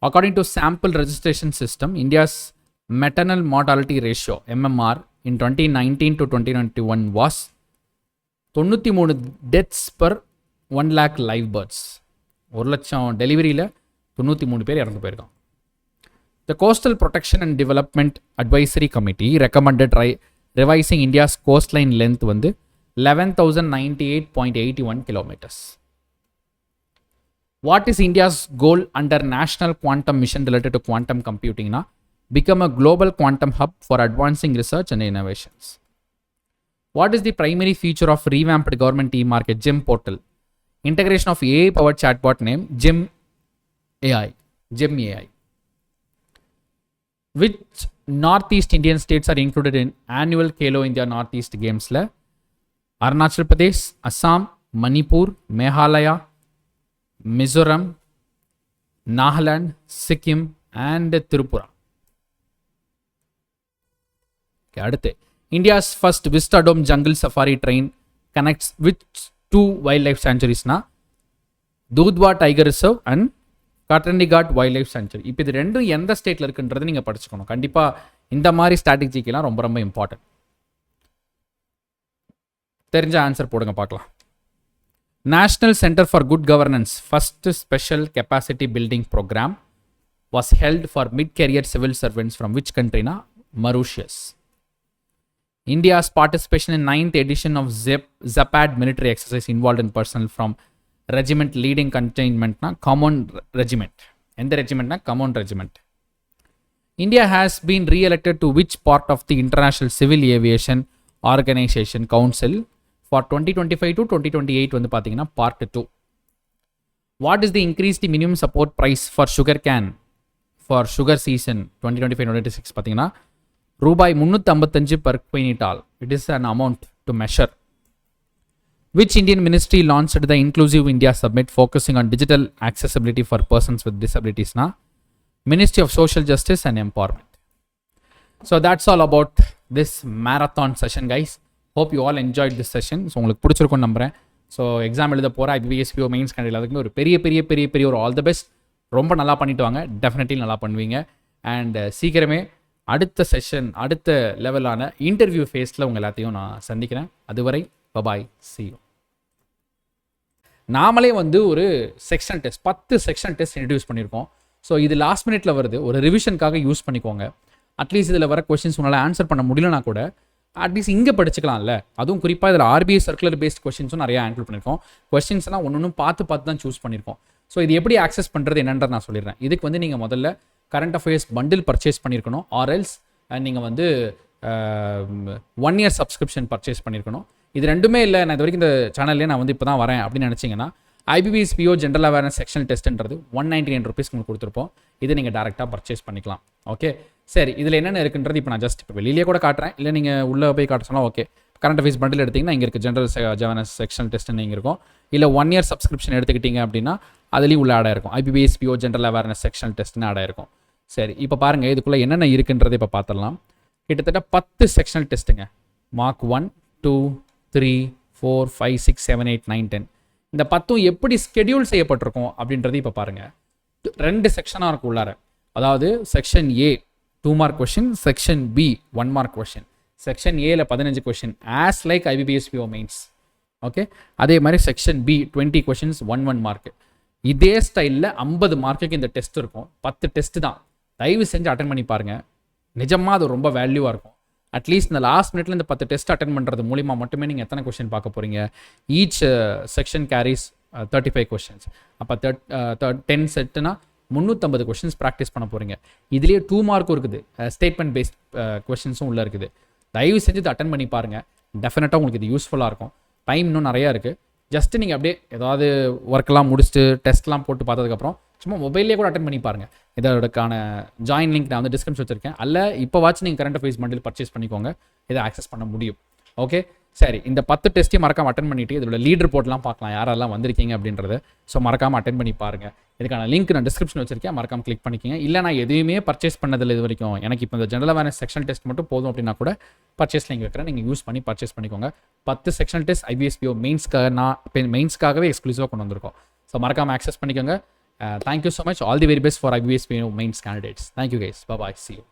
According to sample registration system, India's maternal mortality ratio MMR in 2019 to 2021 was 93 deaths per 1 lakh live births. 1 லட்சம் டெலிவரியில் 93 பேர் இறந்து போயிருக்காங்க. The Coastal Protection and Development Advisory Committee recommended revising India's coastline length வந்து 11,098.81 kilometers. What is India's goal under National Quantum Mission related to quantum computing na become a global quantum hub for advancing research and innovations. What is the primary feature of revamped government e-market GEM portal? Integration of AI powered chatbot name GEM AI. Which Northeast Indian states are included in annual Khelo India Northeast Games la Arunachal Pradesh, Assam, Manipur, Meghalaya, Mizoram, Nagaland, Sikkim and Tripura. Okay, அடுத்து India's first Vistadome jungle safari train connects with 2 wildlife sanctuaries na Dudhwa Tiger Reserve and Katrandigat Wildlife Sanctuary. இப்போ இது ரெண்டும் எந்த ஸ்டேட்ல இருக்குன்றது நீங்க படிச்சுக்கணும். கண்டிப்பா இந்த மாதிரி ஸ்ட்ராட்டஜிக்கெல்லாம் ரொம்ப ரொம்ப இம்பார்ட்டன்ட். தெரிஞ்ச ஆன்சர் போடுங்க பார்க்கலாம். National Center for Good Governance first special capacity building program was held for mid-career civil servants from which country na Mauritius. India's participation in 9th edition of Zapad military exercise involved in personnel from regiment leading containment na common regiment. Endha regiment na common regiment. India has been re-elected to which part of the International Civil Aviation Organization Council for 2025 to 2028 வந்து பாத்தீங்கன்னா part 2. What is the increased minimum support price for sugar can for sugar season 2025-2026 பாத்தீங்கன்னா ரூபாய் 355 per quintal. It is an amount to measure? Which Indian ministry launched the Inclusive India Summit focusing on digital accessibility for persons with disabilities? Na? Ministry of Social Justice and Empowerment. So that's all about this marathon session, guys. Hope you all enjoyed this session. So உங்களுக்கு பிடிச்சிருக்கும் நம்புறேன். So exam எழுத போகிற IBPS mains candidate அதுக்குமே ஒரு பெரிய ஒரு all the best. ரொம்ப நல்லா பண்ணிட்டு வாங்க. டெஃபினெட்லி நல்லா பண்ணுவீங்க. அண்ட் சீக்கிரமே அடுத்த செஷன் அடுத்த லெவலான இன்டர்வியூ ஃபேஸில் உங்கள் எல்லாத்தையும் நான் சந்திக்கிறேன். அதுவரை பபாய், see you. நாமளே வந்து ஒரு section test 10 section test introduce பண்ணியிருக்கோம். ஸோ இது லாஸ்ட் மினிட்ல வருது. ஒரு ரிவிஷனுக்காக யூஸ் பண்ணிக்கோங்க. அட்லீஸ்ட் இதில் வர கொஸ்டின்ஸ் உங்களால் ஆன்சர் பண்ண முடியலனா கூட அட்லீஸ்ட் இங்கே படிச்சுக்கலாம்ல. அதுவும் குறிப்பாக இதில் RBI சர்க்குலர் பேஸ்ட் கொஸ்டின்ஸும் நிறையா இன்க்ளூட் பண்ணியிருக்கோம். கொஸ்டின்ஸ்லாம் ஒன்று பார்த்து தான் சூஸ் பண்ணியிருக்கோம். ஸோ இது எப்படி ஆக்சஸ் பண்ணுறது என்னன்றது நான் சொல்லிடுறேன். இதுக்கு வந்து நீங்கள் முதல்ல கரண்ட் அஃபேர்ஸ் பண்டில் பர்ச்சேஸ் பண்ணியிருக்கணும். ஆர்எல்ஸ் நீங்கள் வந்து 1 year சப்ஸ்கிரிப்ஷன் பர்ச்சேஸ் பண்ணியிருக்கணும். இது ரெண்டுமே இல்லை, நான் இது வரைக்கும் இந்த சேனல்லே நான் வந்து இப்போ தான் வரேன் அப்படின்னு நினச்சிங்கன்னா IBPS PO general awareness section டெஸ்ட்ன்றது 199 rupees உங்களுக்கு கொடுத்துருப்போம். இதை நீங்கள் டேரெக்டாக பர்ச்சேஸ் பண்ணிக்கலாம். ஓகே, சரி. இதில் என்னென்ன இருக்குன்றது இப்போ நான் ஜஸ்ட் இப்போ வெளியிலே கூட காட்டுறேன், இல்லை நீங்கள் உள்ளே போய் காட்ட சொன்னால் ஓகே. கரண்ட் அஃபேர்ஸ் பண்டில் எடுத்திங்கன்னா இங்கே இருக்குது ஜென்ரல் அவேர்னஸ் செக்ஷன் டெஸ்ட்னு இங்கே இருக்கும். இல்லை 1 year சப்ஸ்கிரிப்ஷன் எடுத்துக்கிட்டிங்க அப்படின்னா அதுலேயும் உள்ள ஆடாக இருக்கும். IBPS PO general awareness section டெஸ்ட்னு ஆடாக இருக்கும். சரி, இப்போ பாருங்கள் இதுக்குள்ளே என்னென்ன இருக்குன்றதை இப்போ பார்த்துடலாம். கிட்டத்தட்ட 10 செக்ஷனல் டெஸ்ட்டுங்க. மார்க் 1, 2, 3, 4, 5, 6, 7, 8, 9, 10. இந்த 10 எப்படி ஸ்கெடியூல் செய்யப்பட்டிருக்கும் அப்படின்றது இப்போ பாருங்கள். 2 செக்ஷனாக இருக்கும் உள்ளார. அதாவது section A 2 mark question, section B 1 mark question. Section ஏல 15 question as like IBPS PO mains. Okay, அதே மாதிரி செக்ஷன் B 20 கொஷின்ஸ் 1 mark. இதே ஸ்டைலில் 50 மார்க்குக்கு இந்த டெஸ்ட் இருக்கும். 10 டெஸ்ட் தான். தயவு செஞ்சு அட்டன் பண்ணி பாருங்கள். நிஜமாக அது ரொம்ப வேல்யூவாக இருக்கும். அட்லீஸ்ட் இந்த லாஸ்ட் மினிட்ல இந்த 10 டெஸ்ட் அட்டன் பண்ணுறது மூலிமா மட்டுமே நீங்கள் எத்தனை கொஸ்டின் பார்க்க போகிறீங்க. Each section carries 35 questions. அப்போ 10 செட்டுனா 350 கொஸ்டின்ஸ் ப்ராக்டிஸ் பண்ண போகிறீங்க. இதுலேயே 2 மார்க்கும் இருக்குது. ஸ்டேட்மெண்ட் பேஸ்ட் கொஸ்டின்ஸும் உள்ளே இருக்குது. தயவு செஞ்சு இதை அட்டன் பண்ணி பாருங்கள். டெஃபினட்டாக உங்களுக்கு இது யூஸ்ஃபுல்லாக இருக்கும். டைம் இன்னும் நிறையா இருக்குது. ஜஸ்ட்டு நீங்கள் அப்படியே ஏதாவது ஒர்க்கெல்லாம் முடிச்சுட்டு டெஸ்ட்லாம் போட்டு பார்த்ததுக்கப்புறம் சும்மா மொபைல்லேயே கூட அட்டன் பண்ணி பாருங்கள். இதோடக்கான ஜாயின் லிங்க் நான் வந்து டிஸ்கிரிப்ஷன் வச்சிருக்கேன். அல்ல இப்போ வாட்ச் நீங்கள் கரண்ட் அஃபேர்ஸ் பண்டில் பர்ச்சேஸ் பண்ணிக்கோங்க. இதை ஆக்சஸ் பண்ண முடியும். ஓகே, சரி. இந்த 10 டெஸ்ட்டையும் மறக்காம அட்டன் பண்ணிட்டு இதோட லீட் ரிப்போர்ட்லாம் பார்க்கலாம், யாரெல்லாம் வந்திருக்கீங்க அப்படின்றது. ஸோ மறக்காமல் அட்டன் பண்ணி பாருங்கள். இதுக்கான லிங்க் நான் டிஸ்கிரிப்ஷன் வச்சிருக்கேன், மறக்காம கிளிக் பண்ணிக்கோங்க. இல்லை நான் எதுவுமே பர்ச்சேஸ் பண்ணதில்லை இது வரைக்கும், எனக்கு இப்போ இந்த ஜென்ரல் அவேர்னஸ் செக்ஷன் டெஸ்ட் மட்டும் போதும் அப்படின்னா கூட பர்ச்சேஸ் லிங்க் வைக்கிறேன், நீங்கள் யூஸ் பண்ணி பர்ச்சேஸ் பண்ணிக்கோங்க. 10 செக்ஷன் டெஸ்ட் IBPS PO மெயின்ஸ்க்காகவே எக்ஸ்க்ளூசிவாக கொண்டு வந்திருக்கோம். ஸோ மறக்காமல் ஆக்சஸ் பண்ணிக்கோங்க. Thank you so much. All the very best for IBPS PO mains candidates. Thank you guys. Bye bye. See you.